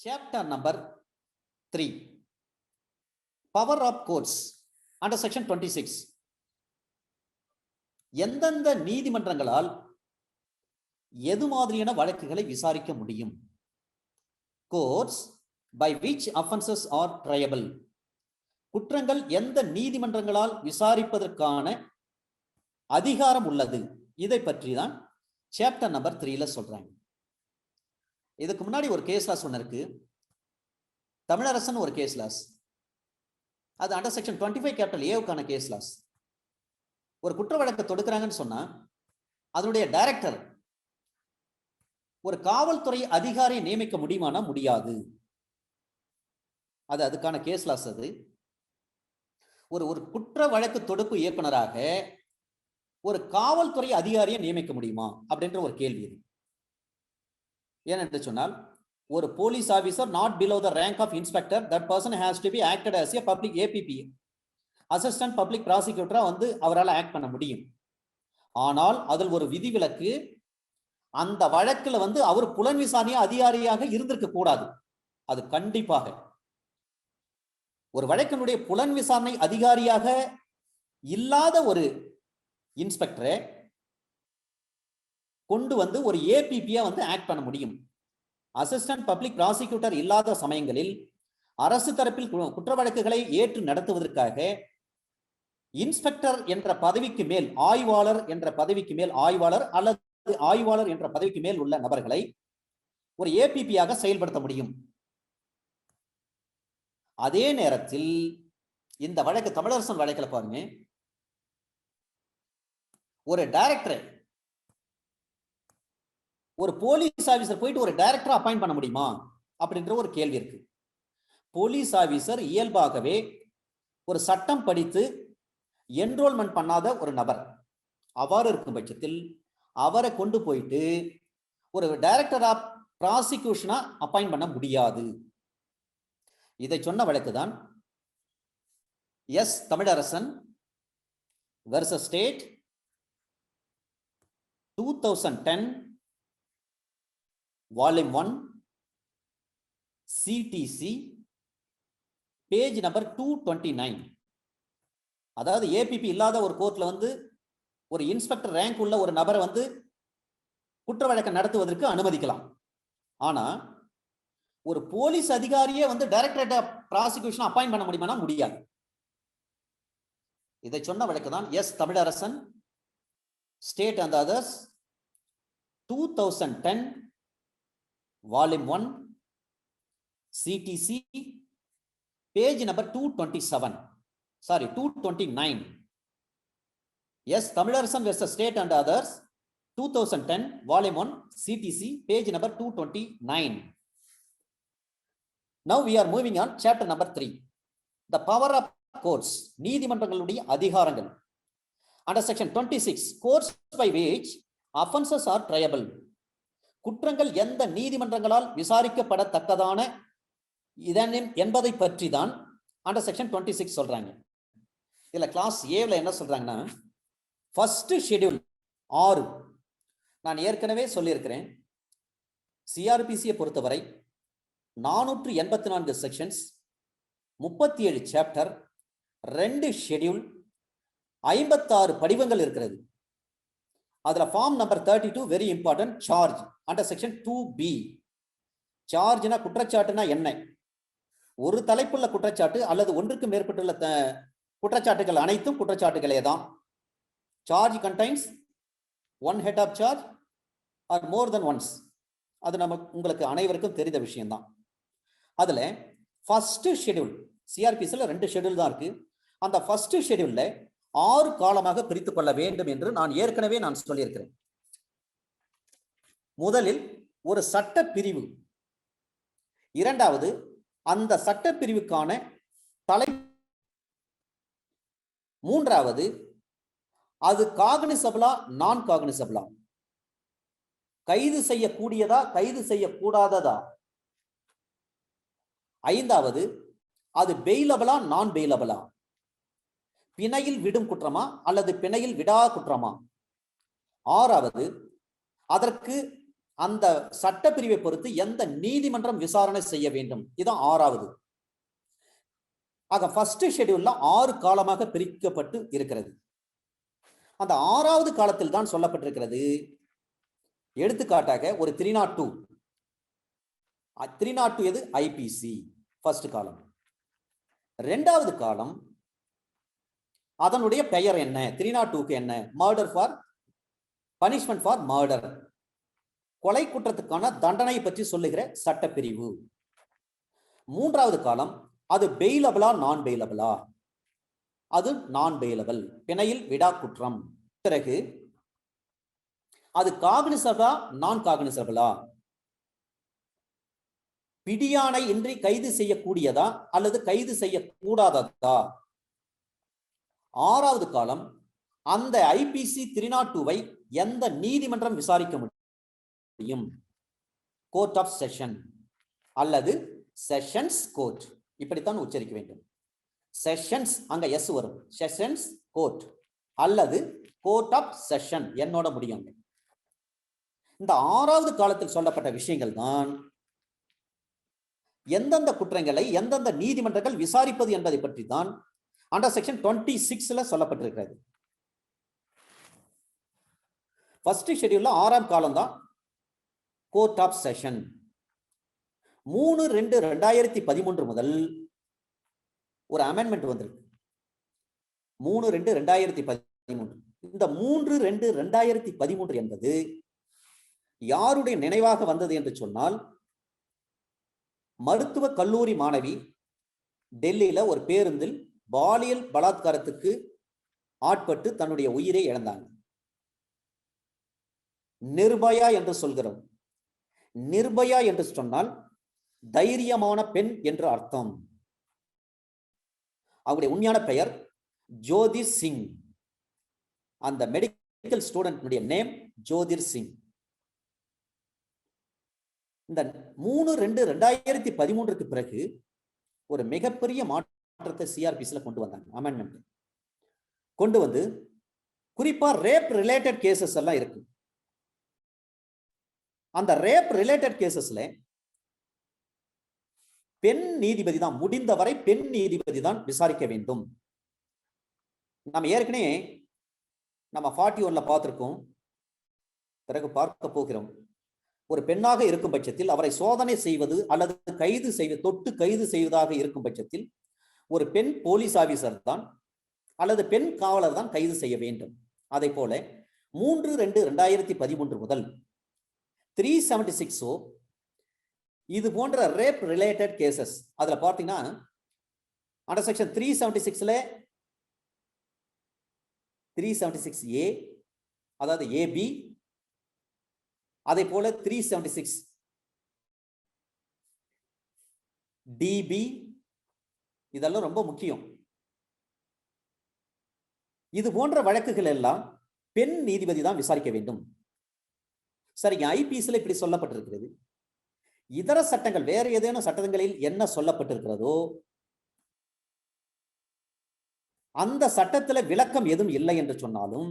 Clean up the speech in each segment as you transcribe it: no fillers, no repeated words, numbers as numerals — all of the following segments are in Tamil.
Chapter number 3. Power of courts under section 26. எந்தெந்த நீதிமன்றங்களால் எது மாதிரியான வழக்குகளை விசாரிக்க முடியும்? Courts by which offenses are triable. குற்றங்கள் எந்த நீதிமன்றங்களால் விசாரிப்பதற்கான அதிகாரம் உள்ளது? இதை பற்றி தான் சாப்டர் நம்பர் 3ல சொல்றாங்க. இதுக்கு முன்னாடி ஒரு கேஸ் லாஸ் ஒன்று இருக்கு, தமிழரசன் ஒரு கேஸ் லாஸ். அது அண்டர் செக்ஷன் 25 கேபிட்டல் ஏவுக்கான கேஸ் லாஸ். ஒரு குற்ற வழக்கு தொடுக்கிறாங்கன்னு சொன்னா அதனுடைய டைரக்டர் ஒரு காவல்துறை அதிகாரியை நியமிக்க முடியுமானா முடியாது. அது அதுக்கான கேஸ் லாஸ். அது ஒரு குற்ற வழக்கு தொடுப்பு இயக்குனராக ஒரு காவல்துறை அதிகாரியை நியமிக்க முடியுமா அப்படின்ற ஒரு கேள்வி இது. ஏனென்று சொன்னால் ஒரு police officer not below the rank of inspector, that person has to be acted as a public APP, assistant public ப்ராசிக்யூட்டரா அவரால் ஆக்ட் பண்ண முடியும். ஆனால் அதில் ஒரு விதிவிலக்கு, அந்த வழக்குல அவர் புலன் விசாரணை அதிகாரியாக இருந்திருக்க கூடாது. அது கண்டிப்பாக ஒரு வழக்கினுடைய புலன் விசாரணை அதிகாரியாக இல்லாத ஒரு இன்ஸ்பெக்டரை கொண்டு ஒரு ஏபிபியா ஆக்ட் பண்ண முடியும். அசிஸ்டன்ட் பப்ளிக் ப்ராசிக்யூட்டர் இல்லாத சமயங்களில் அரசு தரப்பில் குற்ற வழக்குகளை ஏற்று நடத்துவதற்காக இன்ஸ்பெக்டர் என்ற பதவிக்கு மேல் ஆய்வாளர் என்ற பதவிக்கு மேல் ஆய்வாளர் அல்லது ஆய்வாளர் என்ற பதவிக்கு மேல் உள்ள நபர்களை ஒரு ஏபிபியாக செயல்படுத்த முடியும். அதே நேரத்தில் இந்த வழக்கு தமிழரசன் வழக்கில் பாருங்க, ஒரு டைரக்டர், ஒரு போலீஸ் ஆபீசர் போயிட்டு ஒரு டைரக்டர் அப்பாயிண்ட் பண்ண முடியுமா அப்படின்ற ஒரு கேள்வி இருக்கு. போலீஸ் ஆபீசர் இயல்பாகவே ஒரு சட்டம் படித்து என்ரோல்மெண்ட் பண்ணாத ஒரு நபர். அவ்வாறு இருக்கும் பட்சத்தில் அவரை கொண்டு போயிட்டு ஒரு டைரக்டர் ஆஃப் ப்ராசிக்யூஷனா அப்பாயிண்ட் பண்ண முடியாது. இதை சொன்ன வழக்கு தான் S Tamilarasan versus state 2010 volume 1 CTC page number 229. அதாவது ஏபிபி இல்லாத ஒரு கோர்ட்ல ஒரு இன்ஸ்பெக்டர் ரேங்க் உள்ள ஒரு நபரை குற்ற வழக்கை நடத்துவதற்கு அனுமதிக்கலாம். ஆனா ஒரு போலீஸ் அதிகாரியே டைரக்டரேட் ஆஃப் ப்ராசிக்யூஷன் அப்பாயிண்ட் பண்ண முடியுமா? முடியாது. இதை சொன்ன வழக்கு தான் S Tamilarasan state and others 2010 volume 1 CTC page number 227, sorry 229. S Tamilarasan versus state and others 2010 volume 1 CTC page number 229. Now we are moving on chapter number 3, the power of courts, நீதிமன்றங்களுடைய அதிகாரங்கள். Under section 26, courts by which offenses are triable. குற்றங்கள் எந்த நீதிமன்றங்களால் விசாரிக்கப்படத்தக்கதான என்பதை பற்றி தான் அண்டர் செக்ஷன் 26 சொல்றாங்க. இதுல கிளாஸ் ஏல என்ன சொல்றாங்கன்னா, ஃபர்ஸ்ட் ஷெட்யூல் 6. நான் ஏற்கனவே சொல்லியிருக்கிறேன், சிஆர்பிசியை பொறுத்தவரை 484 செக்ஷன்ஸ், 37 சாப்டர், 2 ஷெட்யூல், 56 படிவங்கள் இருக்கிறது. அதுல form number 32 very important, charge under section 2B. சார்ஜ்னா குற்றச்சாட்டுனா என்ன? ஒரு தலைப்புள்ள குற்றச்சாட்டு அல்லது ஒன்றுக்கு மேற்பட்டுள்ள குற்றச்சாட்டுகள் அனைத்தும் குற்றச்சாட்டுகளே தான். Charge contains one head of charge or more than once. அது உங்களுக்கு அனைவருக்கும் தெரிந்த விஷயம்தான். அதுல ஃபர்ஸ்ட் ஷெட்யூல், சிஆர்பிசில 2 ஷெட்யூல் தான் இருக்கு. அந்த ஃபர்ஸ்ட் ஷெட்யூல்ல 6 காலமாக பிரித்துக் கொள்ள வேண்டும் என்று நான் ஏற்கனவே சொல்லியிருக்கிறேன். முதலில் ஒரு சட்ட பிரிவு, இரண்டாவது அந்த சட்ட பிரிவுக்கான தலை, மூன்றாவது அது காக்னிசபிளா நான் காக்னிசபிளா, கைது செய்யக்கூடியதா கைது செய்யக்கூடாததா, ஐந்தாவது அது பெயிலபிளா நான் பெயிலபிளா, பிணையில் விடும் குற்றமா அல்லது பிணையில் விடா குற்றமா, ஆறாவது அதற்கு அந்த சட்டப்பிரிவை பொறுத்து எந்த நீதிமன்றம் விசாரணை செய்ய வேண்டும். இதுதான் 6வது. ஆக ஃபர்ஸ்ட் ஷெட்யூல்ல 6 காலமாக பிரிக்கப்பட்டு இருக்கிறது. அந்த 6வது காலத்தில் தான் சொல்லப்பட்டிருக்கிறது. எடுத்துக்காட்டாக ஒரு 302 எது? IBC first column. 2வது காலம் அதனுடைய பெயர் என்ன? 302க்கு என்ன? Murder for punishment for murder, கொலை குற்றத்துக்கான தண்டனை பற்றி சொல்லுகிற சட்டப்பிரிவு. 3வது காலம் அது பெயிலபிளா நான் பெயிலபிளா? அது நான் பெயிலபிள், பிணையில் விடா குற்றம். பிறகு அது காக்னிசபிளா நான் காக்னிசபிளா? பிடியாணை இன்றி கைது செய்யக்கூடியதா அல்லது கைது செய்யக்கூடாததா? 6வது காலம் அந்த ஐபிசி 302வை எந்த நீதிமன்றம் விசாரிக்க முடியும்? கோர்ட் ஆஃப் செஷன் அல்லது செஷன்ஸ் கோர்ட், இப்படித்தான் உச்சரிக்க வேண்டும். செஷன்ஸ் அங்க எஸ் வரும், செஷன்ஸ் கோர்ட் அல்லது கோர்ட் ஆஃப் செஷன் என்னோட முடியும். இந்த 6வது காலத்தில் சொல்லப்பட்ட விஷயங்கள் தான் எந்தெந்த குற்றங்களை எந்தெந்த நீதிமன்றங்கள் விசாரிப்பது என்பதை பற்றி தான் அண்டர் செக்ஷன் 26ல சொல்லப்பட்டிருக்கிறது. ஃபர்ஸ்ட் ஷெட்யூல்ல 6ஆம் காலம் தான் கோர்ட் ஆஃப் செஷன். 3/2/2013 முதல் ஒரு அமெண்ட்மெண்ட் வந்திருக்கு. 3/2/2013. இந்த 3/2/2013 என்பது யாருடைய நினைவாக வந்தது என்று சொன்னால், மருத்துவ கல்லூரி மாணவி டெல்லியில ஒரு பேருந்தில் பாலியல் பலாத்காரத்துக்கு ஆட்பட்டு தன்னுடைய உயிரை இழந்தாங்க. நிர்பயா என்று சொல்கிறோம். நிர்பயா என்று சொன்னால் தைரியமான பெண் என்று அர்த்தம். அவருடைய உண்மையான பெயர் ஜோதிர் சிங். அந்த மெடிக்கல் ஸ்டூடெண்ட் நேம் ஜோதிர் சிங். இந்த 3/2/2013 பிறகு ஒரு மிகப்பெரிய மாற்றத்தை சிஆர்பிசில கொண்டு வந்தாங்க. அமெண்ட்மெண்ட் கொண்டு வந்து குறிப்பா ரேப் ரிலேட்டட் கேசஸ் எல்லாம் இருக்கு. அந்த ரேப் ரிலேட்டட் கேசஸ்ல பெண் நீதிபதி தான், முடிந்தவரை பெண் நீதிபதி தான் விசாரிக்க வேண்டும். நம்ம ஏற்கனவே 41ல பார்த்திருக்கோம், பிறகு பார்க்க போகிறோம். ஒரு பெண்ணாக இருக்கும் பட்சத்தில் அவரை சோதனை செய்வது அல்லது கைது செய்வது, தொட்டு கைது செய்வதாக இருக்கும் பட்சத்தில் ஒரு பெண் போலீஸ் ஆபீசர் தான் அல்லது பெண் காவலர் தான் கைது செய்ய வேண்டும். அதை போல 3/2/2013 முதல் 376 இது போன்ற ரேப் ரிலேட்டட் கேசஸ் அதுல பார்த்தீங்கன்னா அண்டர் செக்ஷன் 376ல 376A அதாவது ஏபி, அதே போல 376DB இதெல்லாம் ரொம்ப முக்கியம். இது போன்ற வழக்குகள் எல்லாம் பெண் நீதிபதி தான் விசாரிக்க வேண்டும். சரிங்க, ஐபிசில இப்படி சொல்லப்பட்டிருக்கிறது. இதர சட்டங்கள் வேற ஏதேனும் சட்டங்களில் என்ன சொல்லப்பட்டிருக்கிறதோ அந்த சட்டத்தில் விளக்கம் எதுவும் இல்லை என்று சொன்னாலும்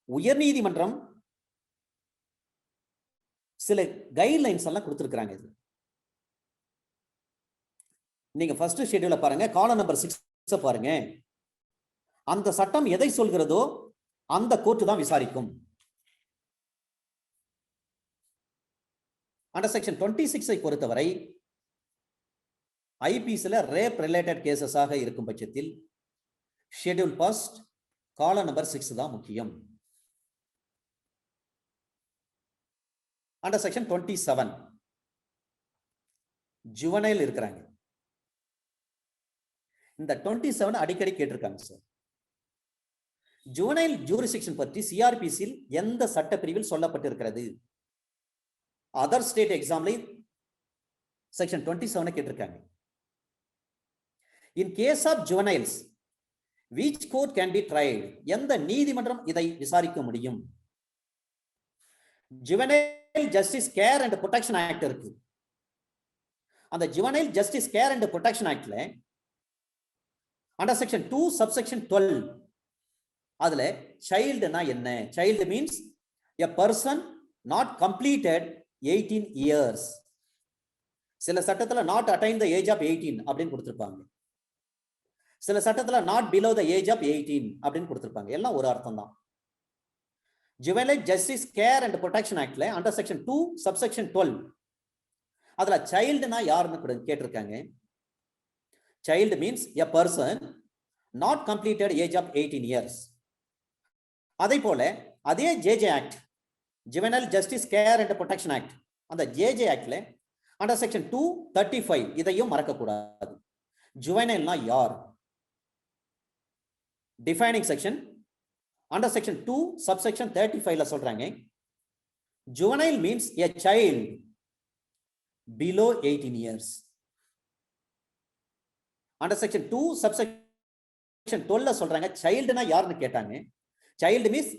உயர்நீதிமன்றம் சில கைட்லைன்ஸ் எல்லாம் கொடுத்திருக்கிறாங்க. நீங்க ஃபர்ஸ்ட் ஷெட்யூல பாருங்க, காலம் நம்பர் 6 பாருங்க. அந்த சட்டம் எதை சொல்கிறதோ அந்த கோர்ட் தான் விசாரிக்கும். அண்டர் செக்ஷன் 26 பொறுத்தவரை ஐபிசில ரேப் ரிலேட்டட் கேசஸ் ஆக இருக்கும் பட்சத்தில் ஷெட்யூல் ஃபர்ஸ்ட் காலம் நம்பர் 6 தான் முக்கியம். அண்டர் செக்ஷன் 27 ஜுவனைல் இருக்கிறாங்க. இந்த 27 அடிக்கடி கேட்டிருக்காங்க சார். ஜுவனைல் ஜூரிஸ்டிக்ஷன் பற்றி சிஆர்பிசியில் எந்த சட்ட பிரிவில் சொல்லப்பட்டிருக்கிறது? அதர் ஸ்டேட் எக்ஸாம்ல செக்ஷன் 27 கேட்டிருக்காங்க. In case of juveniles which court can be tried? எந்த நீதிமன்றம் இதை விசாரிக்க முடியும்? Juvenile justice care and protection act இருக்கு. அந்த juvenile justice care and protection ஆக்ட்ல அண்டர் செக்ஷன் 2 சப்செக்ஷன் 12 அதுல சைல்டுனா என்ன? Child means a person not completed 18 years. சில சட்டத்துல not attain the age of 18 அப்படின்னு கொடுத்திருப்பாங்க. சில சட்டத்துல not below the age of 18 அப்படின்னு கொடுத்திருப்பாங்க. எல்லாம் ஒரு அர்த்தம் தான். Juvenile Justice Care and Protection Actல under section 2 subsection 12 அதுல childனா யாருன்னு கேட்டிருக்காங்க. Child means a person not completed age of 18 years. அதே போல அதே JJ Act, Juvenile Justice Care and Protection Act, அந்த JJ Actல under section 235 இதையும் மறக்க கூடாது. Juvenile யார்? Defining section under section 2 subsection 35ல சொல்றாங்க, juvenile means a child below 18 years. under section 2 subsection 12ல சொல்றாங்க childனா யாருன்னு கேட்டாங்க. child means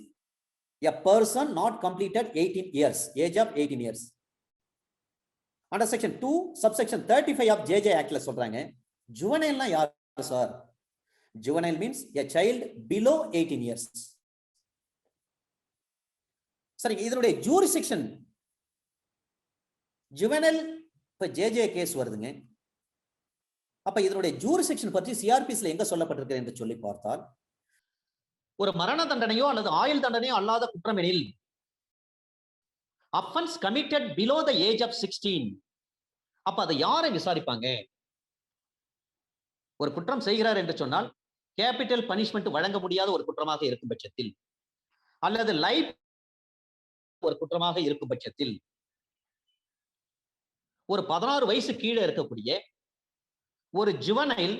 a person not completed 18 years, age of 18 years. under section 2 subsection 35 of JJ Actல சொல்றாங்க juvenile யார் sir? juvenile means a child below 18 years. சரி, இதனுடைய ஜூரிஸ்டிக்ஷன் juvenile இப்ப JJ கேஸ் வருதுங்க. அப்ப இதனுடைய ஜூரிஸ்டிக்ஷன் பற்றி சிஆர்பிஸ்ல எங்க சொல்லப்பட்டிருக்கு என்று சொல்லி பார்த்தால், ஒரு மரண தண்டனையோ அல்லது ஆயுள் தண்டனையோ அல்லாத குற்றம் எனில் offense committed below the age of 16, அப்ப அதை யாரை விசாரிப்பாங்க? ஒரு குற்றம் செய்கிறார் என்று சொன்னால் கேபிட்டல் பனிஷ்மெண்ட் வழங்க முடியாத ஒரு குற்றமாக இருக்கும் பட்சத்தில், அல்லது லைஃப் ஒரு குற்றமாக இருக்கும் பட்சத்தில், ஒரு 16 வயசு கீழே இருக்கக்கூடிய ஒரு ஜுவனைல்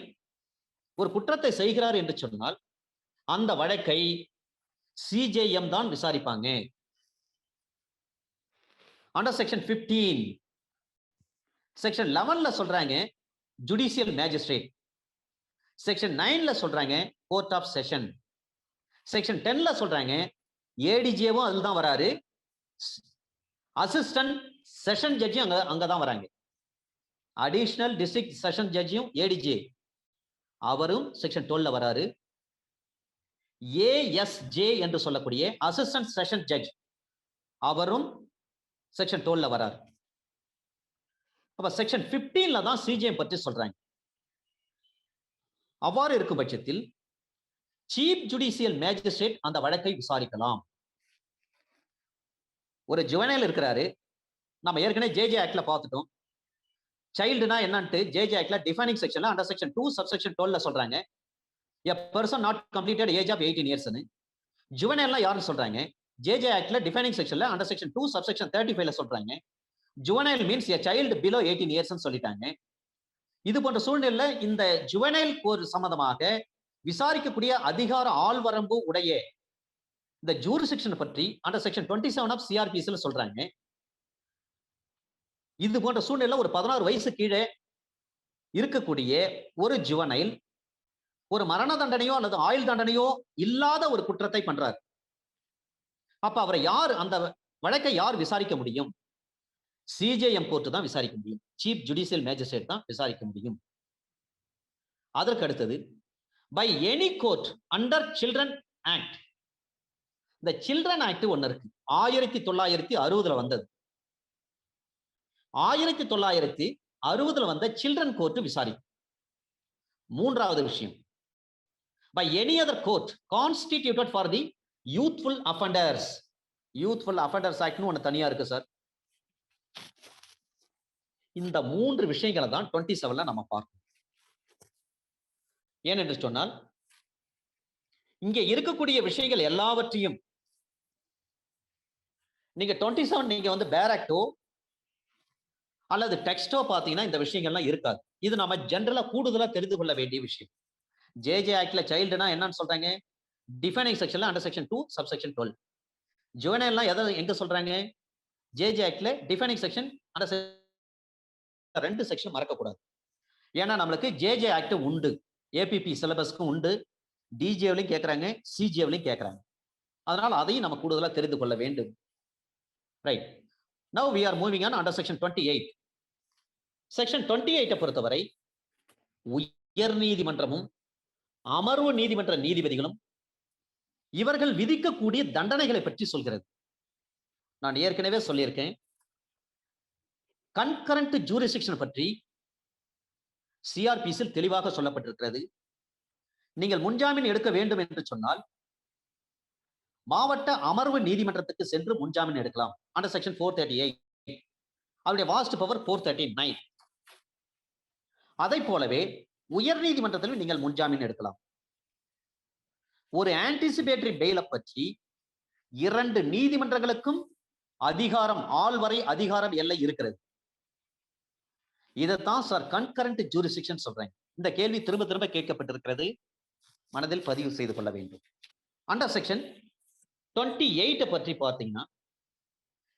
ஒரு குற்றத்தை செய்கிறார் என்று சொன்னால் அந்த வழக்கை சிஜேஎம் தான் விசாரிப்பாங்க. அண்டர் செக்ஷன் 15 செக்ஷன் 11ல சொல்றாங்க ஜுடிஷியல் மேஜிஸ்ட்ரேட், செக்ஷன் 9ல சொல்றாங்க கோர்ட் ஆஃப் செஷன், செக்ஷன் 10ல சொல்றாங்க ஏடிஜேவும் அதுல தான் வராரு, அசிஸ்டன்ட் செஷன் ஜட்ஜியும் அங்கதான் வராங்க. அடிஷனல் டிஸ்ட்ரிக்ட் செஷன் ஜட்ஜியும் ஏடிஜே அவரும் செக்ஷன் 12ல வராரு. ஏஎஸ்ஜே என்று சொல்லக்கூடிய அசிஸ்டன்ட் செஷன் ஜட்ஜ் அவரும் செக்ஷன் 12ல வராரு. அப்ப செக்ஷன் 15ல தான் சிஜிஎம் பற்றி சொல்றாங்க. அவ்வாறு இருக்கும் பட்சத்தில் சீஃப் ஜுடிஷியல் மேஜிஸ்ட்ரேட் அந்த வழக்கை விசாரிக்கலாம். ஒரு ஜுவனைல் இருக்கிறாரு, நம்ம ஏற்கனவே ஜேஜே ஆக்ட்ல பார்த்துட்டோம். சைல்டுனா என்னன்ட்டு ஜேஜே ஆக்ட்ல டிஃபைனிங் செக்ஷன்ல அண்டர் செக்ஷன் 2 சப்செக்ஷன் 12ல சொல்றாங்க a person not completed age of 18 years னு. ஜுவனைல்னா யாருன்னு சொல்றாங்க ஜேஜே ஆக்ட்ல டிஃபைனிங் செக்ஷன்ல அண்டர் செக்ஷன் 2 சப்செக்ஷன் 35ல சொல்றாங்க juvenile means a child below 18 years னு சொல்லிட்டாங்க. இது போன்ற சூழ்நிலையில இந்த ஜுவனைல் கோர் சம்பந்தமாக விசாரிக்கக்கூடிய அதிகார ஆள்வரம்பு உடைய இந்த ஜூரிஸ்டிக்ஷன் பற்றி அண்டர் செக்ஷன் 27 ஆஃப் சிஆர்பிஎஸ்ல சொல்றாங்க. இது போன்ற சூழ்நிலை ஒரு 16 வயசு கீழே இருக்கக்கூடிய ஒரு ஜுவனைல் ஒரு மரண தண்டனையோ அல்லது ஆயுள் தண்டனையோ இல்லாத ஒரு குற்றத்தை பண்றார். அப்ப அவரை யார், அந்த வழக்கை யார் விசாரிக்க முடியும்? சிஜேஎம் கோர்ட் தான் விசாரிக்க முடியும், சீஃப் ஜுடிஷியல் மேஜிஸ்ட்ரேட் தான் விசாரிக்க முடியும். அதற்கு அடுத்தது by any court under children act. இந்த சில்ட்ரன் ஆக்ட் ஒன்னு இருக்கு, 1960ல வந்தது. 1960ல வந்த சில்ட்ரன் கோர்ட் விசாரிக்கும். மூன்றாவது விஷயம் by any other court constituted for the youthful offenders. youthful offenders act னு ஒன்னு தனியா இருக்கு சார். இந்த மூன்று விஷயங்களை தான் 27ல நம்ம பார்க்கணும். ஏனென்று சொன்னால் இங்க இருக்கக்கூடிய விஷயங்கள் எல்லாவற்றையும் நீங்க 27 நீங்க வந்து பேராக்டோ அல்லது டெக்ஸ்டோ பாத்தீங்கன்னா இந்த விஷயங்கள்லாம் இருக்காது. இது நம்ம ஜெனரலா கூடுதலா தெரிந்து கொள்ள வேண்டிய விஷயம். ஜேஜே ஆக்ட்ல சைல்டுனா என்னன்னு சொல்றாங்க டிஃபைனிங் செக்ஷன்ல அண்டர் செக்ஷன் 2 சப்செக்ஷன் 12. ஜுவனைல்லாம் எங்க சொல்றாங்க ஜேஜே ஆக்ட்ல டிஃபைனிங் செக்ஷன் அண்டர் 2 செக்ஷன் மறக்கக்கூடாது. ஏன்னா நம்மளுக்கு ஜேஜே ஆக்ட் உண்டு, ஏபிபி சிலபஸ்க்கும் உண்டு, டிஜேவிலையும் கேட்கறாங்க, சிஜேவிலையும் கேட்கறாங்க. அதனால அதையும் நம்ம கூடுதலா தெரிந்து கொள்ள வேண்டும். Right, now we are moving on under section 28. Section 28 பொறுத்தவரை உயர் நீதிமன்றமும் அமர்வு நீதிமன்ற நீதிபதிகளும் இவர்கள் விதிக்கக்கூடிய தண்டனைகளை பற்றி சொல்கிறது. நான் ஏற்கனவே சொல்லியிருக்கேன், கன்கரண்ட் ஜூரிஸ்டிக்ஷன் பற்றி சிஆர்பிசியில் தெளிவாக சொல்லப்பட்டிருக்கிறது. நீங்கள் முன்ஜாமீன் எடுக்க வேண்டும் என்று சொன்னால் மாவட்ட அமர்வு நீதிமன்றத்துக்கு சென்று முன்ஜாமீன் எடுக்கலாம். Under section 438. அவருடைய வாஸ்ட் பவர் 439. அதை போலவே உயர் நீதிமன்றத்தில் நீங்கள் முன்ஜாமீன் எடுக்கலாம். ஒரு ஆன்டிசிபேட்டரி பெயில பற்றி 2 நீதிமன்றங்களுக்கும் அதிகாரம், ஆள்வரை அதிகாரம் எல்லை இருக்கிறது. இதைத்தான் சார் கன்கரண்ட் ஜூரிஸ்டிக்ஷன் சொல்றேன். இந்த கேள்வி திரும்ப திரும்ப கேட்கப்பட்டிருக்கிறது, மனதில் பதிவு செய்து கொள்ள வேண்டும். அண்டர் செக்ஷன் 28 பற்றி பார்த்தீங்கன்னா,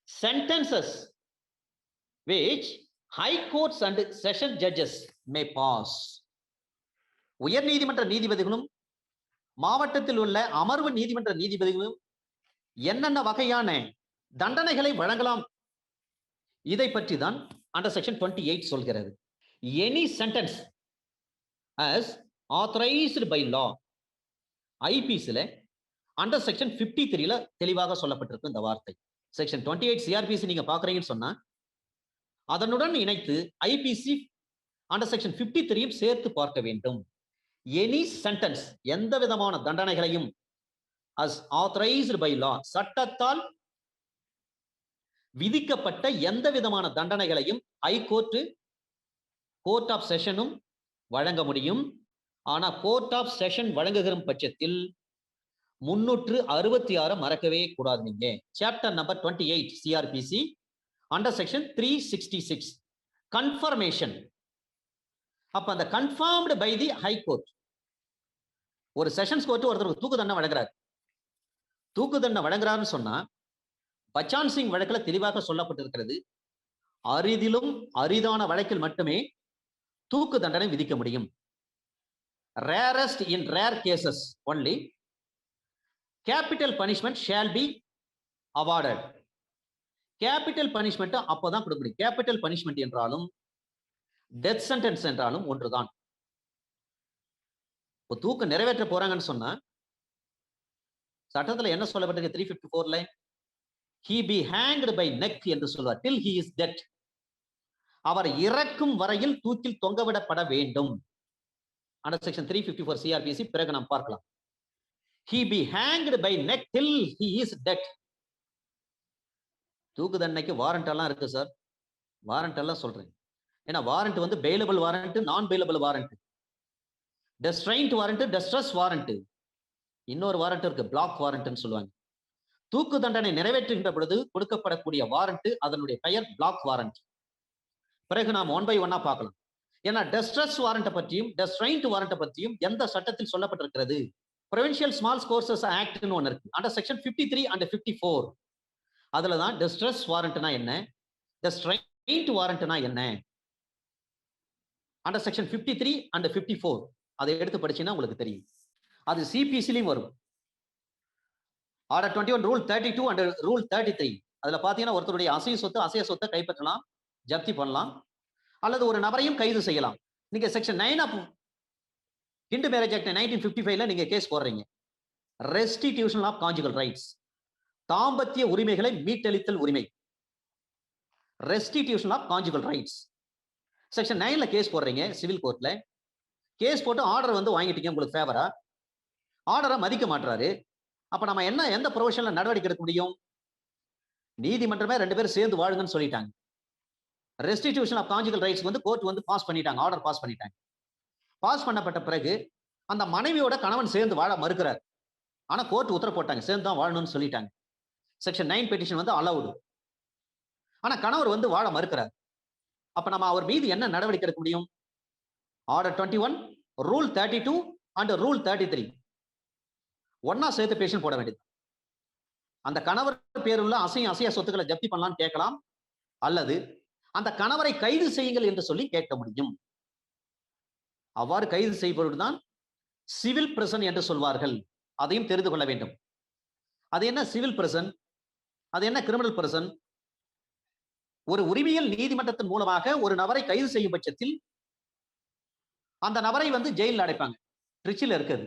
sentences which high courts and session judges may pass. உயர் நீதிமன்ற நீதிபதிகளும் மாவட்டத்தில் உள்ள அமர்வு நீதிமன்ற நீதிபதிகளும் என்னென்ன வகையான தண்டனைகளை வழங்கலாம், இதை பற்றி தான் அண்டர் செக்ஷன் 28 சொல்கிறது. Any sentence as authorized by law. ஐபிசில அண்டர் செக்ஷன் 53ல தெளிவாக சொல்லப்பட்டிருக்கு இந்த வார்த்தை. செக்ஷன் 28 சிஆர்பிசி நீங்க பாக்குறீங்கன்னு சொன்னா அதனுடன் இணைத்து ஐபிசி அண்டர் செக்ஷன் 53யும் சேர்த்து பார்க்க வேண்டும். எனி சென்டென்ஸ், எந்த விதமான தண்டனைகளையும் as authorized by law, சட்டத்தால் விதிக்கப்பட்ட எந்த விதமான தண்டனைகளையும் ஹைகோர்ட், கோர்ட் ஆஃப் செஷனும் வழங்க முடியும். ஆனா கோர்ட் ஆஃப் செஷன் வழங்குகிற பட்சத்தில் 366 மறக்கவே கூடாது. நீங்க chapter number 28 CrPC under section 366 confirmation. அப்ப அந்த confirmed by the high court. ஒரு செஷன்ஸ் கோர்ட் ஒருத்தருக்கு தூக்கு தண்டனை வழங்குறாரு. தூக்கு தண்டனை வழங்குறாருன்னு சொன்னா பச்சான் சிங் வழக்கில் தெளிவாக சொல்லப்பட்டிருக்கிறது, அரிதிலும் அரிதான வழக்கில் மட்டுமே தூக்கு தண்டனை விதிக்க முடியும். rarest in rare cases only capital punishment shall be awarded. capital punishment அப்பதான் கொடுக்க முடியும். capital punishment என்றாலும் death sentence என்றாலும் ஒன்றுதான். இப்போ தூக்கு நிறைவேற்ற போறாங்கன்னு சொன்னா சட்டத்துல என்ன சொல்லப்பட்டிருக்கு 354ல he be hanged by neck என்று சொல்வார். till he is dead. அவர் இறக்கும் வரையில் தூக்கில் தொங்கவிடப்பட வேண்டும். under section 354 CRPC பிறகு நாம் பார்க்கலாம். he be hanged by neck till he is dead. தூக்கு தண்டனைக்கு வாரண்ட் எல்லாம் இருக்கு சார். வாரண்ட் எல்லாம் சொல்றேன். ஏன்னா வாரண்ட் வந்து bailable warrant, non bailable warrant, distraint warrant, distress warrant, இன்னொரு வாரண்ட் இருக்கு பிளாக் வாரண்ட்னு சொல்லுவாங்க. தூக்கு தண்டனை நிறைவேற்றுகின்ற பொழுது கொடுக்கப்படக்கூடிய வாரண்ட், அதனுடைய பெயர் பிளாக் வாரண்ட். பிறகு நாம் 1 by 1 பார்க்கலாம். ஏன்னா டெஸ்ட்ரஸ் வாரண்ட் பற்றியும் டெஸ்ட்ரைன்ட் வாரண்ட் பற்றியும் எந்த சட்டத்தில் சொல்லப்பட்டிருக்கிறது? ப்ரொவின்சியல் ஸ்மால் கோர்சஸ் ஆக்ட்னு ஒன்று இருக்கு, அண்டர் செக்ஷன் 53 and 54. அதுல தான் டெஸ்ட்ரஸ் வாரண்ட்னா என்ன, டெஸ்ட்ரைன்ட் வாரண்ட்னா என்ன, அண்டர் செக்ஷன் 53 and 54 அதை எடுத்து படிச்சீங்கன்னா உங்களுக்கு தெரியும். அது சிபிசிலையும் வரும். Order 21 rule 32 and rule 33. அதுல பாத்தீங்கன்னா ஒருத்தருடைய அசைய சொத்தை கைப்பற்றலாம், ஜப்தி பண்ணலாம், அல்லது ஒரு நபரையும் கைது செய்யலாம். நீங்க section 9 of Hindu marriage act 1955ல நீங்க கேஸ் போடுறீங்க. ரெஸ்டிடியூஷன் ஆஃப் கான்ஜுகல் ரைட்ஸ், தாம்பத்திய உரிமைகளை மீட்டளித்தல் உரிமை, restitution of conjugal rights. Section 9ல கேஸ் போடுறீங்க சிவில் கோர்ட்ல. கேஸ் போட்டு ஆர்டர் வந்து வாங்கிட்டீங்க, உங்களுக்கு ஃபேவரா. ஆர்டரை மதிக்க மாட்டாரு. அப்ப நம்ம எந்த ப்ரொவிஷன்ல நடவடிக்கை எடுக்க முடியும்? நீதிமன்றமே 2 பேரும் சேர்ந்து வாழுங்கன்னு சொல்லிட்டாங்க. ரெஸ்டிடியூஷன் ஆஃப் கான்ஜுகல் ரைட்ஸ் வந்து கோர்ட் வந்து பாஸ் பண்ணிட்டாங்க, ஆர்டர் பாஸ் பண்ணிட்டாங்க. பாஸ் பண்ணப்பட்ட பிறகு அந்த மனைவியோட கணவன் சேர்ந்து வாழ மறுக்கிறார். ஆனா கோர்ட் உத்தரவு போட்டாங்க, சேர்ந்து தான் வாழணும்னு சொல்லிட்டாங்க. செக்ஷன் 9 பெட்டிஷன் வந்து அலவுடு. ஆனா கணவர் வந்து வாழ மறுக்கிறார். அப்ப நம்ம அவர் மீது என்ன நடவடிக்கை எடுக்க முடியும்? ஆர்டர் 21 ரூல் 32 and ரூல் 33 ஒன்னா சேர்த்து பெட்டிஷன் போட வேண்டியது. அந்த கணவர் பேருள்ள அசைய சொத்துக்களை ஜப்தி பண்ணலாம்னு கேட்கலாம், அல்லது அந்த கணவரை கைது செய்யுங்கள் என்று சொல்லி கேட்க முடியும். அவ்வாறு கைது செய்வதுதான் சிவில் பிரசன் என்று சொல்வார்கள். அதையும் தெரிந்து கொள்ள வேண்டும். அது என்ன சிவில் பிரசன், அது என்ன கிரிமினல் பிரசன்? ஒரு உரிமையல் நீதிமன்றத்தின் மூலமாக ஒரு நபரை கைது செய்யும் பட்சத்தில் அந்த நபரை வந்து ஜெயிலில் அடைப்பாங்க. ட்ரிச்சில் இருக்குது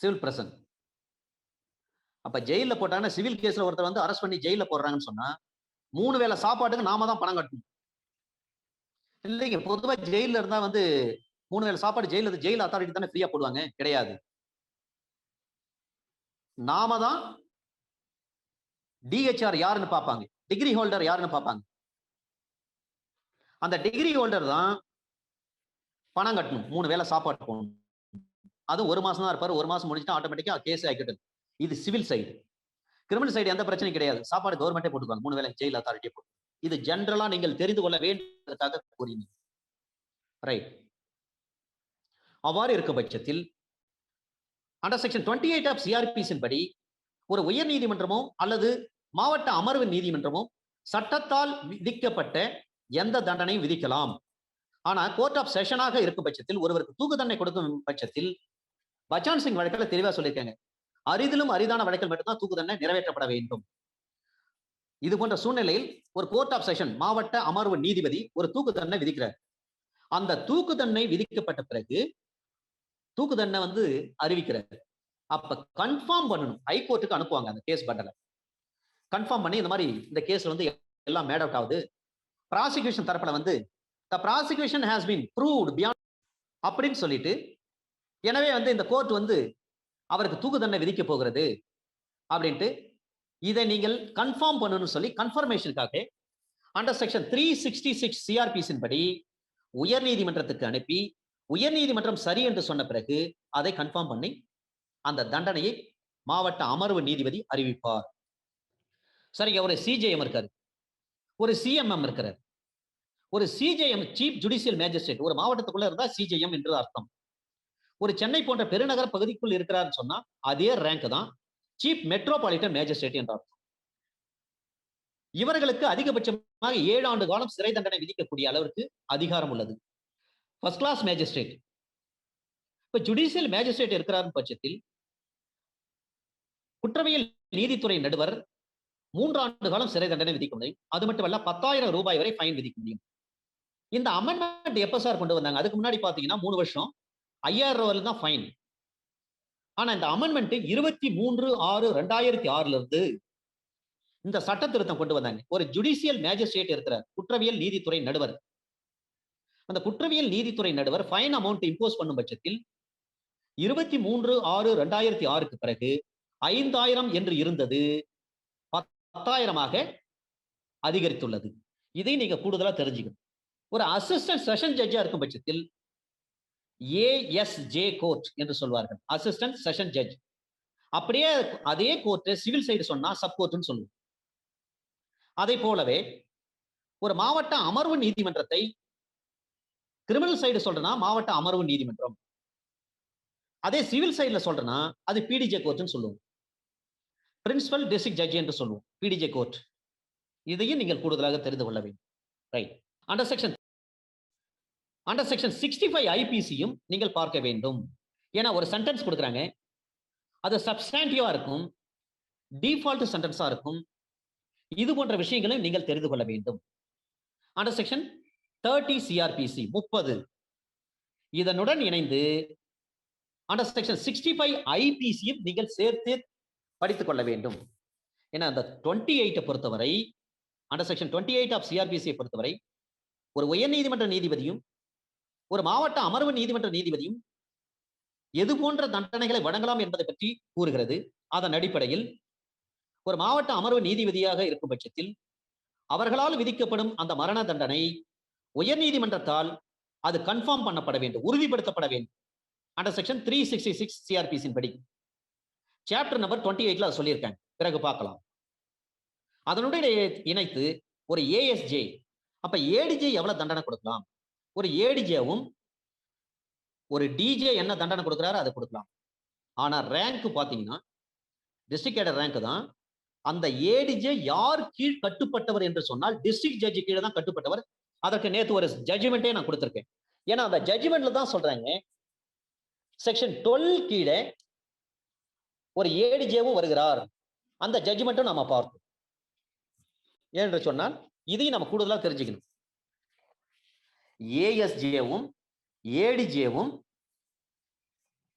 சிவில் பிரசன். அப்ப ஜெயில போட்டாங்கன்னா சிவில் கேஸ்ல ஒருத்தர் வந்து அரெஸ்ட் பண்ணி ஜெயில போடுறாங்கன்னு சொன்னா 3 வேளை சாப்பாட்டுக்கு நாம தான் பணம் கட்டணும். இல்லைங்க, பொதுவா ஜெயில இருந்தா வந்து 3 வேளை சாப்பாடு ஜெயில் அத்தாரிட்டி தானே ஃப்ரீயா போடுவாங்க? கிடையாது. நாம தான் டிஹெச்ஆர் யாருன்னு பார்ப்பாங்க, டிகிரி ஹோல்டர் யாருன்னு பார்ப்பாங்க. அந்த டிகிரி ஹோல்டர் தான் பணம் கட்டணும், 3 வேளை சாப்பாடு போகணும். அது 1 மாசம் தான் இருப்பாரு. 1 மாசம் முடிச்சுட்டா ஆட்டோமேட்டிக்கா கேஸ் ஆகிட்டு. இது சிவில் சைடு. கிரிமினல் சைடு எந்த பிரச்சனையும் கிடையாது. சாப்பாடு கவர்மெண்டே போட்டுக்குவாங்க, 3 வேளை ஜெயில் அத்தாரிட்டியே போட்டு. இது ஜெனரலா நீங்கள் தெரிந்து கொள்ள வேண்டியதற்காக கூறினேன். ரைட். அவ்வாறு இருக்கும் பட்சத்தில் அண்டர் செக்ஷன் 28 ஆஃப் சிஆர்பிசின் படி ஒரு உயர் நீதிமன்றமோ அல்லது மாவட்ட அமர்வு நீதிமன்றமோ சட்டத்தால் விதிக்கப்பட்ட எந்த தண்டனையும் விதிக்கலாம். ஆனா கோர்ட் ஆஃப் செஷனாக இருக்கும் பட்சத்தில் ஒருவருக்கு தூக்கு தண்டனை கொடுக்கும் பட்சத்தில் பச்சான் சிங் வழக்கில் தெளிவா சொல்லியிருக்காங்க, அரிதிலும் அரிதான வழக்கில் மட்டும்தான் தூக்கு தண்டனை நிறைவேற்றப்பட வேண்டும். இது போன்ற சூழ்நிலையில் ஒரு கோர்ட் ஆஃப் செஷன் மாவட்ட அமர்வு நீதிபதி ஒரு தூக்கு தண்டனை விதிக்கிறார். அந்த தூக்கு தண்டனை விதிக்கப்பட்ட பிறகு தூக்கு தண்டனை வந்து அறிவிக்கிறார். அப்ப கன்ஃபார்ம் பண்ணணும், ஹைகோர்ட்டுக்கு அனுப்புவாங்க அந்த கேஸ் பண்டலை. கன்ஃபார்ம் பண்ணி இந்த மாதிரி இந்த கேஸ் வந்து எல்லாம் மேட் அவுட் ஆகுது, ப்ராசிக்யூஷன் தரப்புல வந்து the prosecution has been proved beyond அப்படின்னு சொல்லிட்டு, எனவே வந்து இந்த கோர்ட் வந்து அவருக்கு தூக்கு தண்டனை விதிக்க போகிறது அப்படின்ட்டு இதை நீங்கள் கன்ஃபார்ம் பண்ணணும்னு சொல்லி கன்ஃபர்மேஷனுக்காக அண்டர் செக்ஷன் 366 சிஆர்பிசின் படி உயர் நீதிமன்றத்துக்கு அனுப்பி உயர் நீதிமன்றம் சரி என்று சொன்ன பிறகு அதை கன்ஃபார்ம் பண்ணி அந்த தண்டனையை மாவட்ட அமர்வு நீதிபதி அறிவிப்பார். சரிங்க, ஒரு சிஜேஎம் இருக்காரு, ஒரு சிஎம்எம் இருக்கிறார். ஒரு சிஜேஎம் சீஃப் ஜுடிஷியல் மேஜிஸ்ட்ரேட் ஒரு மாவட்டத்துக்குள்ள இருந்தா சிஜேஎம் என்று அர்த்தம். ஒரு சென்னை போன்ற பெருநகர பகுதிக்குள் இருக்கிறார்னு சொன்னா அதே ரேங்க் தான் சீஃப் மெட்ரோபாலிட்டன் மேஜிஸ்ட்ரேட் என்ற அர்த்தம். இவர்களுக்கு அதிகபட்சமாக 7 ஆண்டு காலம் சிறை தண்டனை விதிக்கக்கூடிய அளவிற்கு அதிகாரம் உள்ளது. First class magistrate. இப்ப ஜுடிஷியல் மேஜிஸ்ட்ரேட் இருக்கிறார் பட்சத்தில் குற்றவியல் நீதித்துறை நடுவர் 3 ஆண்டு காலம் சிறை தண்டனை விதிக்க முடியும். அது மட்டுமல்ல 10,000 ரூபாய் வரை ஃபைன் விதிக்க முடியும். இந்த அமெண்ட்மெண்ட் எப்ப சார் கொண்டு வந்தாங்க? அதுக்கு முன்னாடி பாத்தீங்கன்னா 3 வருஷம் 5,000 ரூபாயில தான் ஃபைன். ஆனா இந்த அமெண்ட்மெண்ட் 23/6/2006 இருந்து இந்த சட்ட திருத்தம் கொண்டு வந்தாங்க. ஒரு ஜுடிஷியல் மேஜிஸ்ட்ரேட் இருக்கிற குற்றவியல் நீதித்துறை நடுவர், அந்த குற்றவியல் நீதித்துறை நடுவர் ஃபைன் அமௌண்ட் இம்போஸ் பண்ணும் பட்சத்தில் 23/6/2006க்கு பிறகு 5,000 என்று இருந்தது 10,000ஆக அதிகரித்துள்ளது. இதை நீங்க கூடுதலா தெரிஞ்சுக்கணும். ஒரு அசிஸ்டன்ட் செஷன் ஜட்ஜா இருக்கும் பட்சத்தில் ஏஎஸ்ஜே கோர்ட் என்று சொல்வார்கள், அசிஸ்டன்ட் செஷன் ஜட்ஜ். அப்படியே அதே கோர்ட் சிவில் சைடு சொன்னா சப் கோர்ட்னு சொல்லுவோம். அதை போலவே ஒரு மாவட்ட அமர்வு நீதிமன்றத்தை கிரிமினல் சைடு சொல்றனா மாவட்ட அமர்வு நீதிமன்றம், அதே சிவில் சைடுல சொல்றனா அது பிடிஜே கோர்ட்னு சொல்லுவோம். பிரின்சிபல் டிஸ்ட்ரிக்ட் ஜட்ஜ் என்று சொல்லுவோம், பிடிஜே கோர்ட். இதையும் நீங்கள் கூடுதலாக தெரிந்து கொள்ள வேண்டும். ரைட். அண்டர் செக்ஷன் 65 ஐபிசியும் நீங்கள் பார்க்க வேண்டும். ஏன்னா ஒரு சென்டென்ஸ் கொடுக்குறாங்க, அது சப்ஸ்டாண்டிவா இருக்கும், டிஃபால்ட் சென்டென்ஸா இருக்கும். இது போன்ற விஷயங்களை நீங்கள் தெரிந்து கொள்ள வேண்டும். அண்டர் செக்ஷன் 30 சிஆர்பிசி 30 இதனுடன் இணைந்து அண்டர் செக்ஷன் 65 ஐபிசியும் நீங்கள் சேர்த்து படித்துக் கொள்ள வேண்டும். ஏன்னா அந்த 28 பொறுத்தவரை, அண்டர் செக்ஷன் 28 ஆஃப் சிஆர்பிசியை பொறுத்தவரை ஒரு உயர் நீதிமன்ற நீதிபதியும் ஒரு மாவட்ட அமர்வு நீதிமன்ற நீதிபதியும் எது போன்ற தண்டனைகளை வழங்கலாம் என்பதை பற்றி கூறுகிறது. அதன் அடிப்படையில் ஒரு மாவட்ட அமர்வு நீதிபதியாக இருக்கும் பட்சத்தில் அவர்களால் விதிக்கப்படும் அந்த மரண தண்டனை உயர் நீதிமன்றத்தால் அது கன்ஃபார்ம் பண்ணப்பட வேண்டும், உறுதிப்படுத்தப்பட வேண்டும். அண்டர் செக்ஷன் 366 சிஆர்பிசின் படி சாப்டர் நம்பர் 28ல சொல்லியிருக்காங்க, பிறகு பார்க்கலாம். அதனுடைய இணைத்து ஒரு ஏஎஸ்ஜே, அப்ப ஏடிஜே எவ்வளவு தண்டனை கொடுக்கலாம்? ஒரு ஏடிஜேவும் ஒரு டிஜே என்ன தண்டனை கொடுக்கிறாரு அதை கொடுக்கலாம். ஆனா ரேங்க் பாத்தீங்கன்னா டிஸ்ட்ரிக்ட் கேடர் ரேங்க் தான். அந்த ஏடிஜே யார் கீழ் கட்டுப்பட்டவர் என்று சொன்னால் டிஸ்ட்ரிக்ட் ஜட்ஜி கீழே தான் கட்டுப்பட்டவர். அதற்கு நேற்று ஒரு ஜட்ஜ்மெண்டே நான் கொடுத்திருக்கேன். ஏன்னா அந்த ஜட்ஜ்மெண்ட்ல தான் சொல்றாங்க செக்ஷன் 12 கீழே ஒரு ஏடிஜேவும் வருகிறார். அந்த ஜட்ஜ்மெண்ட்டும் நம்ம பார்ப்போம். என்று சொன்னால் இதையும் நம்ம கூடுதலா தெரிஞ்சுக்கணும். ஏஎஸ்ஜேவும் ஏடிஜேவும்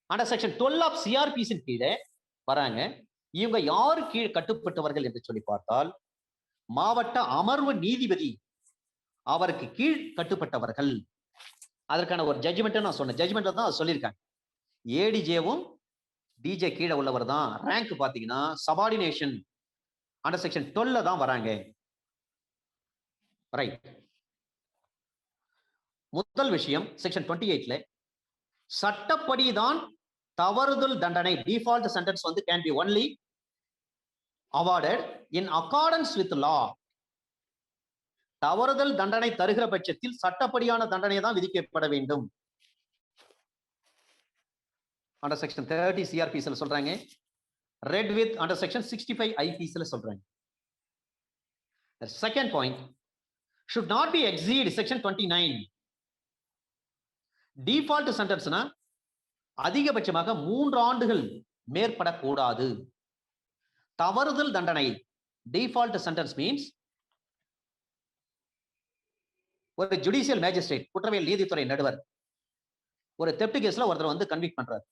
அண்டர் செக்ஷன் 12 ஆஃப் சிஆர்பிசின் கீழே வராங்க. இவங்க யாரு கீழ் கட்டுப்பட்டவர்கள் என்று சொல்லி பார்த்தால் மாவட்ட அமர்வு நீதிபதி அவருக்கு கீழ் கட்டுப்பட்டவர்கள். அதற்கான ஒரு ஜட்ஜ்மெண்ட் நான் சொன்னேன். ஜட்ஜ்மெண்ட்ல தான் சொல்லியிருக்காங்க. ஏடிஜேவும் டிஜே கீழே உள்ளவர் தான். ரேங்க் பாத்தீங்கன்னா சபார்டினேஷன் அண்டர் செக்ஷன் 12 தான் வராங்க. ரைட். முதல் விஷயம் செக்ஷன் 28ல சட்டப்படிதான் தவறுதல் தண்டனை டிஃபால்ட் சென்டென்ஸ் வந்து can be only awarded in accordance with law. தவறுதல் தண்டனை தருகிற பட்சத்தில் சட்டப்படியான தண்டனை தான் விதிக்கப்பட வேண்டும். அண்டர் செக்ஷன் 30 சிஆர்பிசில சொல்றாங்க. ரெட் வித் அண்டர் செக்ஷன் 65 ஐபிசில சொல்றாங்க. Second point should not be exceed section 29. Default சென்டென்ஸ்னா அதிகபட்சமாக 3 ஆண்டுகள் மேற்படக்கூடாது. தவறுதல் தண்டனை டிஃபால்ட் சென்டென்ஸ் மீன்ஸ் ஒரு ஜுடிஷியல் மேஜிஸ்ட்ரேட் குற்றவியல் நீதித்துறை நடுவர் ஒரு தெப்ட் கேஸ்ல ஒருத்தர் வந்து கன்விக்ட் பண்றாரு.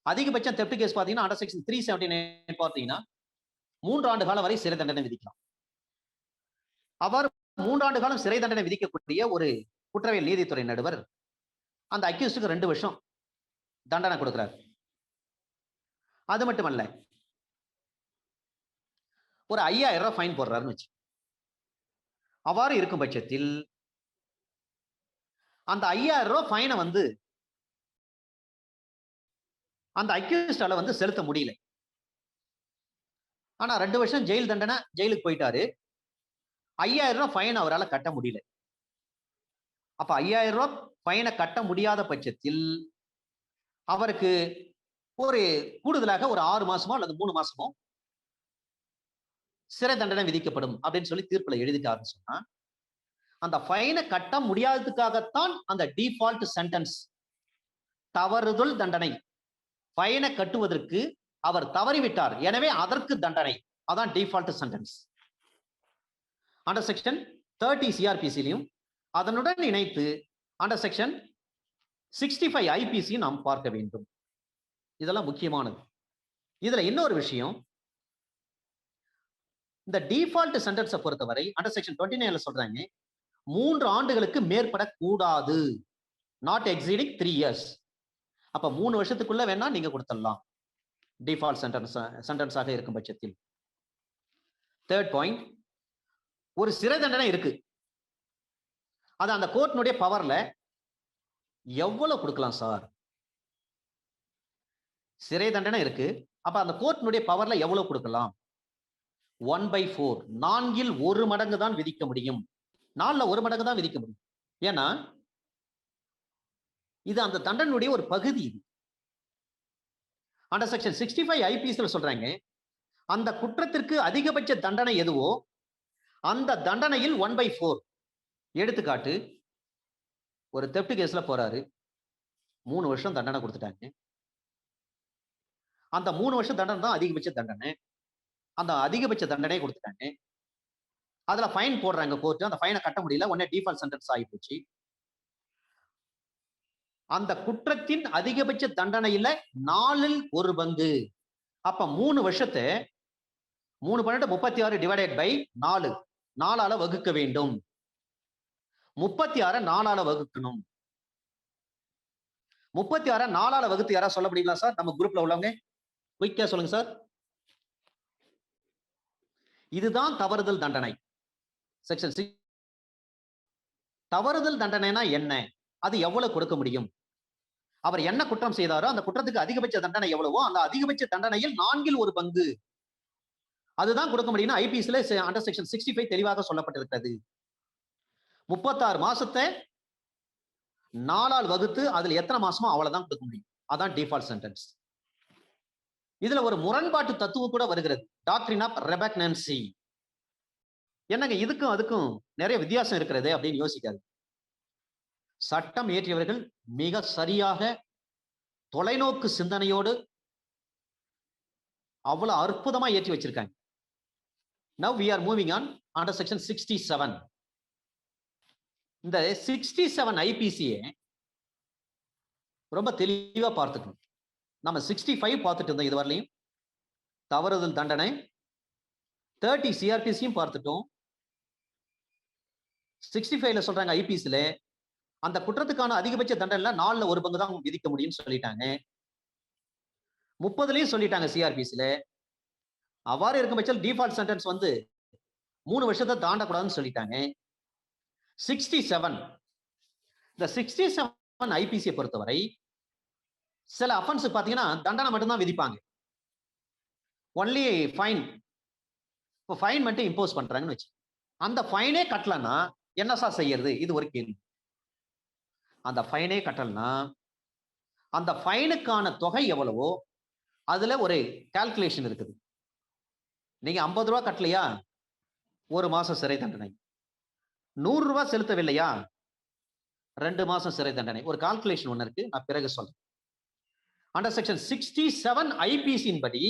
அதிகபட்சம் தெப்ட் கேஸ் பாத்தீங்கன்னா அண்டர் செக்ஷன் 379 பார்த்தீங்கன்னா 3 ஆண்டு காலம் வரை சிறை தண்டனை விதிக்கலாம். அவர் 3 ஆண்டு காலம் சிறை தண்டனை விதிக்கக்கூடிய ஒரு குற்றவியல் நீதித்துறை நடுவர் அந்த அக்யூஸ்டுக்கு 2 வருஷம் தண்டனை கொடுக்கிறார். அது மட்டுமல்ல, ஒரு 5000 ரூபாய் ஃபைன் போடுறாருன்னு வச்சு, அவ்வாறு இருக்கும் பட்சத்தில் அந்த 5000 ரூபாய் ஃபைனை வந்து அந்த அக்யூஸ்டால வந்து செலுத்த முடியல. ஆனா 2 வருஷம் ஜெயில் தண்டனை, ஜெயிலுக்கு போயிட்டாரு. 5000 ரூபாய் ஃபைன் அவரால் கட்ட முடியல. அப்ப 5000 ரூபாய் ஃபைனை கட்ட முடியாத பட்சத்தில் அவருக்கு ஒரு கூடுதலாக ஒரு 6 மாசமோ அல்லது 3 மாசமோ சிறை தண்டனை விதிக்கப்படும் அப்படின்னு சொல்லி தீர்ப்புல எழுதிட்டாருன்னு சொன்னா, அந்த ஃபைனை கட்ட முடியாததுக்காகத்தான் அந்த டிஃபால்ட் சென்டென்ஸ் தவறுதல் தண்டனை. ஃபைனை கட்டுவதற்கு அவர் தவறிவிட்டார், எனவே அதற்கு தண்டனை, அதான் டிஃபால்ட் சென்டென்ஸ். அண்டர் செக்ஷன் 30 சிஆர்பிசிலையும் அதனுடன் இணைத்து அண்டர் செக்ஷன் 65 ஐபிசி நாம் பார்க்க வேண்டும். இதெல்லாம் முக்கியமானது. இதுல இன்னொரு விஷயம், இந்த டிஃபால்ட் சென்டென்ஸை பொறுத்தவரை அண்டர் செக்ஷன் 29ல சொல்றாங்க 3 ஆண்டுகளுக்கு மேற்படக்கூடாது, நாட் எக்ஸீடிங் 3 இயர்ஸ். அப்ப 3 வருஷத்துக்குள்ள வேணா நீங்க கொடுத்துடலாம் டிஃபால்ட் சென்டென்ஸாக இருக்கும் பட்சத்தில். தேர்ட் பாயிண்ட், ஒரு சிறை தண்டனை இருக்கு, அது அந்த கோர்ட்டினுடைய பவர்ல எவ்வளவு கொடுக்கலாம் சார்? சிறை தண்டனை இருக்கு, அப்ப அந்த கோர்ட்டினுடைய பவர்ல எவ்வளவு கொடுக்கலாம்? 1/4, 4இல் 1 மடங்கு தான் விதிக்க முடியும். 4ல 1 மடங்கு தான் விதிக்க முடியும். ஏன்னா இது அந்த தண்டனுடைய ஒரு பகுதி. இது அண்டர் செக்ஷன் 65 ஐபிசில சொல்றாங்க, அந்த குற்றத்திற்கு அதிகபட்ச தண்டனை எதுவோ அந்த தண்டனையில் 1/4. எடுத்துக்காட்டு, ஒரு தெப்ட் கேஸ்ல போறாரு, 3 வருஷம் தண்டனை கொடுத்துட்டாங்க. அந்த 3 வருஷம் தண்டனை தான் அதிகபட்ச தண்டனை. அந்த அதிகபட்ச தண்டனை கொடுத்துட்டாங்க. அதுல ஃபைன் போடுறாங்க கோர்ட், அந்த ஃபைனை கட்ட முடியல, உடனே டிஃபால்ட் சென்டென்ஸ் ஆகி போச்சு. அந்த குற்றத்தின் அதிகபட்ச தண்டனையில 4இல் 1 பங்கு. அப்ப 3 வருஷத்தை 3 × 36 டிவைடட் பை 4, 4ஆல வகுக்க வேண்டும். 36 4ஆல வகுக்கணும். 36 4ஆல வகுத்து யாரா சொல்ல முடியுங்களா சார்? நம்ம குரூப்ல உள்ளவங்க குயிக்கா சொல்லுங்க சார். இதுதான் தவறுதல் தண்டனை. செக்ஷன் 6. தவறுதல் தண்டனைனா என்ன? அது எவ்வளவு கொடுக்க முடியும்? அவர் என்ன குற்றம் செய்தாரோ அந்த குற்றத்துக்கு அதிகபட்ச தண்டனை எவ்வளவோ அந்த அதிகபட்ச தண்டனையில் 4இல் 1 பங்கு அதுதான் கொடுக்க முடியும். ஐபிசில அண்டர் செக்ஷன் 65 தெளிவாக சொல்லப்பட்டிருக்கிறது. 36 மாசத்தை 4ஆல் வகுத்து அதுல எத்தனை மாசமோ அவ்வளவுதான் கொடுக்க முடியும். அதான் டிஃபால்ட் சென்டென்ஸ். இதுல ஒரு முரண்பாட்டு தத்துவம் கூட வருகிறது, டாக்ட்ரின் ஆஃப் ரெபக்னன்சி. என்னங்க இதுக்கும் அதுக்கும் நிறைய வித்தியாசம் இருக்கிறது அப்படின்னு யோசிக்காது. சட்டம் இயற்றியவர்கள் மிக சரியாக தொலைநோக்கு சிந்தனையோடு அவ்வளவு அற்புதமா ஏற்றி வச்சிருக்காங்க. Now we are moving on under section 67. இந்த 67 ஐபிசியை ரொம்ப தெளிவா பார்த்துக்கணும். நம்ம 65 பார்த்துட்டு இருந்தோம் இதுவரையிலையும். தவறுதல் தண்டனை 30 சிஆர்பிசியும் பார்த்துட்டோம். 65ல சொல்றாங்க ஐபிசில அந்த குற்றத்துக்கான அதிகபட்ச தண்டனை 4ல 1 பங்கு தான் விதிக்க முடியும்னு சொல்லிட்டாங்க. 30லயும் சொல்லிட்டாங்க சிஆர்பிசில. அவ்வாறு இருக்கும் பட்சத்தில் டிஃபால்ட் சென்டென்ஸ் வந்து 3 வருஷத்தை தாண்டக்கூடாதுன்னு சொல்லிட்டாங்க. 67 இந்த 67 ஐபிசியை பொறுத்தவரை சில அஃபென்ஸ் பாத்தீங்கன்னா தண்டனை மட்டும்தான் விதிப்பாங்க. Only fine. இப்போ ஃபைன் மட்டும் இம்போஸ் பண்றாங்கன்னு வச்சு, அந்த ஃபைனே கட்டலன்னா என்ன சார் செய்யறது? இது ஒரு கேள்வி. அந்த ஃபைனே கட்டலன்னா அந்த ஃபைனுக்கான தொகை எவ்வளவோ அதுல ஒரு கால்குலேஷன் இருக்குது. நீங்க 50 ரூபாய் கட்டலையா, 1 மாசம் சிறை தண்டனை. 100 ரூபாய் செலுத்தவில்லையா, 2 மாசம் சிறை தண்டனை. ஒரு கால்குலேஷன் ஒண்ணு இருக்கு, நான் பிறகு சொல்றேன். அண்டர் செக்ஷன் 67 ஐபிசியின் படி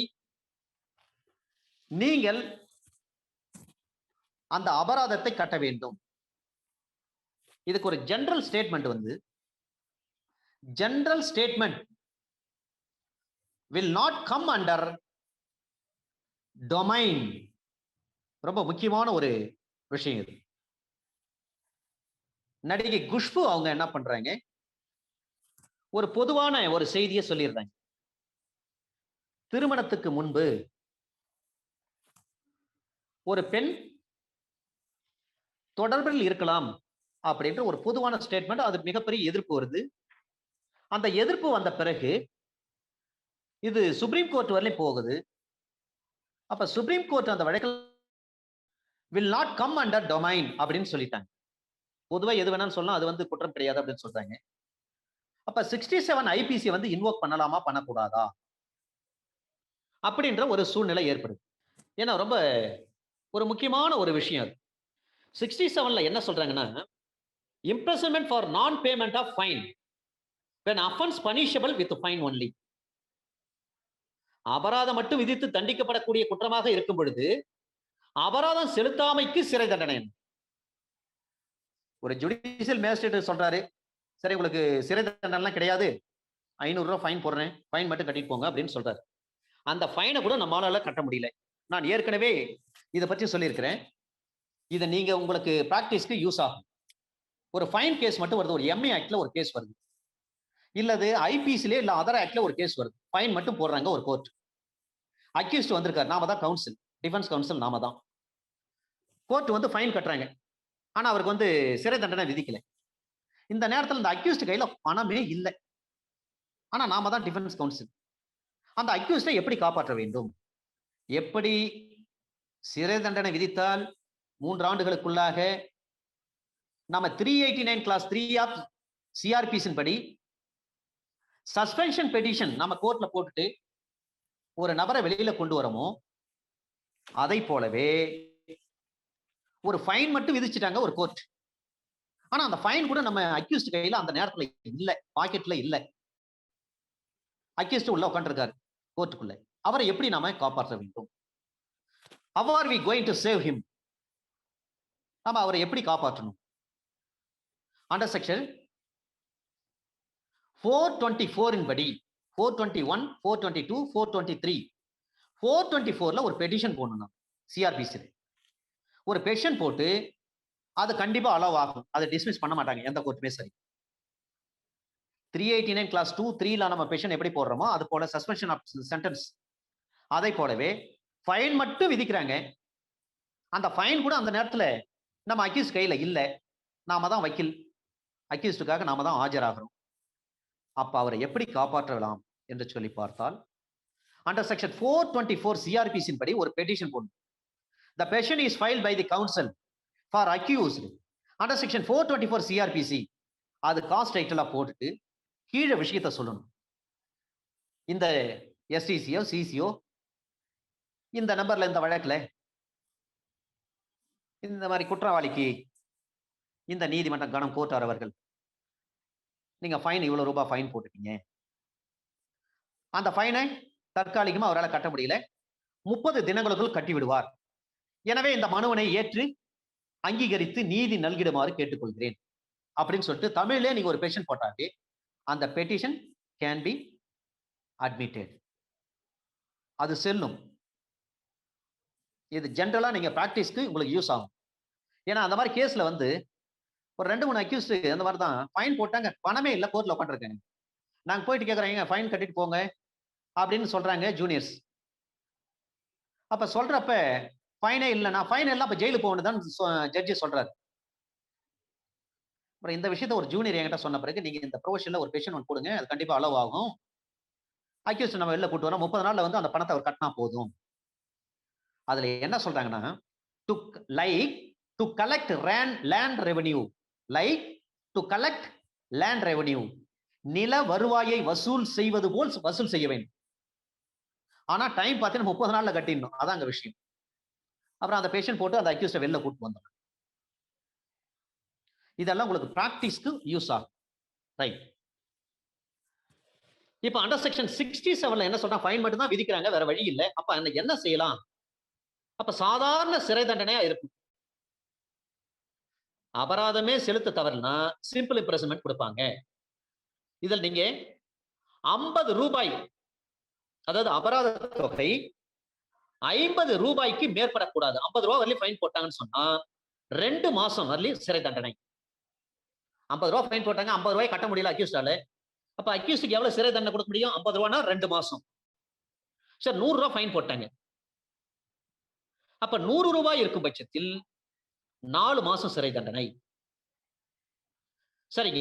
நீங்கள் அந்த அபராதத்தை கட்ட வேண்டும். இதுக்கு ஒரு ஜெனரல் ஸ்டேட்மெண்ட் வந்து, general statement will not come under domain. ரொம்ப முக்கியமான ஒரு விஷயம் இது. நடிகை குஷ்பு அவங்க என்ன பண்றாங்க, ஒரு பொதுவான ஒரு செய்தியை சொல்லிடுறாங்க. திருமணத்துக்கு முன்பு ஒரு பெண் தொடர்பில் இருக்கலாம் அப்படின்ற ஒரு பொதுவான ஸ்டேட்மெண்ட். அது மிகப்பெரிய எதிர்ப்பு வருது. அந்த எதிர்ப்பு வந்த பிறகு இது சுப்ரீம் கோர்ட் வரையிலும் போகுது. அப்ப சுப்ரீம் கோர்ட் அந்த வழக்கில் will not come under domain அப்படின்னு சொல்லிட்டாங்க. பொதுவா எது வேணாலும் சொல்லலாம், அது வந்து குற்றம் கிடையாது அப்படின்னு சொல்றாங்க. அப்ப 67 ஐபிசி வந்து இன்வோக் பண்ணலாமா பண்ணக்கூடாதா அப்படின்ற ஒரு சூழ்நிலை ஏற்படுது. ஏன்னா ரொம்ப ஒரு முக்கியமான ஒரு விஷயம் அது. 67ல என்ன சொல்றாங்கன்னா, imprisonment for non payment of fine when offense punishable with fine only. அபராதம் மட்டும் விதித்து தண்டிக்கப்படக்கூடிய குற்றமாக இருக்கும் பொழுது அபராதம் செலுத்தாமைக்கு சிறை தண்டனை. ஒரு ஜுடிஷியல் மேஜிஸ்ட்ரேட் சொல்றாரு, சரி உங்களுக்கு சிறை தண்டனை கிடையாது, 500 ரூபாய் ஃபைன் போடுறேன், ஃபைன் மட்டும் கட்டிட்டு போங்க அப்படின்னு சொல்றாரு. அந்த ஃபைனை கூட நம்மளால கட்ட முடியல. நான் ஏற்கனவே இதை பற்றி சொல்லியிருக்கிறேன். இதை நீங்க உங்களுக்கு பிராக்டிஸ்க்கு யூஸ் ஆகும். ஒரு ஃபைன் கேஸ் மட்டும் வருது, ஒரு எம்ஏ ஆக்ட்ல ஒரு கேஸ் வருது, இல்லது ஐபிசிலே இல்ல அதர் ஆக்ட்ல ஒரு கேஸ் வருது, ஃபைன் மட்டும் போடுறாங்க ஒரு கோர்ட். அக்யூஸ்ட் வந்திருக்காரு, நாம தான் கவுன்சில், டிஃபென்ஸ் கவுன்சில் நாம தான். கோர்ட் வந்து ஃபைன் கட்டுறாங்க, ஆனா அவருக்கு வந்து சிறை தண்டனை விதிக்கல. இந்த நேரத்தில் இந்த அக்யூஸ்ட் கையில பணமே இல்லை, ஆனா நாம தான் டிஃபென்ஸ் கவுன்சில். அந்த அக்யூஸ்டை எப்படி காப்பாற்ற வேண்டும்? எப்படி சிறை தண்டனை விதித்தால் 3 ஆண்டுகளுக்குள்ளாக நம்ம 389 கிளாஸ் 3 ஆஃப் சிஆர்பிசின் படி சஸ்பென்ஷன் பெட்டிஷன் நம்ம கோர்ட்ல போட்டுட்டு ஒரு நபரை வெளியில கொண்டு வரமோ, அதை போலவே ஒரு ஃபைன் மட்டும் விதிச்சுட்டாங்க ஒரு கோர்ட். ஆனா அந்த ஃபைன் கூட நம்ம அக்யூஸ்ட் கையில அந்த நேரத்துல இல்ல, பாக்கெட்ல இல்ல. அக்யூஸ்ட் உள்ள உட்காந்துருக்காரு கோர்ட்டுக்குள்ள. அவரை எப்படி நாம காப்பாற்ற வேண்டும்? How are we going to save him? நாம அவரை எப்படி காப்பாற்றணும்? அண்டர் செக்ஷன் 424 இன் படி 421, 422, 423, 424ல ஒரு பெட்டிஷன் போடணும். சிஆர்பிசில ஒரு பெட்டிஷன் போட்டு அது கண்டிப்பா அலோவ் ஆகும். அதை டிஸ்மிஸ் பண்ண மாட்டாங்க எந்த கோர்ட்டுமே. சரி, 389 கிளாஸ் 2, 3ல நம்ம பெட்டிஷன் எப்படி போடுறோமோ அது போல சஸ்பென்ஷன் ஆஃப் சென்டென்ஸ், அதை போலவே ஃபைன் மட்டும் விதிக்கிறாங்க. அந்த ஃபைன் கூட அந்த நேரத்துல நம்ம அக்யூஸ்ட் கையில இல்ல, நாம தான் வக்கீல், அக்யூஸ்டுக்காக நாம தான் ஆஜராகிறோம். அப்ப அவரை எப்படி காப்பாற்றலாம் என்று சொல்லி பார்த்தால், அண்டர் செக்ஷன் 424 சிஆர்பிசின் படி ஒரு பெட்டிஷன் போடணும். The petition is filed by the counsel for accused under section 424 CRPC. அது காஸ்ட் டைட்டிலா போட்டுட்டு கீழே விஷயத்தை சொல்லணும். இந்த எஸ்டிசியோ சிசியோ இந்த நம்பர்ல இந்த வழக்குல இந்த மாதிரி குற்றவாளிக்கு இந்த நீதிமன்றம் கணம் கோர்ட்டார் அவர்கள் நீங்க ஃபைன் இவ்வளவு ரூபாய் ஃபைன் போட்டுட்டீங்க, அந்த ஃபைனை தற்காலிகமா அவரால் கட்ட முடியல, 30 தினங்களுக்குள் கட்டி விடுவார். எனவே இந்த மனுவினை ஏற்று அங்கீகரித்து நீதி நல்கிடுமாறு கேட்டுக்கொள்கிறேன் அப்படின்னு சொல்லிட்டு தமிழ்ல நீங்க ஒரு பெட்டிஷன் போட்டாலே அந்த பெட்டிஷன் கேன் பி அட்மிட்டட். அது செல்லும். இது ஜென்ரலா நீங்க பிராக்டிஸ்க்கு உங்களுக்கு யூஸ் ஆகும். ஏன்னா அந்த மாதிரி கேஸ்ல வந்து ஒரு 2, 3 அக்யூஸ்ட் அந்த மாதிரி தான் ஃபைன் போட்டாங்க, பணமே இல்ல, கோர்ட்ல உட்காந்துருக்காங்க. நாங்க போயிட்டு கேக்குறோம், ஃபைன் கட்டிட்டு போங்க அப்படின்னு சொல்றாங்க ஜூனியர்ஸ். அப்ப சொல்றப்ப ஃபைனே இல்லைன்னா ஃபைன் எல்லாம் அப்ப ஜெயிலுக்கு போகணும்னு ஜட்ஜி சொல்றாரு. அப்புறம் இந்த விஷயத்த ஒரு ஜூனியர் என்கிட்ட சொன்ன பிறகு, நீங்க இந்த ப்ரொவிஷன்ல ஒரு பெஷன் ஒன்று கொடுங்க, அது கண்டிப்பா அலோவ் ஆகும். அக்யூஸ்ட் நம்ம வெளில கூட்டு வரோம், 30 நாள்ல வந்து அந்த பணத்தை அவர் கட்டினா போதும். அதுல என்ன சொல்றாங்கன்னா, to like to collect land revenue, like to collect land revenue, நில வருவாயை வசூல் செய்வது போல் வசூல் செய்ய வேண்டும். ஆனா டைம் பார்த்தீங்கன்னா 30 நாள்ல கட்டிடணும், அதான் அங்க விஷயம். அப்புறம் அந்த பேஷண்ட் போட்டு அந்த அக்யூஸ்ட வெளில கூட்டு வந்தோம். இதெல்லாம் உங்களுக்கு பிராக்டிஸ்க்கு யூஸ் ஆகும். ரைட். இப்ப அண்டர் செக்ஷன் 67ல என்ன சொல்றா, ஃபைன் மட்டும் தான் விதிக்கிறாங்க, வேற வழி இல்ல. அப்ப என்ன செய்யலாம்? அப்ப சாதாரண சிறை தண்டனையா இருக்கும். அபராதமே செலுத்த தவறுனா சிம்பிள் இம்ப்ரெசன்மென்ட் கொடுப்பாங்க. இதில் நீங்க 50 ரூபாய், அதாவது அபராத தொகை 50 ரூபாய்க்கு மேற்படக்கூடாது. 50 ரூபாய் வரலையும் ஃபைன் போட்டாங்கன்னு சொன்னா 2 மாசம் வரலையும் சிறை தண்டனை. 50 ரூபாய் ஃபைன் போட்டாங்க, 50 ரூபாய் கட்ட முடியல அக்யூஸ்டால. அப்ப அக்யூஸ்டுக்கு எவ்வளவு சிறை தண்டனை கொடுக்க முடியும்? 50 ரூபாய்னா 2 மாசம். சரி, 100 ரூபாய் ஃபைன் போட்டாங்க. அப்ப 100 ரூபாய் இருக்கும் பட்சத்தில் 4 மாசம் சிறை தண்டனை. சரிங்க,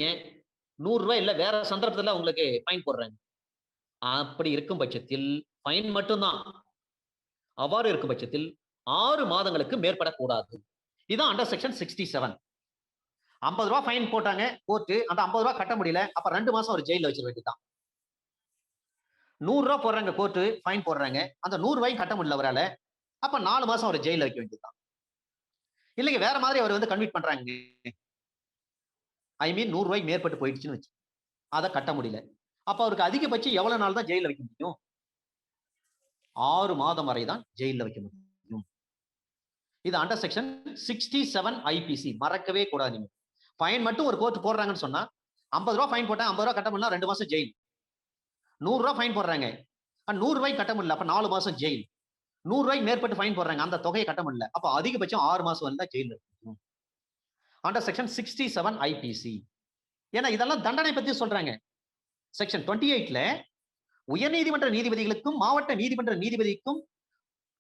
100 ரூபாய் இல்ல, வேற சந்தர்ப்பத்துல உங்களுக்கு ஃபைன் போடுறாங்க. அப்படி இருக்கும் பட்சத்தில் ஃபைன் மட்டும்தான். அவ்வாறு இருக்கும் பட்சத்தில் 6 மாதங்களுக்கு மேற்படக்கூடாது. இதுதான் அண்டர் செக்ஷன் 67. 50 ரூபாய் ஃபைன் போட்டாங்க கோர்ட், அந்த 50 ரூபாய் கட்ட முடியல, அப்ப 2 மாசம் ஒரு ஜெயில வச்சிட வேண்டியதுதான். 100 ரூபாய் போடுறாங்க கோர்ட், ஃபைன் போடுறாங்க, அந்த 100 ரூபாய் கட்ட முடியல அவரால, அப்ப 4 மாசம் ஒரு ஜெயில வைக்க வேண்டியதுதான். இல்லைங்க, வேற மாதிரி அவர் வந்து கன்விட் பண்றாங்க, ஐ மீன் 100 ரூபாய்க்கு மேற்பட்டு போயிடுச்சுன்னு வச்சு, அதை கட்ட முடியல, அப்ப அவருக்கு அதிகபட்சம் எவ்வளவு நாள் தான் ஜெயில வைக்க முடியும்? 6 மாதம் வரை தான் ஜெயில வைக்க முடியும். இது அண்டர் செக்ஷன் 67 ஐபிசி. மறக்கவே கூடாது. நீங்க ஃபைன் மட்டும் ஒரு கோர்ட் போடுறாங்கன்னு சொன்னா, 50 ரூபாய் ஃபைன் போட்டா 50 ரூபாய் கட்ட முடியல, 2 மாசம் ஜெயில். 100 ரூபாய் ஃபைன் போடுறாங்க, 100 ரூபாய் கட்ட முடியல, அப்ப 4 மாசம் ஜெயில். 100 ரூபாய்க்கு மேற்பட்டு ஃபைன் போடுறாங்க, அந்த தொகையை கட்ட முடியல, அப்ப அதிகபட்சம் 6 மாசம் வரை தான் ஜெயில இருக்கும். Under section 67 IPC. ஏன்னா இதெல்லாம் தண்டனை பத்தி சொல்றாங்க. செக்ஷன் 28ல உயர்நீதிமன்ற நீதிபதிகளுக்கும் மாவட்ட நீதிமன்ற நீதிபதிக்கும்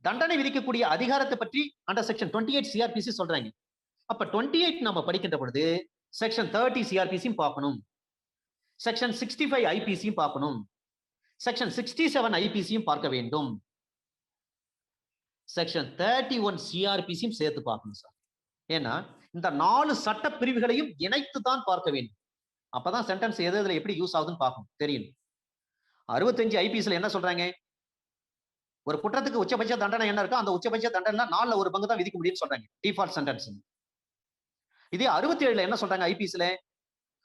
தண்டனை விதிக்கக்கூடிய அதிகாரத்தை பற்றி அண்டர் செக்ஷன் 28 சிஆர்பிசி சொல்றாங்க. அப்ப 28 நம்ம படிக்கின்ற பொழுது செக்ஷன் 30 சிஆர்பிசியும் பார்க்கணும், செக்ஷன் 65 ஐபிசியும் பார்க்கணும், செக்ஷன் 67 ஐபிசியும் பார்க்க வேண்டும், செக்ஷன் 31 சிஆர்பிசியும் சேர்த்து பார்க்கணும் சார். ஏன்னா இந்த 4 சட்ட பிரிவுகளையும் இணைத்து தான் பார்க்க வேண்டும். அப்பதான் சென்டென்ஸ் எது எதுல எப்படி யூஸ் ஆகுதுன்னு பார்க்கணும், தெரியும். 65 ஐபிசில என்ன சொல்றாங்க? ஒரு குற்றத்துக்கு உச்சபட்ச தண்டனை என்ன இருக்கோ அந்த உச்சபட்ச தண்டனை 4ல ஒரு பங்கு தான் விதிக்க முடியும்னு சொல்றாங்க, டிஃபால்ட் சென்டென்ஸ். இதே 67ல என்ன சொல்றாங்க ஐபிசில?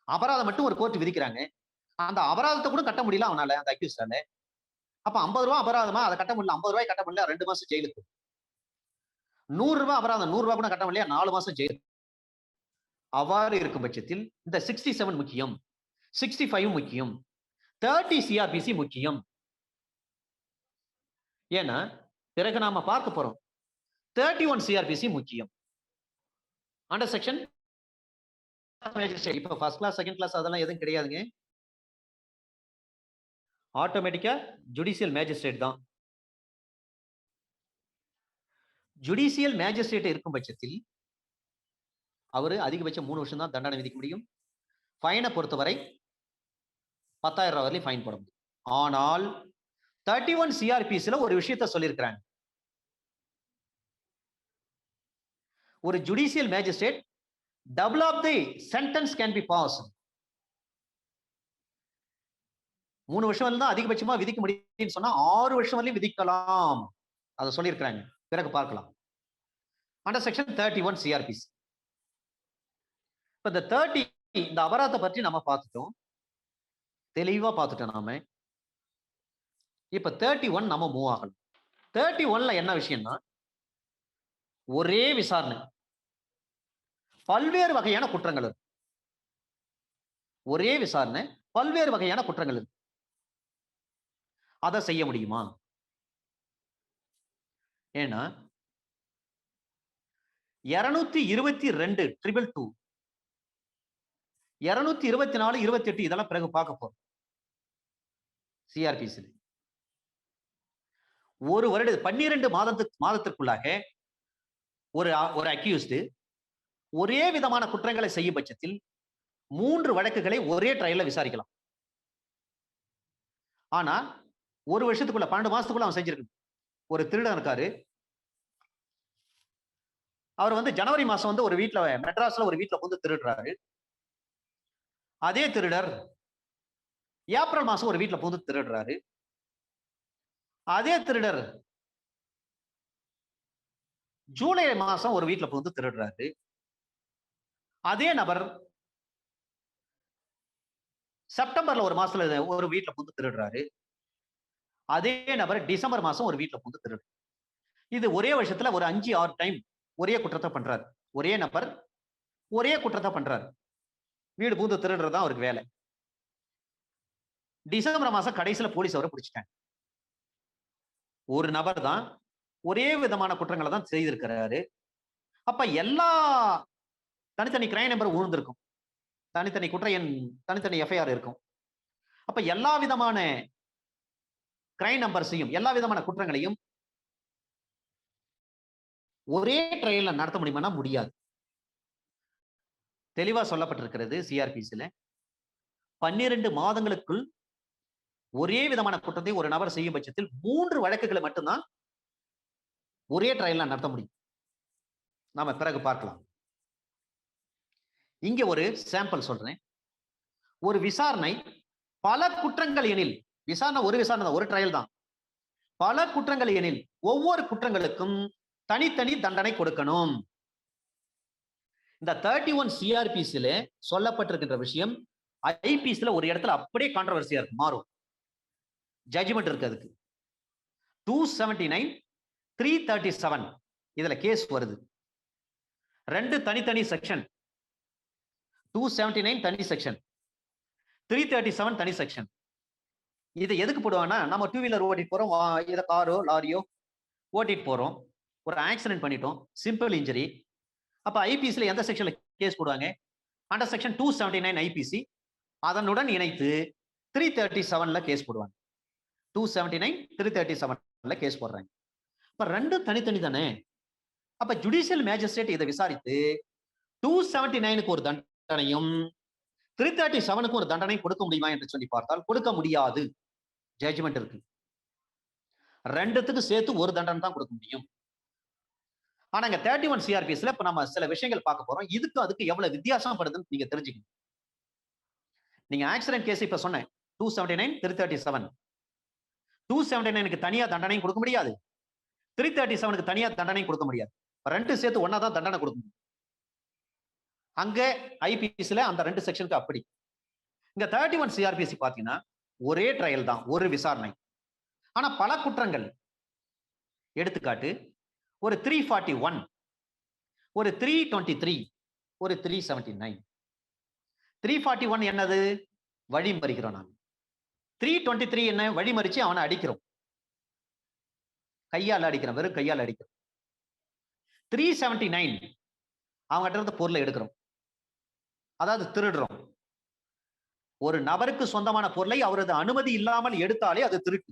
அபராதம் மட்டும் ஒரு கோர்ட் விதிக்கிறாங்க, அந்த அபராதத்தை கூட கட்ட முடியல அவனால, அந்த அக்யூஸ்டால. அப்ப 50 ரூபாய் அபராதமா, அதை கட்ட முடியல, 50 ரூபாய் கட்ட முடியல, 2 மாசம் ஜெயிலுக்கு. 100 ரூபாய் அபராதம், 100 ரூபாய் கூட கட்ட முடியல, 4 மாசம் ஜெயிலுக்கு. அவ்வாறு இருக்கும் பட்சத்தில் இந்த 67 முக்கியம், 65 முக்கியம், 30 சிஆர்பிசி முக்கியம். ஏன்னா பிறகு நாம பார்க்க போறோம் 31 சிஆர்பிசி முக்கியம். அண்டர் செக்ஷன் இப்ப ஃபர்ஸ்ட் கிளாஸ் செகண்ட் கிளாஸ் அதெல்லாம் எதுவும் கிடையாதுங்க, ஆட்டோமேட்டிக்கா ஜுடிஷியல் மேஜிஸ்ட்ரேட் தான். ஜுடிஷியல் மேஜிஸ்ட்ரேட் இருக்கும் பட்சத்தில் அவரு அதிகபட்சம் 3 வருஷம் தான் தண்டனை விதிக்க முடியும். ஃபைனை பொறுத்தவரை 10,000 ரூபாய் வரையும் ஃபைன் போட முடியும். ஆனால் 31 சிஆர்பிசில ஒரு விஷயத்தை சொல்லியிருக்கிறாங்க, ஒரு judicial magistrate double of the sentence can be passed. 3 வருஷம் வரையும் தான் அதிகபட்சமா விதிக்க முடியும்னு சொன்னா 6 வருஷம் வரையும் விதிக்கலாம், அதை சொல்லியிருக்கிறாங்க. பிறகு பார்க்கலாம். Under section 31 CrPC. இப்ப இந்த 30 இந்த அபராதத்தை பற்றி நம்ம பார்த்துட்டோம், தெளிவா பார்த்துட்டோம் நாம. இப்ப 31 நம்ம மூவ் ஆகணும். 31ல என்ன விஷயம்னா, ஒரே விசாரணை, பல்வேறு வகையான குற்றங்கள் இருக்கு. ஒரே விசாரணை, பல்வேறு வகையான குற்றங்கள் இருக்கு. அதை செய்ய முடியுமா? ஏன்னா 222 222 224 28 இதெல்லாம் பிறகு பார்க்க போறோம். சிஆர்பிசி ஒரு வருட 12 மாதத்திற்குள்ளாக ஒரு அக்யூஸ்டு ஒரே விதமான குற்றங்களை செய்யும் பட்சத்தில் 3 வழக்குகளை ஒரே ட்ரையல்ல விசாரிக்கலாம். ஆனா ஒரு வருஷத்துக்குள்ள 12 மாசத்துக்குள்ள அவன் செஞ்சிருக்கணும். ஒரு திருடன் இருக்காரு, அவர் ஜனவரி மாசம் ஒரு வீட்டுல மெட்ராஸ்ல ஒரு வீட்டுல புகுந்து திருடுறாரு. அதே திருடர் ஏப்ரல் மாசம் ஒரு வீட்டுல புகுந்து திருடுறாரு. அதே திருடர் ஜூலை மாசம் ஒரு வீட்டுல புகுந்து திருடுறாரு. அதே நபர் செப்டம்பர்ல ஒரு மாசத்துல ஒரு வீட்டுல புகுந்து திருடுறாரு. அதே நபர் டிசம்பர் மாசம் ஒரு வீட்டுல புகுந்து திருடுறாரு. இது ஒரே வருஷத்துல ஒரு 5-6 டைம் ஒரே குற்றத்தை பண்றாரு. ஒரே நபர் ஒரே குற்றத்தை பண்றாரு. வீடு புகுந்து திருடுறதுதான் அவருக்கு வேலை. டிசம்பர் மாசம் கடைசியில போலீஸ் அவரை பிடிச்சிட்டாங்க. ஒரு நபர் தான் ஒரே விதமான குற்றங்களை தான் செய்திருக்கிறாரு. அப்ப எல்லா தனித்தனி கிரைம் நம்பர் உழுந்திருக்கும், தனித்தனி குற்ற எண், தனித்தனி எஃப்ஐஆர் இருக்கும். அப்ப எல்லா விதமான கிரைம் நம்பர்ஸையும் எல்லா விதமான குற்றங்களையும் ஒரே ட்ரையல்ல நடத்த முடியுமா? முடியாது. தெளிவா சொல்லப்பட்டிருக்கிறது சிஆர்பிசில 12 மாதங்களுக்குள் ஒரே விதமான குற்றத்தை ஒரு நபர் செய்யும் பட்சத்தில் 3 வழக்குகளை மட்டும்தான் ஒரே ட்ரையல்ல நடத்த முடியும். நாம பிறகு பார்க்கலாம். இங்க ஒரு சாம்பிள் சொல்றேன். ஒரு விசாரணை பல குற்றங்கள் எனில், விசாரணை ஒரு விசாரணை ஒரு ட்ரையல் தான், பல குற்றங்கள் எனில் ஒவ்வொரு குற்றங்களுக்கும் தனித்தனி தண்டனை கொடுக்கணும். இந்த 31 சிஆர்பிசில சொல்லப்பட்டிருக்கின்ற விஷயம் ஐபிசில ஒரு இடத்துல அப்படியே கான்ட்ரோவர்சியா இருக்கு, மாறும். ஜட்ஜ்மெண்ட் இருக்கு அதுக்கு. 279 337 இதுல கேஸ் வருது. 2 தனித்தனி செக்ஷன். 279 தனி செக்ஷன், 337 தனி செக்ஷன். இது எதுக்கு போடுவாங்கன்னா, நம்ம 2 வீலர் ஓட்டிட்டு போறோம், இத காரோ லாரியோ ஓட்டிட்டு போறோம், ஒரு ஆக்சிடென்ட் பண்ணிட்டோம், சிம்பிள் இன்ஜுரி. அப்ப ஐபிசில எந்த செக்ஷன்ல கேஸ் போடுவாங்க? Under section 279 IPC. அதனுடன் இணைத்து 337ல கேஸ் போடுவாங்க. 279 337ல கேஸ் போடுறாங்க. அப்ப 2 தனித்தனி தானே. அப்ப ஜுடிஷியல் மேஜிஸ்ட்ரேட் இதை விசாரித்து 279க்கு ஒரு தண்டனையும் 337க்கு ஒரு தண்டனை கொடுக்க முடியுமா என்று சொல்லி பார்த்தால் கொடுக்க முடியாது. ஜட்ஜ்மெண்ட் இருக்கு. 2த்துக்கு சேர்த்து ஒரு தண்டனை தான் கொடுக்க முடியும். ஆனா இங்க 31 சிஆர்பிஎஸ்ல இப்ப நம்ம சில விஷயங்கள் பார்க்க போறோம். இதுக்கு அதுக்கு எவ்வளவு வித்தியாசம் படுதுன்னு நீங்க தெரிஞ்சுக்கணும். நீங்க ஆக்சிடென்ட் கேஸ் இப்ப சொன்னேன் 279 337. 279க்கு தனியா தண்டனை கொடுக்க முடியாது, 337க்கு தனியா தண்டனை கொடுக்க முடியாது. 2 சேர்த்து ஒன்னா தான் தண்டனை கொடுக்க முடியும். அங்க ஐபிசில அந்த 2 செக்ஷனுக்கு அப்படி. இங்க 31 சிஆர்பிசி பாத்தீங்கன்னா ஒரே ட்ரையல் தான், ஒரு விசாரணை, ஆனா பல குற்றங்கள். எடுத்துக்காட்டு ஒரு 341, ஒரு 323, ஒரு 379. 341 என்னது? வழி மறிக்கிறோம் நாங்க. 323 என்ன? வழி மறிச்சு அவனை அடிக்கிறோம், கையால் அடிக்கிறோம், வெறும் கையால் அடிக்கிறோம். 379 அவங்ககிட்ட இருந்து பொருளை எடுக்கிறோம், அதாவது திருடுறோம். ஒரு நபருக்கு சொந்தமான பொருளை அவரது அனுமதி இல்லாமல் எடுத்தாலே அது திருட்டு.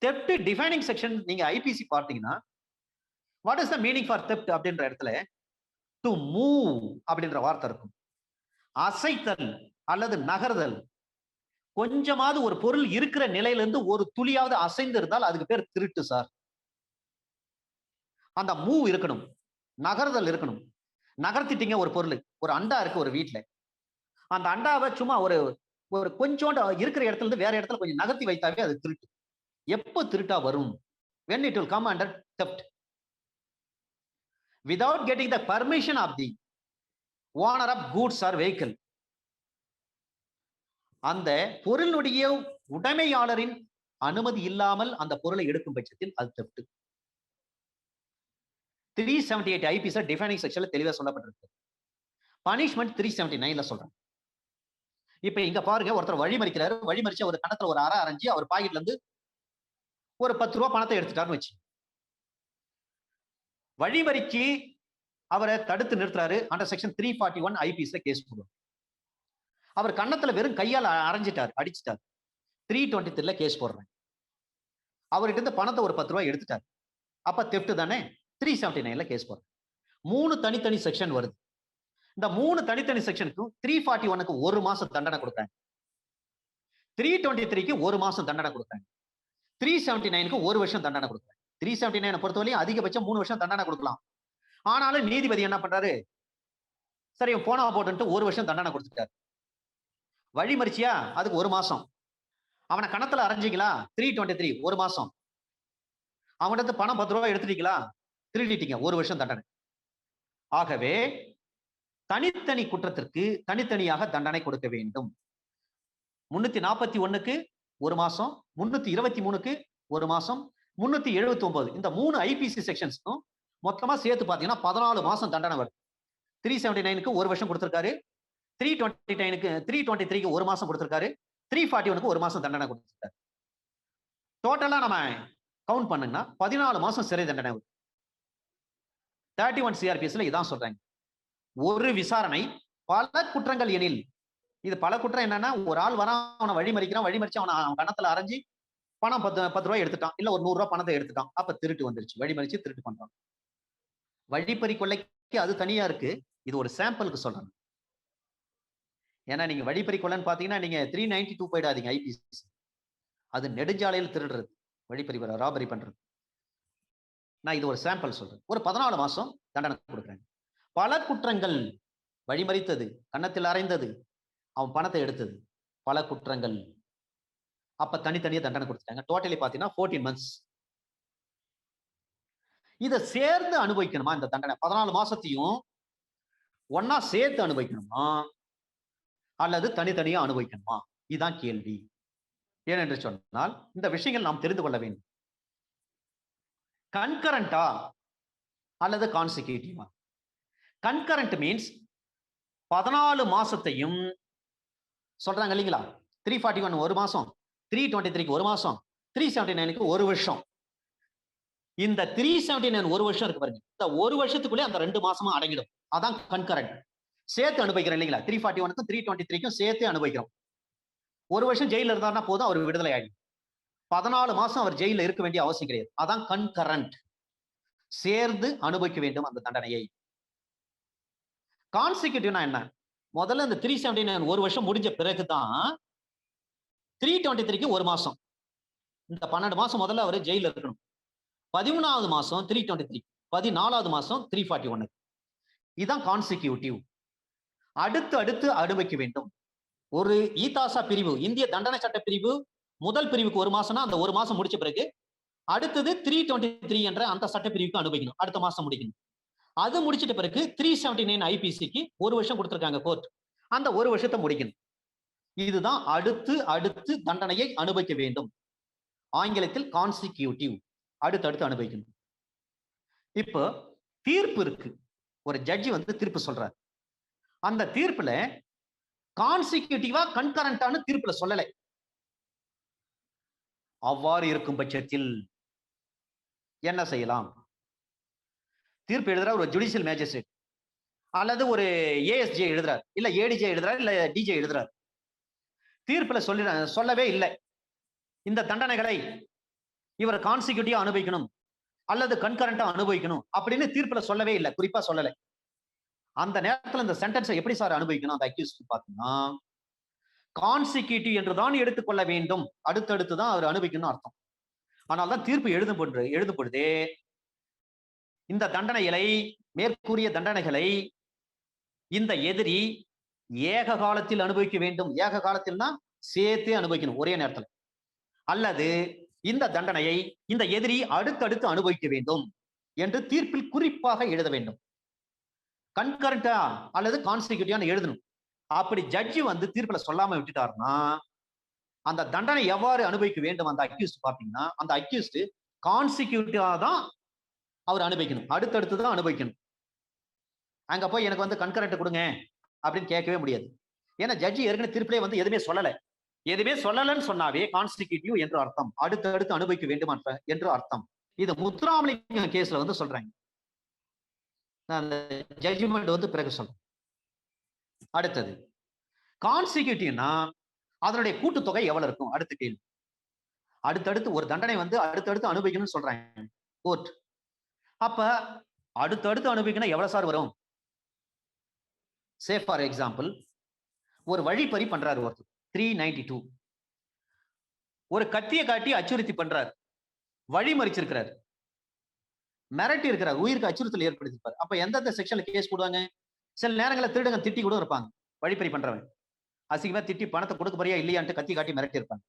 தெப்ட் டிஃபைனிங் செக்ஷன் நீங்க ஐபிசி பார்த்தீங்கன்னா, what is the meaning for theft அப்படின்ற இடத்துல டு மூவ் அப்படின்ற வார்த்தை இருக்கும். அசைத்தல் அல்லது நகர்தல். கொஞ்சமாவது ஒரு பொருள் இருக்கிற நிலையிலிருந்து ஒரு துளியாவது அசைந்து இருந்தால் அதுக்கு பேர் திருட்டு சார். அந்த மூவ் இருக்கணும், நகர்தல் இருக்கணும். நகர்த்திட்டீங்க ஒரு பொருள், ஒரு அண்டா இருக்கு ஒரு வீட்டுல, அந்த அண்டாவை சும்மா ஒரு ஒரு கொஞ்சோண்டு இருக்கிற இடத்துல இருந்து வேற இடத்துல கொஞ்சம் நகர்த்தி வைத்தாவே அது திருட்டு. எப்போ திருட்டா வரும்? when it will come under theft without getting the permission of the owner of goods or vehicle. அந்த பொருளுடைய உடைமையாளரின் அனுமதி இல்லாமல் அந்த பொருளை எடுக்கும் பட்சத்தில் அது theft. 378 ஐபிசி டிஃபைனிங் செக்ஷன்ல தெளிவா சொல்லப்பட்டிருக்கு. பனிஷ்மெண்ட் 379ல சொல்றேன். இப்ப இங்க பாருங்க, ஒருத்தர் வழி மறிக்கிறாரு, வழி மறிச்சு ஒரு கணத்துல ஒரு அரை அரைஞ்சு அவர் பாக்கெட்ல இருந்து ஒரு 10 ரூபாய் பணத்தை எடுத்துட்டாருன்னு வச்சு, வழிமறிக்கு அவரை தடுத்து நிறுத்துறாரு. அண்டர் செக்ஷன் 341 ஐபிஎஸ்ல கேஸ் போடுவார். அவர் கன்னத்துல வெறும் கையால் அரைஞ்சிட்டார், அடிச்சிட்டார். 323 கேஸ் போடுறாங்க. அவர்கிட்ட இருந்து பணத்தை ஒரு 10 ரூபாய் எடுத்துட்டார். அப்ப தெஃப்ட் தானே, 379 கேஸ் போடுறாங்க. 3 தனித்தனி செக்ஷன் வருது. இந்த 3 தனித்தனி செக்ஷனுக்கும் 341க்கு 1 மாசம் தண்டனை கொடுக்குறாங்க. 323க்கு 1 மாசம் தண்டனை கொடுக்குறாங்க. 379க்கு 1 வருஷம் தண்டனை கொடுக்குறாங்க. 379 பொறுத்தவரையும் அதிகபட்சம் 3 வருஷம் தண்டனை கொடுக்கலாம். ஆனாலும் நீதிபதி என்ன பண்றாரு, சரி போனா போட்டு 1 வருஷம் தண்டனை கொடுத்துட்டாரு. வழிமறிச்சியா, அதுக்கு 1 மாசம். அவனை கணத்துல அரைஞ்சிங்களா, 323 1 மாசம். அவன்கிட்ட பணம் 10 ரூபாய் எடுத்துட்டீங்களா, திருடிட்டீங்க, 1 வருஷம் தண்டனை. ஆகவே தனித்தனி குற்றத்திற்கு தனித்தனியாக தண்டனை கொடுக்க வேண்டும். 341க்கு 1 மாசம், 323க்கு 1 மாசம், 379 இந்த 3 ஐபிசி செக்ஷன்ஸ்க்கும் மொத்தமா சேர்த்து பாத்தீங்கன்னா 14 மாசம் தண்டனை வருது. 379க்கு 1 வருஷம் கொடுத்திருக்காரு, 323க்கு 1 மாசம் கொடுத்திருக்காரு, 341க்கு 1 மாசம் தண்டனை கொடுத்திருக்காரு. டோட்டலா நம்ம கவுண்ட் பண்ணுங்கன்னா 14 மாசம் சிறை தண்டனை வருது. 31 சிஆர்பிஎஸ்ல இதான் சொல்றாங்க. ஒரு விசாரணை பல குற்றங்கள் எனில், இது பல குற்றம் என்னன்னா, ஒரு ஆள் வரான், அவனை வழிமறிச்சு அவன் கணத்துல அரைஞ்சி பணம் 10 ரூபாய் எடுத்துட்டான், இல்ல ஒரு 100 ரூபாய் பணத்தை எடுத்துட்டான், அப்ப திருட்டு வந்துருச்சு, வழிமறிச்சு திருட்டு பண்றான். வழிப்பறி கொள்ளைக்கு அது தனியா இருக்கு, இது ஒரு சாம்பிளுக்கு சொல்றேன். ஏன்னா நீங்க வழிப்பறி கொள்ளைன்னு பாத்தீங்கன்னா நீங்க 392 போயிடாதீங்க ஐபிசி. அது நெடுஞ்சாலையில் திருடுறது, வழிப்பறி ராபரி பண்றது. நான் இது ஒரு சாம்பிள் சொல்றேன். ஒரு 14 மாசம் தண்டனை கொடுக்குறாங்க. பல குற்றங்கள், வழிமறித்தது, கன்னத்தில் அறைந்தது, அவன் பணத்தை எடுத்தது, பல குற்றங்கள், அப்ப தனித்தனியா தண்டனை கொடுத்துட்டாங்க. டோட்டலி பாத்தீங்கன்னா 14 மந்த்ஸ். இதை சேர்ந்து அனுபவிக்கணுமா இந்த தண்டனை? 14 மாசத்தையும் ஒன்னா சேர்த்து அனுபவிக்கணுமா அல்லது தனித்தனியா அனுபவிக்கணுமா? இதுதான் கேள்வி. ஏனென்று சொன்னால் இந்த விஷயங்கள் நாம் தெரிந்து கொள்ள வேண்டும். கன்கரண்டா அல்லது கான்சிக்யூட்டிவா? கன்கரண்ட் மீன்ஸ் 14 மாசத்தையும் சொல்றாங்க இல்லைங்களா, 341 1 மாசம், 323க்கு 1 மாசம், 379க்கு 1 வருஷம். இந்த 379 1 வருஷம் இருக்கு பாருங்க, இந்த 1 வருஷத்துக்குள்ளே அந்த 2 மாசமா அடங்கிடும். அதான் கன்கரண்ட். சேர்த்து அனுபவிக்கிறோம் இல்லைங்களா, 341க்கும் 323க்கும் சேர்த்து அனுபவிக்கிறோம். 1 வருஷம் ஜெயில இருந்தாருன்னா போதும், அவர் விடுதலை ஆகிடும். 14 மாசம் அவர் ஜெயில இருக்க வேண்டிய அவசியம் கிடையாது. அதான் கன்கரண்ட், சேர்ந்து அனுபவிக்க வேண்டும் அந்த தண்டனையை. கான்சிக்யூட்டிவ்னா என்ன? முதல்ல இந்த 379 1 வருஷம் முடிஞ்ச பிறகுதான் 323க்கு 1 மாசம், இந்த 12 மாசம் முதல்ல அவர் ஜெயில இருக்கணும். 13வது மாசம் 323, 14வது மாசம் 341. இதுதான் கான்சிக்யூட்டிவ். அடுத்து அடுத்து அனுபவிக்க வேண்டும். ஒரு ஈதாசா பிரிவு, இந்திய தண்டனை சட்ட பிரிவு முதல் பிரிவுக்கு 1 மாசம்னா அந்த 1 மாசம் முடிச்ச பிறகு அடுத்தது 323 என்ற அந்த சட்ட பிரிவுக்கு அனுபவிக்கணும், அடுத்த மாசம் முடிக்கணும். அது முடிச்சிட்ட பிறகு 379 ஐபிசிக்கு 1 வருஷம் கொடுத்திருக்காங்க கோர்ட், அந்த 1 வருஷத்தை முடிக்கணும். இதுதான் அடுத்து அடுத்து தண்டனையை அனுபவிக்க வேண்டும். ஆங்கிலத்தில் கான்சிக்யூட்டிவ், அடுத்தடுத்து அனுபவிக்கணும். இப்போ தீர்ப்பு இருக்கு, ஒரு ஜட்ஜி தீர்ப்பு சொல்றாரு. அந்த தீர்ப்புல கான்சிக்யூட்டிவா கன்கரண்டான தீர்ப்புல சொல்லலை. அவ்வாறு இருக்கும் பட்சத்தில் என்ன செய்யலாம்? தீர்ப்பு எழுதுற ஒரு ஜுடிஷியல் மேஜிஸ்ட்ரேட் அல்லது ஒரு ஏஎஸ்ஜே எழுதுறாரு, இல்ல ஏடிஜே எழுதுறாரு, இல்ல டிஜே எழுதுறாரு. தீர்ப்புல சொல்லவே இல்லை இந்த தண்டனைகளை இவர் கான்சிக்யூட்டிவா அனுபவிக்கணும் அல்லது கன்கரண்டா அனுபவிக்கணும் அப்படின்னு தீர்ப்புல சொல்லவே இல்லை, குறிப்பா சொல்லலை. அந்த நேரத்தில் இந்த சென்டென்ஸை எப்படி சார் அனுபவிக்கணும் அந்த அக்யூஸ்ட் பார்த்தீங்கன்னா, கான்சிக்யூட்டிவ் என்றுதான் எடுத்துக்கொள்ள வேண்டும், அடுத்தடுத்து தான் அவர் அனுபவிக்கணும்னு அர்த்தம். ஆனால் தான் தீர்ப்பு எழுதும் பொழுதே இந்த தண்டனைகளை, மேற்கூறிய தண்டனைகளை இந்த எதிரி ஏக காலத்தில் அனுபவிக்க வேண்டும். ஏக காலத்தில்னா சேர்த்தே அனுபவிக்கணும் ஒரே நேரத்தில். அல்லது இந்த தண்டனையை இந்த எதிரி அடுத்தடுத்து அனுபவிக்க வேண்டும் என்று தீர்ப்பில் குறிப்பாக எழுத வேண்டும். கன்கரண்டா அல்லது கான்சிக்யூட்டிவா எழுதணும். அப்படி ஜட்ஜி தீர்ப்புல சொல்லாம விட்டுட்டாருன்னா அந்த தண்டனை எவ்வாறு அனுபவிக்க வேண்டும் அந்த அக்யூஸ்ட் பார்த்தீங்கன்னா, அந்த அக்யூஸ்ட் கான்சிக்யூட்டிவா தான் அவர் அனுபவிக்கணும், அடுத்தடுத்து தான் அனுபவிக்கணும். அங்க போய் எனக்கு கன்கரண்ட் கொடுங்க அப்படின்னு கேட்கவே முடியாது. ஏன்னா ஜட்ஜி ஏற்கனவே தீர்ப்பிலே எதுவுமே சொல்லலை. எதுவுமே சொல்லலன்னு சொன்னாவே கான்சிக்யூட்டிவ் என்று அர்த்தம், அடுத்தடுத்து அனுபவிக்க வேண்டும் என்று அர்த்தம். இது முத்துராமலிங்கம் கேஸ்ல சொல்றாங்க. நான் அந்த ஜட்ஜ்மெண்ட் வந்து பிறகு சொல்றேன். அடுத்தது கான்சிக்யூட்டிவ்னா அதனுடைய கூட்டுத்தொகை எவ்வளவு இருக்கும்? அடுத்த கேள்வி. அடுத்தடுத்து ஒரு தண்டனை வந்து அடுத்தடுத்து அனுபவிக்கணும்னு சொல்றாங்க கோர்ட். அப்ப அடுத்தடுத்து அனுபவிக்கணும் எவ்வளவு சார் வரும்? சே ஃபார் எக்ஸாம்பிள், ஒரு வழிப்பறி பண்றாரு ஒருத்தர் 392. ஒரு கத்தியை காட்டி அச்சுறுத்தி பண்றாரு, வழி மறிச்சிருக்கிறார், மிரட்டி இருக்கிறார், உயிருக்கு அச்சுறுத்தல் ஏற்படுத்திருப்பார். அப்ப எந்தெந்த செக்ஷன்ல கேஸ் போடுவாங்க? சில நேரங்களில் திருடங்க திட்டி கூட இருப்பாங்க. வழிப்பறி பண்றவன் அசிங்கமா திட்டி பணத்தை கொடுக்க போறியா இல்லையான்ட்டு கத்தி காட்டி மிரட்டி இருப்பாங்க.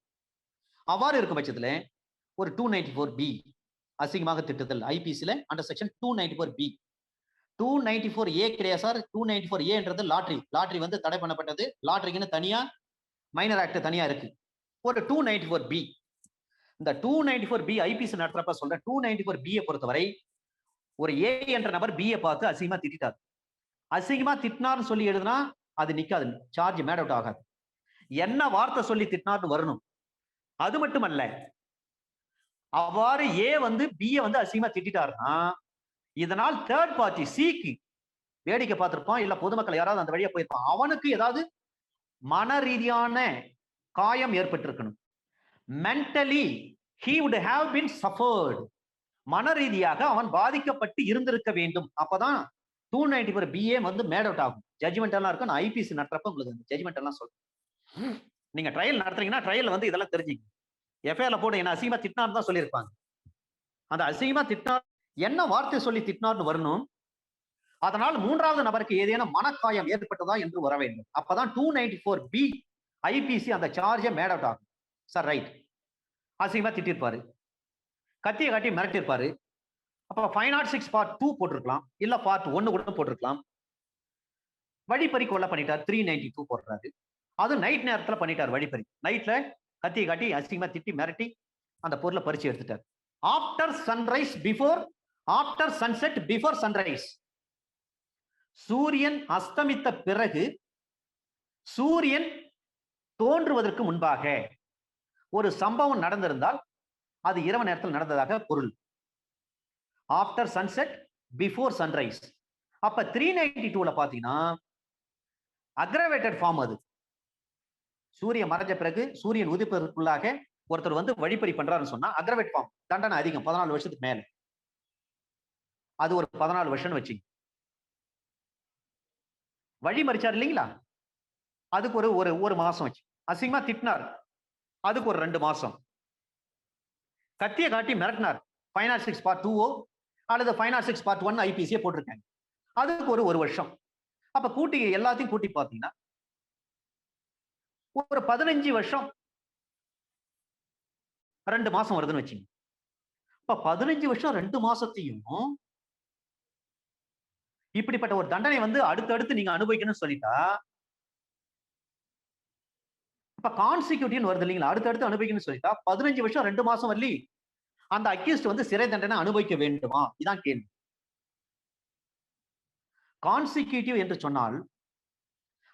அவ்வாறு இருக்கும் பட்சத்துல ஒரு 294B அசிங்கமாக திட்டுதல் ஐபிசில அண்டர் செக்ஷன் 294B. 294A கிடையாது சார். 294Aன்றது லாட்டரி வந்து தடை பண்ணப்பட்டது. லாட்டரிக்குன்னு தனியா மைனர் ஆக்ட் தனியா இருக்கு. ஒரு 294B. இந்த 294B ஐபிசி நடத்துறப்ப சொல்றேன். 294B பொறுத்தவரை ஒரு ஏ என்ற நபர் B பார்த்து அசிங்கமா திட்டார். அசிங்கமா திட்டினார்னு சொல்லி எழுதுனா அது நிக்காது, சார்ஜ் மேட் அவுட் ஆகாது. என்ன வார்த்தை சொல்லி திட்டினார்னு வரணும். அது மட்டுமல்ல, அவ்வாறு ஏ வந்து B வந்து அசிங்கமா திட்டாருன்னா இதனால் தேர்ட் பார்ட்டி சிக்கு வேடிக்கை பார்த்திருப்பான், இல்ல பொதுமக்கள் யாராவது அந்த வழியா போயிருப்பான், அவனுக்கு ஏதாவது மன ரீதியான காயம் ஏற்பட்டிருக்கணும். Mentally he would have been suffered. மன ரீதியாக அவன் பாதிக்கப்பட்டு இருந்திருக்க வேண்டும். அப்பதான் 294BA வந்து மேட் அவுட் ஆகும். ஜட்ஜ்மெண்ட் எல்லாம் இருக்கும். நான் ஐபிசி நடத்துறப்ப உங்களுக்கு ஜட்ஜ்மெண்ட் எல்லாம் சொல்றேன். நீங்க ட்ரையல் நடத்துறீங்கன்னா ட்ரையல் வந்து இதெல்லாம் தெரிஞ்சுங்க. எஃப்ஐஆர்ல போட்டு என்ன அசிங்கமா திட்டினார் தான் சொல்லியிருப்பாங்க. அந்த அசிங்கமா திட்டினார் என்ன வார்த்தை சொல்லி திட்டினார்னு வரணும். அதனால் மூன்றாவது நபருக்கு ஏதேனும் மனக்காயம் ஏற்பட்டதா என்று வர வேண்டும். அப்பதான் 294B ஐபிசி அந்த சார்ஜை மேட் அவுட் ஆகும். சார் ரைட், அசிங்கமா திட்டிருப்பாரு, கத்தியை காட்டி மிரட்டிருப்பாரு. அப்ப 506 பார்ட் 2 போட்டிருக்கலாம், இல்ல பார்ட் 1 கூட போட்டிருக்கலாம். வழிப்பறி கொலை பண்ணிட்டார், 392 போடுறாரு. அது நைட் நேரத்துல பண்ணிட்டார். வழிப்பறி நைட்ல கத்தியை காட்டி அசிங்கமா திட்டி மிரட்டி அந்த பொருளை பறிச்சு எடுத்துட்டார். After sunrise before, after sunset before sunrise, சூரியன் அஸ்தமித்த பிறகு சூரியன் தோன்றுவதற்கு முன்பாக ஒரு சம்பவம் நடந்திருந்தால் அது இரவு நேரத்தில் நடந்ததாக பொருள். After sunset before sunrise. அப்ப 392ல பாத்தீங்கன்னா அக்ரவேட்டட் ஃபார்ம். அது சூரியன் மறைஞ்ச பிறகு சூரியன் உதிப்பதற்குள்ளாக ஒருத்தர் வந்து வழிப்பறி பண்றாருன்னு சொன்னா அக்ரவேட் ஃபார்ம், தண்டனை அதிகம், 14 வருஷத்துக்கு மேல. அது ஒரு 14 வருஷம் வச்சுங்க. வழி மறிச்சார் இல்லைங்களா, அதுக்கு ஒரு மாசம் வச்சு. அசிங்கமா திட்டினார், அதுக்கு ஒரு 2 மாசம். கத்தியை காட்டி மிரட்டினார், 506 பார்ட் 2 அல்லது 506 பார்ட் 1 ஐபிசியே போட்டிருக்காங்க, அதுக்கு ஒரு வருஷம். அப்ப கூட்டி எல்லாத்தையும் கூட்டி பார்த்தீங்கன்னா ஒரு 15 வருஷம் 2 மாசம் வருதுன்னு வச்சுங்க. இப்ப 15 வருஷம் 2 மாசத்தையும் இப்படிப்பட்ட ஒரு தண்டனை வந்து அடுத்தடுத்து நீங்க அனுபவிக்கணும்னு சொல்லிட்டா, இப்ப கான்சிக்யூட்டிவ் வருது இல்லைங்களா, அடுத்தடுத்து அனுபவிக்கணும்னு சொல்லிட்டா 15 வருஷம் 2 மாசம் வரலி அந்த அக்யூஸ்ட் வந்து சிறை தண்டனை அனுபவிக்க வேண்டுமா? இதான் கேள்வி. கான்சிக்யூட்டிவ் என்று சொன்னால்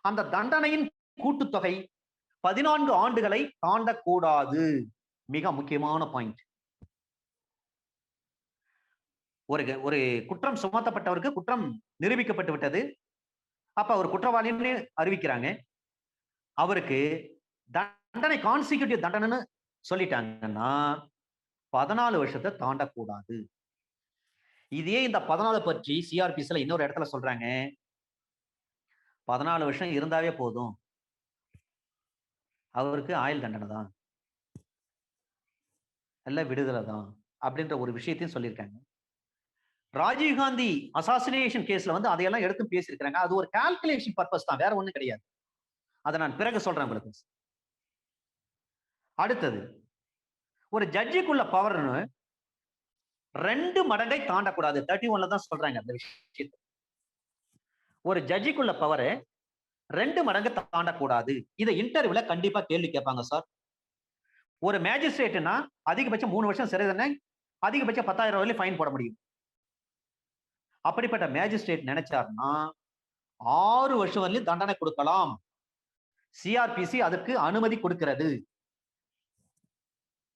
அந்த தண்டனையின் கூட்டுத்தொகை 14 ஆண்டுகளை தாண்டக்கூடாது. மிக முக்கியமான பாயிண்ட். ஒரு குற்றம் சுமத்தப்பட்டவருக்கு குற்றம் நிரூபிக்கப்பட்டு விட்டது. அப்ப அவர் குற்றவாளின்னு அறிவிக்கிறாங்க. அவருக்கு தண்டனை கான்சிக்யூட்டிவ் தண்டனைன்னு சொல்லிட்டாங்கன்னா 14 வருஷத்தை தாண்டக்கூடாது. இதே இந்த 14 பற்றி சிஆர்பிசில இன்னொரு இடத்துல சொல்றாங்க, 14 வருஷம் இருந்தாவே போதும், அவருக்கு ஆயுள் தண்டனை தான், இல்ல விடுதலை தான் அப்படின்ற ஒரு விஷயத்தையும் சொல்லியிருக்காங்க. ராஜீவ்காந்தி அசாசினேஷன் கேஸ்ல வந்து அதையெல்லாம் எடுத்து பேசியிருக்கிறாங்க. அது ஒரு கால்குலேஷன் பர்பஸ் தான், வேற ஒண்ணும் கிடையாது. அதை நான் பிறகு சொல்றேன் உங்களுக்கு. அடுத்தது, ஒரு ஜட்ஜிக்குள்ள பவர்னு 2 மடங்கை தாண்டக்கூடாது. 31ல தான் சொல்றாங்க அந்த விஷயத்தை. ஒரு ஜட்ஜிக்குள்ள பவர் 2 மடங்கு தாண்டக்கூடாது. இதை இன்டர்வியூல கண்டிப்பா கேள்வி கேட்பாங்க சார். ஒரு மேஜிஸ்ட்ரேட்னா அதிகபட்சம் 3 வருஷம் சிறை தண்டனை, அதிகபட்சம் 10,000 வரையிலும் ஃபைன் போட முடியும். அப்படிப்பட்ட மேஜிஸ்ட்ரேட் நினைச்சாருன்னா 6 வருஷம் வரையிலும் தண்டனை கொடுக்கலாம். சிஆர்பிசி அதற்கு அனுமதி கொடுக்கிறது.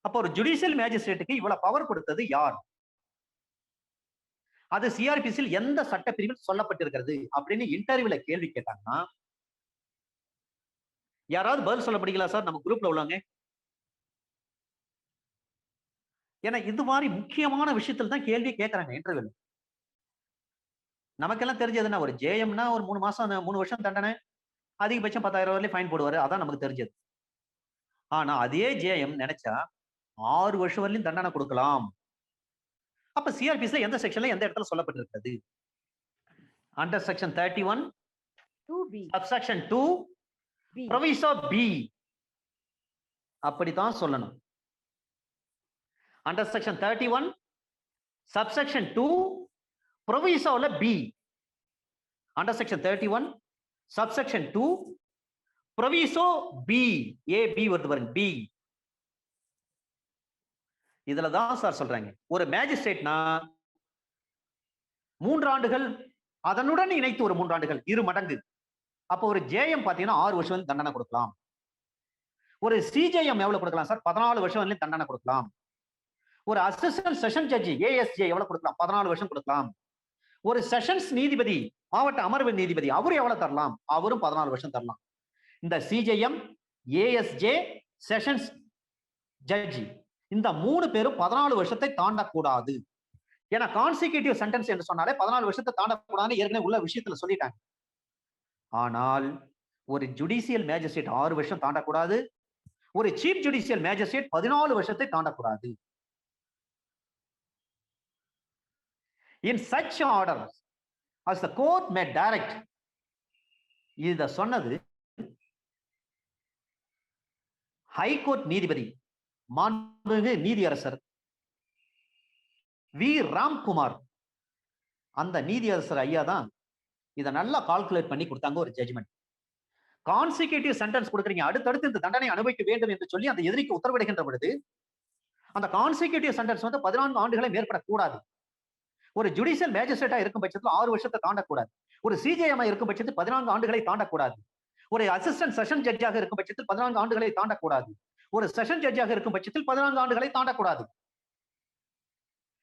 அப்ப ஒரு ஜுடிஷியல் மேஜிஸ்ட்ரேட்டுக்கு இவ்வளவு பவர் கொடுத்தது யார்? அது சிஆர்பிசியில் எந்த சட்ட பிரிவில் சொல்லப்பட்டிருக்கிறது அப்படின்னு இன்டர்வியூல கேள்வி கேட்டாங்கன்னா யாராவது பதில் சொல்ல முடியல சார் நம்ம குரூப்ல உள்ளவங்க? ஏன்னா இது மாதிரி முக்கியமான விஷயத்துல தான் கேள்வி கேட்கறாங்க இன்டர்வியூல. நமக்கெல்லாம் தெரிஞ்சதுன்னா ஒரு ஜேஎம்னா ஒரு 3 மாசம் 3 வருஷம் தண்டனை, அதிகபட்சம் 10,000 வரையிலும் ஃபைன் போடுவாரு. அதான் நமக்கு தெரிஞ்சது. ஆனா அதே ஜேஎம் நினைச்சா 6 வருஷம் வரையிலும் தண்டனை கொடுக்கலாம். அப்ப சிஆர்பிசில எந்த செக்ஷன்ல எந்த இடத்துல சொல்லப்பட்டிருக்கிறது? Under section 31 2B. Subsection 2 B. proviso B. அப்படித்தான் சொல்லணும். Under section 31 subsection 2 provisoல B. Under section 31 subsection 2 proviso B. A B வருது பாருங்க B. இதுல தான் சார் சொல்றாங்க ஒரு மேஜிஸ்ட்ரேட்னா 3 ஆண்டுகள் அதனுடன் இணைத்து ஒரு 3 ஆண்டுகள் 2 மடங்கு. அப்போ ஒரு ஜேஎம் பாத்தீங்கன்னா 6 வருஷம் தண்டனை கொடுக்கலாம். ஒரு சிஜேஎம் எவ்வளவு கொடுக்கலாம் சார்? 14 வருஷம் வரையிலும் தண்டனை கொடுக்கலாம். ஒரு அசிஸ்டன்ட் செஷன் ஜட்ஜி ஏஎஸ்ஜே எவ்வளவு கொடுக்கலாம்? 14 வருஷம் கொடுக்கலாம். ஒரு செஷன்ஸ் நீதிபதி, மாவட்ட அமர்வு நீதிபதி, அவரு எவ்வளவு தரலாம்? அவரும் 14 வருஷம் தரலாம். இந்த சிஜேஎம், ஏஎஸ்ஜே, செஷன்ஸ் ஜட்ஜி இந்த 3 பேரும் 14 வருஷத்தை தாண்டக்கூடாது. ஏன்னா கான்சிக்யூட்டிவ் சென்டென்ஸ் என்று சொன்னாலே 14 வருஷத்தை தாண்டக்கூடாதுன்னு ஏற்கனவே உள்ள விஷயத்துல சொல்லிட்டாங்க. ஆனால் ஒரு ஜுடிஷியல் மேஜிஸ்ட்ரேட் 6 வருஷம் தாண்டக்கூடாது. ஒரு சீஃப் ஜுடிஷியல் மேஜிஸ்ட்ரேட் 14 வருஷத்தை தாண்டக்கூடாது. In such orders as the court may direct, இத சொன்னது ஹைகோர்ட் நீதிபதி மாண்புமிகு நீதியரசர் வி ராம்குமார். அந்த நீதியரசர் ஐயா தான் இத நல்லா கால்குலேட் பண்ணி கொடுத்தாங்க ஒரு ஜட்ஜ்மெண்ட். கான்சிக்யூட்டிவ் சென்டென்ஸ் கொடுக்குறீங்க, அடுத்தடுத்து இந்த தண்டனை அனுபவிக்க வேண்டும் என்று சொல்லி அந்த எதிரிக்கு உத்தரவிடுகின்ற பொழுது அந்த கான்சிக்யூட்டிவ் சென்டென்ஸ் 14 ஆண்டுகளை மேற்படக்கூடாது. ஒரு ஜுடிஷியல் மேஜிஸ்ட்ரேட்டா இருக்கும் பட்சத்தில் 6 வருஷத்தை தாண்டக்கூடாது. ஒரு சிஜேஎம் இருக்கும் பட்சத்தில் 14 ஆண்டுகளை தாண்டக்கூடாது. ஒரு அசிஸ்டன்ட் செஷன் ஜட்ஜாக இருக்கும் பட்சத்தில் 14 ஆண்டுகளை தாண்டக்கூடாது. ஒரு செஷன் ஜட்ஜாக இருக்கும் பட்சத்தில் 14 ஆண்டுகளை தாண்டக்கூடாது.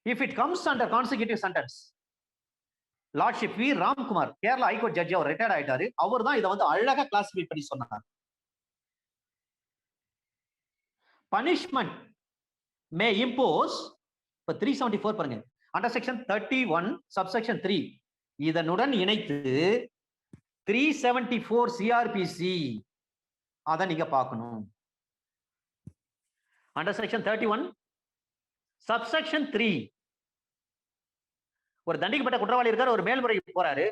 If it comes under consecutive sentence, lordship V Ramkumar Kerala high court judge அவர் ரிட்டையர்ட் ஆயிட்டாரு. அவர் தான் இதை அழகா கிளாசிஃபை பண்ணி சொன்னார். பனிஷ்மெண்ட் மே இம்போஸ் 374 பாருங்க அண்டர் செக்ஷன் 31 சப்செக்ஷன் 3 இதனுடன் இணைத்து 374 சிஆர்பிசி அதை நீங்க பார்க்கணும். அண்டர் செக்ஷன் 31 சப்செக்ஷன் 3 ஒரு தண்டிக்கப்பட்ட குற்றவாளி இருக்காரு, ஒரு மேல்முறையீடு போறாரு.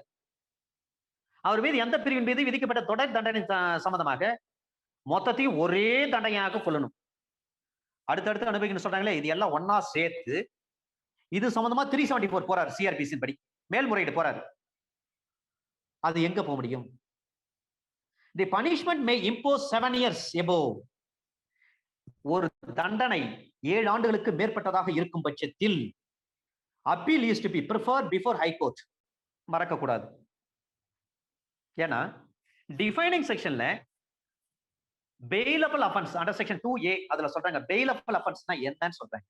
அவர் மீது எந்த பிரிவின் மீது விதிக்கப்பட்ட தொடர் தண்டனை சம்பந்தமாக மொத்தத்தையும் ஒரே தண்டனையாக கொள்ளணும். அடுத்தடுத்து அனுபவிக்கணும்னு சொல்றாங்களே, இது எல்லாம் ஒன்னா சேர்த்து இது சம்பந்தமா 374 போறாரு சிஆர்பிசி படி மேல்முறையீடு போறாரு. அது எங்க போக முடியும்? தி பனிஷ்மெண்ட் மே இம்போஸ் 7 years above. ஒரு தண்டனை 7 ஆண்டுகளுக்கு மேற்பட்டதாக இருக்கும் பட்சத்தில் appeal is to be preferred before high court. மறக்க கூடாது. ஏன்னா டிஃபைனிங் செக்ஷன்ல bailable offence under section 2A அதுல சொல்றாங்க பெயிலபிள் அஃபென்ஸ்னா என்னன்னு சொல்றாங்க,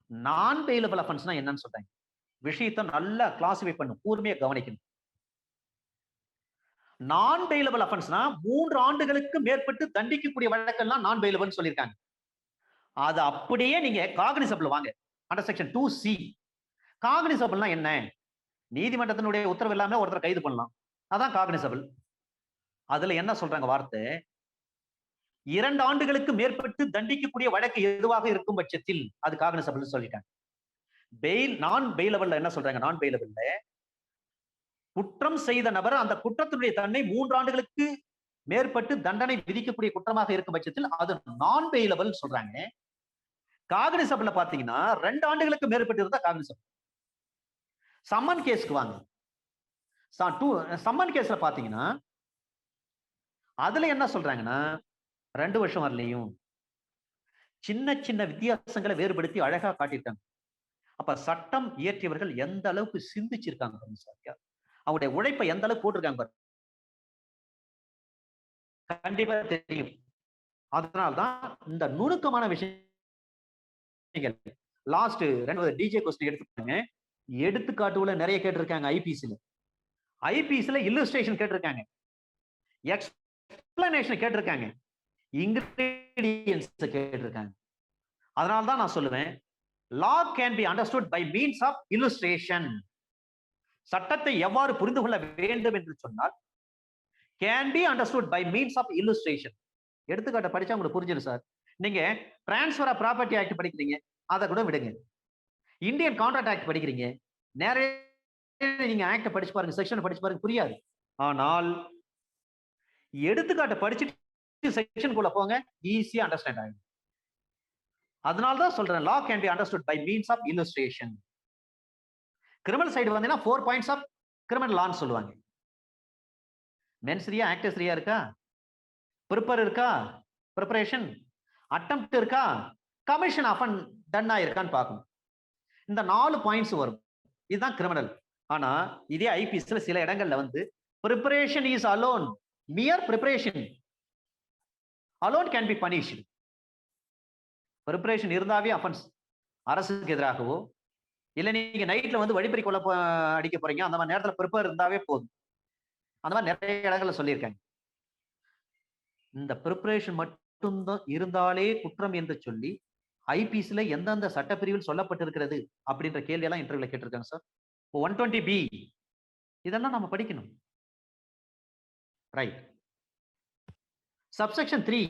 நான் பெயிலபிள் அஃபென்ஸ்னா என்னன்னு சொல்றாங்க. விஷயத்தை நல்லா கிளாசிஃபை பண்ணும், கூர்மையா கவனிக்கணும். நான் பெயிலபிள் அஃபென்ஸ்னா 3 ஆண்டுகளுக்கு மேற்பட்டு தண்டிக்கக்கூடிய வழக்கெல்லாம் நான் பெயிலபிள்னு சொல்லியிருக்காங்க. அது அப்படியே நீங்க காக்னிசபிள் வாங்க அண்டர் செக்ஷன் 2C. காக்னிசபிள்னா என்ன? நீதிமன்றத்தினுடைய உத்தரவு இல்லாம ஒருத்தரை கைது பண்ணலாம், அதான் காக்னிசபிள். அதுல என்ன சொல்றாங்க வார்த்தை, 2 ஆண்டுகளுக்கு மேற்பட்டு தண்டிக்கக்கூடிய வழக்கு எதுவாக இருக்கும் பட்சத்தில் அது காக்னிசபிள் சொல்லிட்டாங்க. பெயில் நான் பெயிலபிள்ல என்ன சொல்றாங்க, நான் பெயிலபிள்ல குற்றம் செய்த நபர் அந்த குற்றத்தினுடைய தண்டனை 3 ஆண்டுகளுக்கு மேற்பட்டு தண்டனை விதிக்கக்கூடிய குற்றமாக இருக்கும் பட்சத்தில் அது நான் பெயிலபிள் சொல்றாங்க. காக்னிசபிள்ல பாத்தீங்கன்னா 2 ஆண்டுகளுக்கு மேற்பட்டு இருந்தா காக்னிசபிள். சம்மன் கேஸ்க்கு வாங்க, சம்மன் கேஸ்ல பாத்தீங்கன்னா அதுல என்ன சொல்றாங்கன்னா 2 வருஷம் வரலையும் சின்ன சின்ன வித்தியாசங்களை வேறுபடுத்தி அழகா காட்டியிருக்காங்க. அப்ப சட்டம் இயற்றியவர்கள் எந்த அளவுக்கு சிந்திச்சிருக்காங்க, அவருடைய உழைப்பை எந்த அளவுக்கு போட்டிருக்காங்க கண்டிப்பா தெரியும். அதனால்தான் இந்த நுணுக்கமான விஷயங்கள் லாஸ்ட் 2 DJ கொஸ்டின் எடுத்துப்பாங்க. எடுத்துக்காட்டுல நிறைய கேட்டிருக்காங்க. ஐபிசில இல்லுஸ்ட்ரேஷன் கேட்டிருக்காங்க, எக்ஸ்பிளனேஷன் கேட்டிருக்காங்க, இன்கிரீடியன்ஸ் கேட்டிருக்காங்க. அதனால தான் நான் சொல்லுவேன், law can be understood by means of illustration. சட்டத்தை எவ்வாறு புரிந்து கொள்ள வேண்டும் என்று சொன்னால் can be understood by means of illustration. எடுத்துக்காட்ட படிச்சா உங்களுக்கு புரிஞ்சிடும் சார். நீங்க டிரான்ஸ்ஃபர் ஆஃப் ப்ராப்பர்ட்டி ஆக்ட் படிக்கிறீங்க, அதை கூட விடுங்க. இந்தியன் கான்ட்ராக்ட் ஆக்ட் படிக்கிறீங்க, நிறைய நீங்க ஆக்ட படிச்சு பாருங்க, செக்ஷன் படிச்சு பாருங்க, புரியாது. ஆனால் எடுத்துக்காட்ட படிச்சுட்டு செக்ஷனுக்குள்ள போங்க, ஈஸியா அண்டர்ஸ்டாண்ட் ஆகும். அதனால தான் சொல்றேன், law can be understood by means of illustration. Criminal side வந்தீங்கன்னா 4 பாயிண்ட்ஸ் ஆஃப் கிரிமினல் லான்னு சொல்லுவாங்க. மென்ஸ் ரியா, ஆக்டர்ஸ் ரியா இருக்கா, ப்ரிப்பர் இருக்கா, ப்ரிப்பரேஷன், அட்டெம்ப்ட் இருக்கா, கமிஷன் ஆஃபன் டன் ஆயிருக்கான்னு பார்க்கணும். இந்த 4 பாயிண்ட்ஸ் வரும், இதுதான் கிரிமினல். ஆனா இதே ஐபிஎஸ்ல சில இடங்கள்ல வந்து preparation is alone, mere preparation alone can be punished. preparation இருந்தாவே அஃபென்ஸ், அரசுக்கு எதிராகவோ இல்ல நீங்க நைட்ல வந்து வழிப்பறி கொலை அடிக்க போறீங்க, அந்த மாதிரி நேரத்துல ப்ரிப்பேர் இருந்தாவே போதும். அந்த மாதிரி நிறைய இடங்கள்ல சொல்லியிருக்காங்க. இந்த ப்ரிப்பரேஷன் மட்டும்தான் இருந்தாலே குற்றம் என்று சொல்லி ஐபிஎஸ்ல எந்தெந்த சட்டப்பிரிவில் சொல்லப்பட்டிருக்கிறது அப்படின்ற கேள்வி எல்லாம் இன்டர்வியூல கேட்டிருக்காங்க சார். 120B இதெல்லாம் நம்ம படிக்கணும். ரைட். சப்செக்ஷன் 3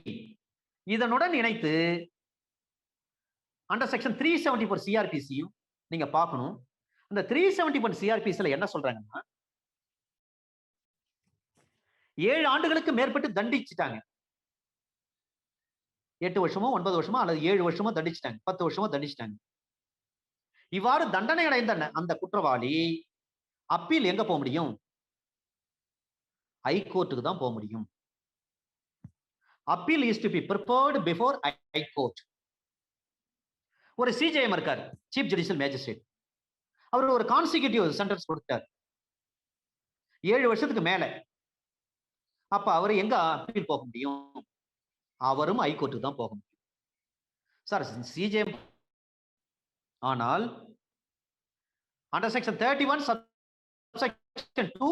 இதனுடன் இணைத்து அண்டர் செக்ஷன் 374 சிஆர்பிசியும் நீங்க பார்க்கணும். அந்த 371 சிஆர்பிசில என்ன சொல்றாங்கன்னா, 7 ஆண்டுகளுக்கு மேற்பட்டு தண்டிச்சுட்டாங்க. 8 வருஷமோ 9 வருஷமோ அல்லது 7 வருஷமோ தண்டிச்சுட்டாங்க, 10 வருஷமோ தண்டிச்சுட்டாங்க. இவ்வாறு தண்டனை அடைந்த அந்த குற்றவாளி அப்பீல் எங்க போக முடியும்? ஹைகோர்ட்டுக்கு தான் போக முடியும். Appeal is to be prepared before high court. ஒரு சிஜேஎம் இருக்கார், சீஃப் ஜுடிஷியல் மேஜிஸ்ட்ரேட். அவர் ஒரு கான்சிக்யூட்டிவ் சென்டென்ஸ் கொடுத்தார் 7 வருஷத்துக்கு மேல. அப்ப அவர் எங்க அப்பீல் போக முடியும்? அவரும் ஹைகோர்ட்டுக்கு தான் போக முடியும் சார், சிஜேஎம். ஆனால் அண்டர் செக்ஷன் 31 சப்செக்ஷன் 2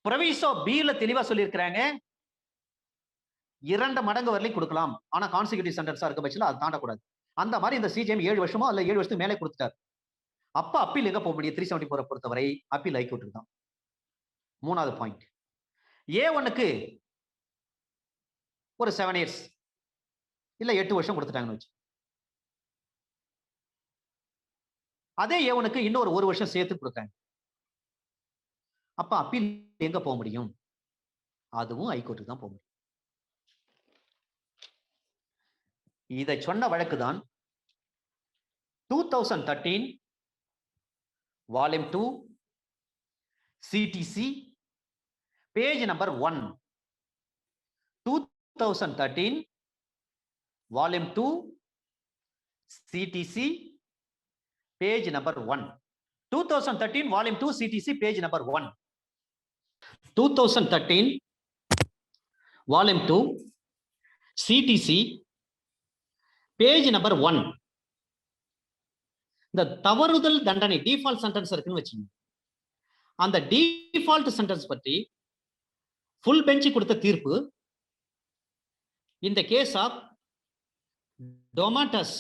ப்ரொவிசோ பில தெளிவா சொல்லியிருக்கிறாங்க, 2 மடங்கு வரலையும் கொடுக்கலாம். ஆனா கான்சிக்யூட்டிவ் சென்டென்ஸா இருக்க பட்சத்தில் அது தாண்டக்கூடாது. அந்த மாதிரி இந்த சிஜேஎம் 7 வருஷமோ அல்ல 7 வருஷத்துக்கு மேலே கொடுத்துட்டார். அப்ப அப்பீல் எங்க போக முடியும்? 374 பொறுத்தவரை அப்பீல் ஹைகோர்ட்டுக்கு தான். 3வது பாயிண்ட், A1க்கு ஒரு 7 இயர்ஸ் இல்ல 8 வருஷம் கொடுத்துட்டாங்கன்னு வச்சு, அதே A1க்கு இன்னொரு 1 வருஷம் சேர்த்து கொடுத்தாங்க. அப்ப அப்பீல் எங்க போக முடியும்? அதுவும் ஹைகோர்ட்டுக்கு தான் போக முடியும். இதை சொன்ன வழக்குதான் 2013 volume 2 CTC page number 1. 2013 volume 2 CTC page number 1. 2013 volume 2 CTC page number 1. 2013 volume 2 CTC page number 1. இந்த தவறுதல் தண்டனை டிஃபால்ட் சென்டென்ஸ் இருக்குன்னு வச்சுங்க. அந்த டிஃபால்ட் சென்டென்ஸ் பற்றி ஃபுல் பெஞ்ச் கொடுத்த தீர்ப்பு இந்த case of Domatus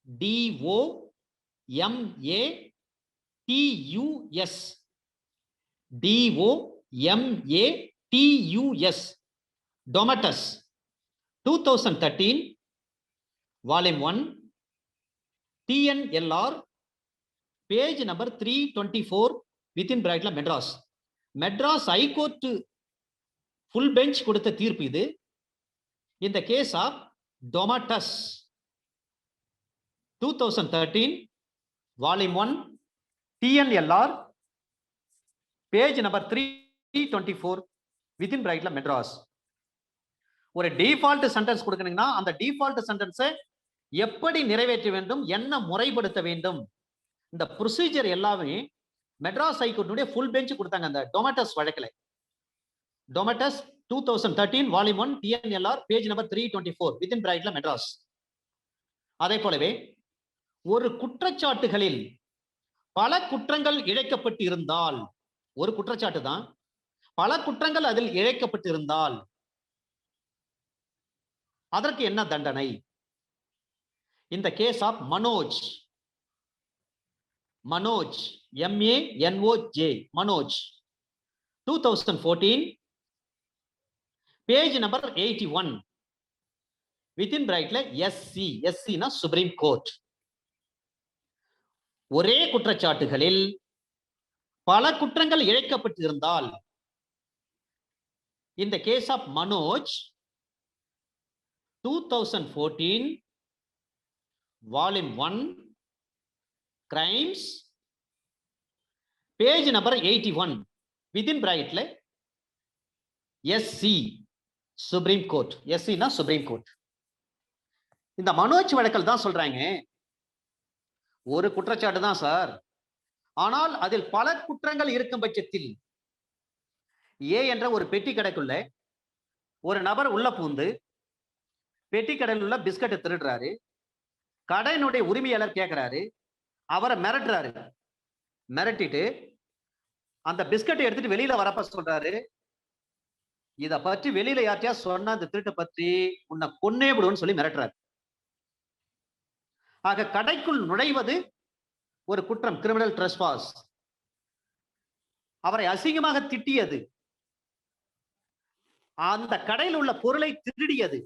DOMATUS Domatus 2013 volume 1 TNLR page number 324 within பிராக்கெட்ல மெட்ராஸ் ஹைகோர்ட் ஃபுல் பெஞ்ச் கொடுத்த தீர்ப்பு இது. இந்த case of Domatus 2013 volume 1 TNLR page number 324 within பிராக்கெட்ல மெட்ராஸ். ஒரு டிஃபால்ட் சென்டென்ஸ் கொடுக்கணும்னா அந்த டிஃபால்ட் சென்டென்ஸை எப்படி நிறைவேற்ற வேண்டும், என்ன முறைப்படுத்த வேண்டும், இந்த ப்ரொசீஜர் எல்லாமே மெட்ராஸ் ஹைகோர்ட்டுடைய ஃபுல் பெஞ்ச் கொடுத்தாங்க அந்த டொமாட்டஸ் வழக்கில். Domatus 2013 volume 1 TNLR page number 324 within பிராக்கெட்ல மெட்ராஸ். அதே போலவே ஒரு குற்றச்சாட்டுகளில் பல குற்றங்கள் இழைக்கப்பட்டு இருந்தால், ஒரு குற்றச்சாட்டு தான், பல குற்றங்கள் அதில் இழைக்கப்பட்டு இருந்தால் அதற்கு என்ன தண்டனை? இந்த case of Manoj, MANOJ, Manoj 2014 page number 81 within பிராக்கெட்ல SC னா சுப்ரீம் கோர்ட். ஒரே குற்றச்சாட்டுகளில் பல குற்றங்கள் இழைக்கப்பட்டு இருந்தால் இந்த case of Manoj 2014 volume 1 crimes page number 81 within பிராக்கெட்ல SC சுப்ரீம் கோர்ட். SC னா சுப்ரீம் கோர்ட். இந்த மனோஜ் வழக்கில் தான் சொல்றாங்க, ஒரு குற்றச்சாட்டு தான் சார், ஆனால் அதில் பல குற்றங்கள் இருக்கும் பட்சத்தில் ஏ என்ற ஒரு பெட்டி கடைக்குள்ள ஒரு நபர் உள்ள பூந்து பெட்டி கடையில் உள்ள பிஸ்கட்டை திருடுறாரு. கடையினுடைய உரிமையாளர் கேட்கிறாரு, அவரை மிரட்டுறாரு. மிரட்டிட்டு அந்த பிஸ்கட்டை எடுத்துட்டு வெளியில வரப்ப சொல்றாரு, இத பற்றி வெளியில யார்ட்டையா சொன்னா இந்த திருட்டை பற்றி உன்னை கொன்னே விடுன்னு சொல்லி மிரட்டுறாரு. ஆக கடைக்குள் நுழைவது ஒரு குற்றம், கிரிமினல் ட்ரெஸ்பாஸ். அவரை அசிங்கமாக திட்டியது, அந்த கடையில் உள்ள பொருளை திருடியது,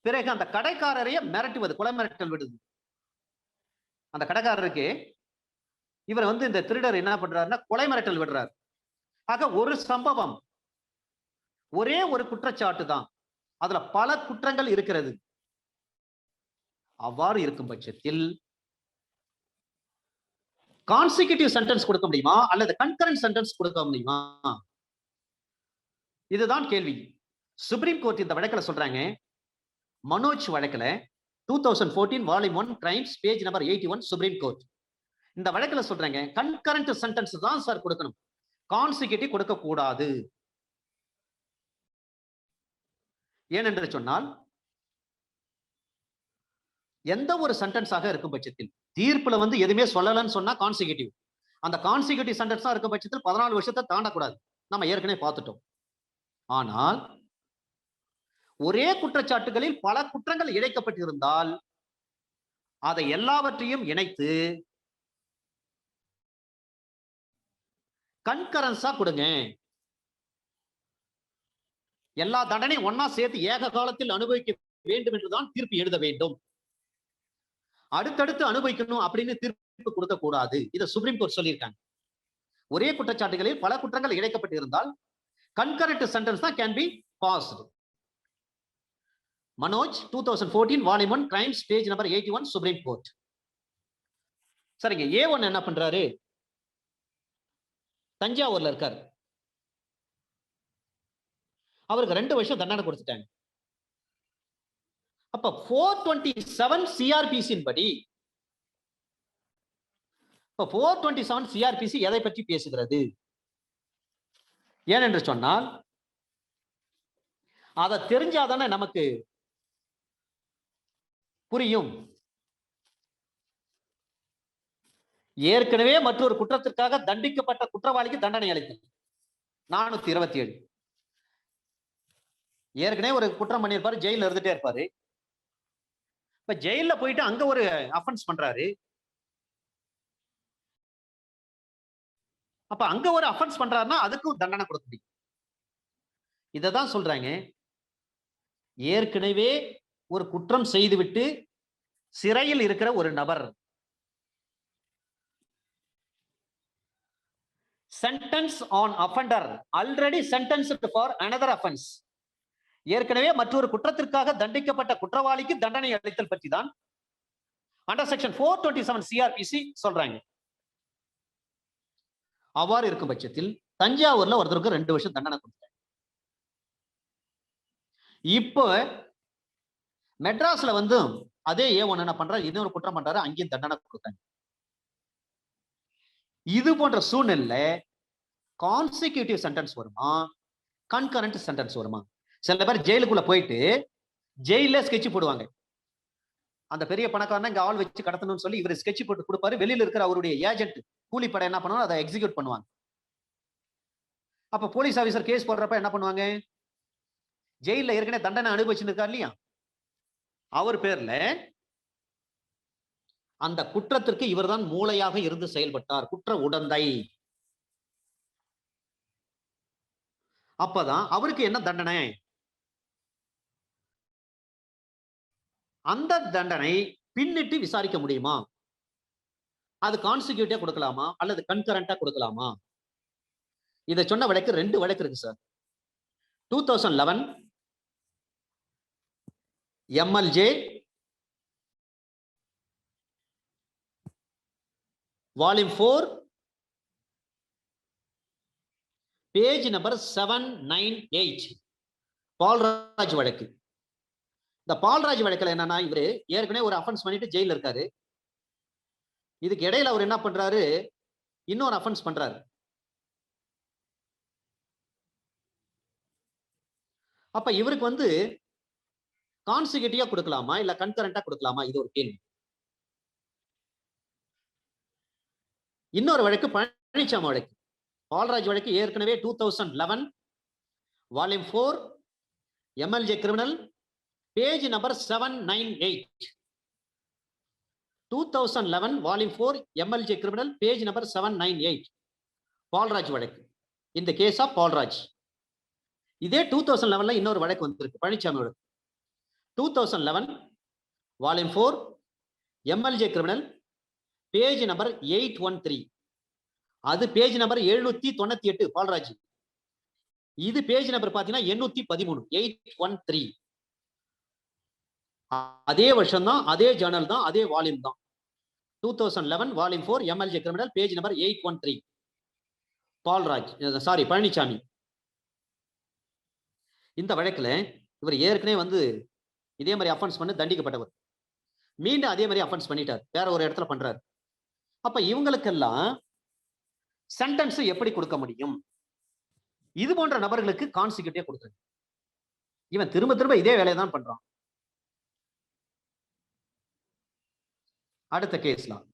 பிறகு அந்த கடைக்காரரையே மிரட்டுவது, கொலை மிரட்டல் விடுது. அந்த கடைக்காரருக்கு இவர் இந்த திருடர் என்ன பண்றாருன்னா கொலை மிரட்டல் விடுறார். ஆக ஒரு சம்பவம், ஒரே ஒரு குற்றச்சாட்டு தான், அதுல பல குற்றங்கள் இருக்கிறது. அவ்வாறு இருக்கும் பட்சத்தில் கான்சிக்யூட்டிவ் சென்டென்ஸ் கொடுக்க முடியுமா அல்லது கன்கரண்ட் சென்டென்ஸ் கொடுக்க முடியுமா? இதுதான் கேள்வி. சுப்ரீம் கோர்ட் இந்த வழக்கில் சொல்றாங்க, மனோஜ் வழக்கில் 2014 volume 1 crimes page number 81 supreme court இந்த வழக்கில் சொல்றாங்க, கன்கரண்ட் சென்டென்ஸ் தான் சார் கொடுக்கணும், கான்சிக்யூட்டிவ் கொடுக்க கூடாது. ஏனென்று சொன்னால் எந்த ஒரு சென்டென்ஸாக இருக்கும் பட்சத்தில் தீர்ப்புல எதுவுமே சொல்லலன்னு சொன்னா கான்சிக்யூட்டிவ், அந்த கான்சிக்யூட்டிவ் சென்டென்ஸா இருக்கும் பட்சத்தில் 14 வருஷத்தை தாண்டக்கூடாது. நம்ம ஏற்கனவே பார்த்துட்டோம். ஆனால் ஒரே குற்றச்சாட்டுகளில் பல குற்றங்கள் இழைக்கப்பட்டிருந்தால் அதை எல்லாவற்றையும் இணைத்து கன்கரன்ஸா கொடுங்க. எல்லா தண்டனை ஒன்னா சேர்த்து ஏக காலத்தில் அனுபவிக்க வேண்டும் என்றுதான் தீர்ப்பு எழுத வேண்டும். அடுத்தடுத்து அனுபவிக்கணும் அப்படின்னு தீர்ப்பு கொடுக்க கூடாது. இதை சுப்ரீம் கோர்ட் சொல்லியிருக்காங்க. ஒரே குற்றச்சாட்டுகளில் பல குற்றங்கள் இழைக்கப்பட்டு இருந்தால் கன்கரண்ட் சென்டென்ஸ் தான் can be passed. Manoj 2014 volume 1 crimes page number 81 supreme court. சரிங்க, A1 என்ன பண்றாரு, தஞ்சாவூர்ல இருக்காரு, அவருக்கு 2 வருஷம் தண்டனை கொடுத்துட்டாங்க. அப்ப 427 சிஆர்பிசி படி 427 சிஆர்பிசி எதை பற்றி பேசுகிறது? ஏனென்று சொன்னால் அதை தெரிஞ்சாதானே நமக்கு புரியும். ஏற்கனவே மற்றொரு குற்றத்திற்காக தண்டிக்கப்பட்ட குற்றவாளிக்கு தண்டனை அளித்தல் 427. ஏற்கனவே ஒரு குற்றம் பண்ணியிருப்பாரு, ஜெயில இருந்துட்டே இருப்பாரு. இப்ப ஜெயில போயிட்டு அங்க ஒரு அஃபென்ஸ் பண்றாரு. அப்ப அங்க ஒரு அஃபென்ஸ் பண்றாருன்னா அதுக்கும் தண்டனை கொடுக்க முடியும். இததான் சொல்றாங்க, ஏற்கனவே ஒரு குற்றம் செய்துவிட்டு சிறையில் இருக்கிற ஒரு நபர் sentence on offender already sentenced for another offense, ஏற்கனவே மற்றொரு குற்றத்திற்காக தண்டிக்கப்பட்ட குற்றவாளிக்கு தண்டனை அளித்தல் பற்றி தான் அண்டர் செக்ஷன் 427 சிஆர்பிசி சொல்றாங்க. அவ்வாறு இருக்கும் பட்சத்தில் தஞ்சாவூர்ல ஒருத்தருக்கு 2 வருஷம் தண்டனை கொடுத்தாங்க. இப்போ மெட்ராஸ்ல அதே A1 என்ன பண்றாரு, இன்னொரு குற்றம் பண்றாரு, அங்கேயும் தண்டனை கொடுத்தாங்க. இது போன்ற சூழ்நிலை கான்சிக்யூட்டிவ் சென்டென்ஸ் வருமா, கன்கரண்ட் சென்டென்ஸ் வருமா? சில பேர் ஜெயிலுக்குள்ள போயிட்டு ஜெயில ஸ்கெட்ச் போடுவாங்க. அந்த பெரிய பணக்காரனை இங்க ஆள் வச்சு கடத்தணும்னு சொல்லி இவர் ஸ்கெட்ச் போட்டு கொடுப்பாரு. வெளியில இருக்கிற அவருடைய ஏஜென்ட் கூலிப்படை என்ன பண்ணுவாங்க, அதை எக்ஸிக்யூட் பண்ணுவாங்க. அப்ப போலீஸ் ஆபீசர் கேஸ் போடுறப்ப என்ன பண்ணுவாங்க, ஜெயில ஏற்கனவே தண்டனை அனுபவிச்சுட்டு இருக்காரு இல்லையா, அவர் பேர்ல அந்த குற்றத்திற்கு இவர்தான் மூளையாக இருந்து செயல்பட்டார், குற்ற உடந்தை. அப்பதான் அவருக்கு என்ன தண்டனை, அந்த தண்டனை பின்னிட்டு விசாரிக்க முடியுமா, அது கான்சிக்யூட்டிவா கொடுக்கலாமா அல்லது கன்கரண்டா கொடுக்கலாமா? இதை சொன்ன வழக்கு 2 வழக்கு இருக்கு sir. 2011 MLJ volume 4 page number 798 Balraj வழக்கு. இந்த பால்ராஜ் வழக்குல என்னன்னா, இவரு ஏற்கனவே ஒரு அஃபென்ஸ் பண்ணிட்டு ஜெயில இருக்காரு. இதுக்கு இடையில அவர் என்ன பண்றாரு, இன்னொரு அஃபென்ஸ் பண்றாரு. அப்ப இவருக்கு வந்து கான்சிக்யூட்டிவா கொடுக்கலாமா இல்ல கன்கரண்டா கொடுக்கலாமா, இது ஒரு கேள்வி. இன்னொரு வழக்கு பழனிசாமி வழக்கு. பால்ராஜ் வழக்கு ஏற்கனவே 2011 volume 4 MLJ criminal page number 798. 2011 volume 4 MLJ criminal page number 798 Balraj வழக்கு. இந்த கேஸ் ஆஃப் பால்ராஜ். இதே 2011 இன்னொரு வழக்கு வந்திருக்கு பழனிசாமி வழக்கு. 2011 volume 4 MLJ criminal page number 813. அது பேஜ் நம்பர் 798 பால்ராஜ். இது பேஜ் நம்பர் பாத்தீங்கன்னா 813 813. அதே வருஷம் தான், அதே ஜேர்னல் தான், அதே வால்யூம் தான். 2011 volume 4 MLJ criminal page number 813 Balraj, sorry Palanisamy. இந்த வழக்குல இவர் ஏற்கனவே வந்து இதே மாதிரி அஃபென்ஸ் பண்ணி தண்டிக்கப்பட்டவர். மீண்டும் அதே மாதிரி அஃபென்ஸ் பண்ணிட்டார், வேற ஒரு இடத்துல பண்றாரு. அப்ப இவங்களுக்கெல்லாம் சென்டென்ஸ் எப்படி கொடுக்க முடியும்? இது போன்ற நபர்களுக்கு கான்சிக்யூட்டிவா கொடுக்குறது. இவன் திரும்ப திரும்ப இதே வேலையை தான் பண்றான். அடுத்த கேஸ்லாம்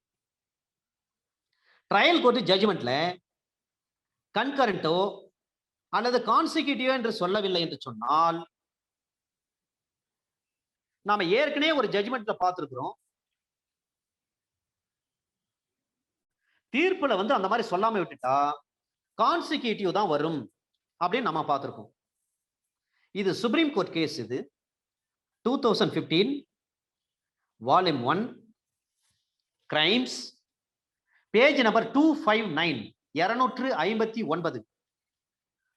ட்ரையல் கோர்ட் ஜட்ஜ்மெண்ட்ல கன்கரண்டோ அல்லது கான்சிக்யூட்டிவ் என்று சொல்லவில்லை என்று சொன்னால், நாம ஏற்கனவே ஒரு ஜட்ஜ்மெண்ட்ல பார்த்திருக்கிறோம், தீர்ப்புல வந்து அந்த மாதிரி சொல்லாம விட்டுட்டா கான்சிக்யூட்டிவ் தான் வரும் அப்படின்னு நம்ம பார்த்திருக்கோம். இது சுப்ரீம் கோர்ட் கேஸ். இது 2015 volume 1 crimes page number 259 259.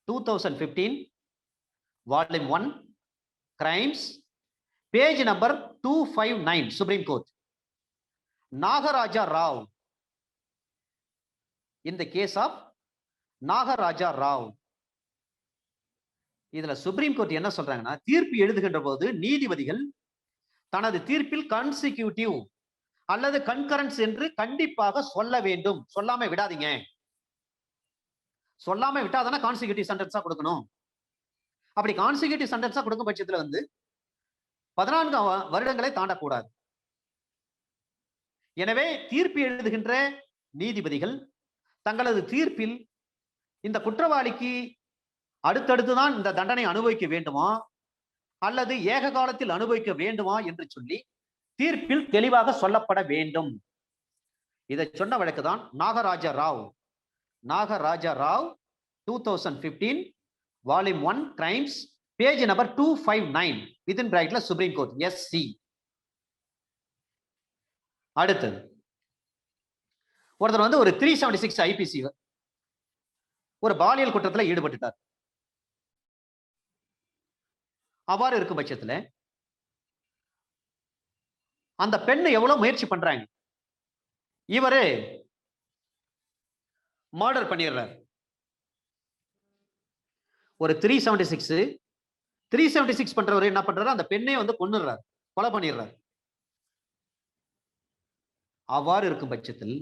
2015 volume 1 crimes page number 259 supreme court. Nagaraja Rao. இந்த கேஸ் ஆஃப் நாகராஜா ராவ். இதுல சுப்ரீம் கோர்ட் என்ன சொல்றாங்கன்னா, தீர்ப்பு எழுதுகின்ற போது நீதிபதிகள் தனது தீர்ப்பில் கான்சிக்யூட்டிவ் அல்லது கன்கரன்ஸ் என்று கண்டிப்பாக சொல்ல வேண்டும். சொல்லாம விடாதீங்க. சொல்லாம விட்டாதானே கான்சிக்யூட்டிவ் சென்டென்ஸா கொடுக்கணும். அப்படி கான்சிக்யூட்டிவ் சென்டென்ஸா கொடுக்கும் பட்சத்துல வந்து 14 வருடங்களை தாண்டக்கூடாது. எனவே தீர்ப்பு எழுதுகின்ற நீதிபதிகள் தங்களது தீர்ப்பில் இந்த குற்றவாளிக்கு அடுத்தடுத்துதான் இந்த தண்டனை அனுபவிக்க வேண்டுமா அல்லது ஏக காலத்தில் அனுபவிக்க வேண்டுமா என்று சொல்லி தீர்ப்பில் தெளிவாக சொல்லப்பட வேண்டும். இதை சொன்ன வழக்குதான் Nagaraja Rao. Nagaraja Rao 2015 volume 1 crimes page number 259 within பிராக்கெட்ல சுப்ரீம் கோர்ட் SC. அடுத்தது ஒருத்தர் வந்து ஒரு 376 IPC ஒரு பாலியல் குற்றத்தில் ஈடுபட்டுட்டார். அவ்வாறு இருக்கும் பட்சத்துல அந்த பெண்ணு எவ்வளவு முயற்சி பண்றாங்க, இவரு மர்டர் பண்ணிடுறார். ஒரு 376 பண்றவர் என்ன பண்றாரு, அந்த பெண்ணை வந்து கொன்னுறார், கொலை பண்ணிடுறார். அவ்வாறு இருக்கும் பட்சத்தில்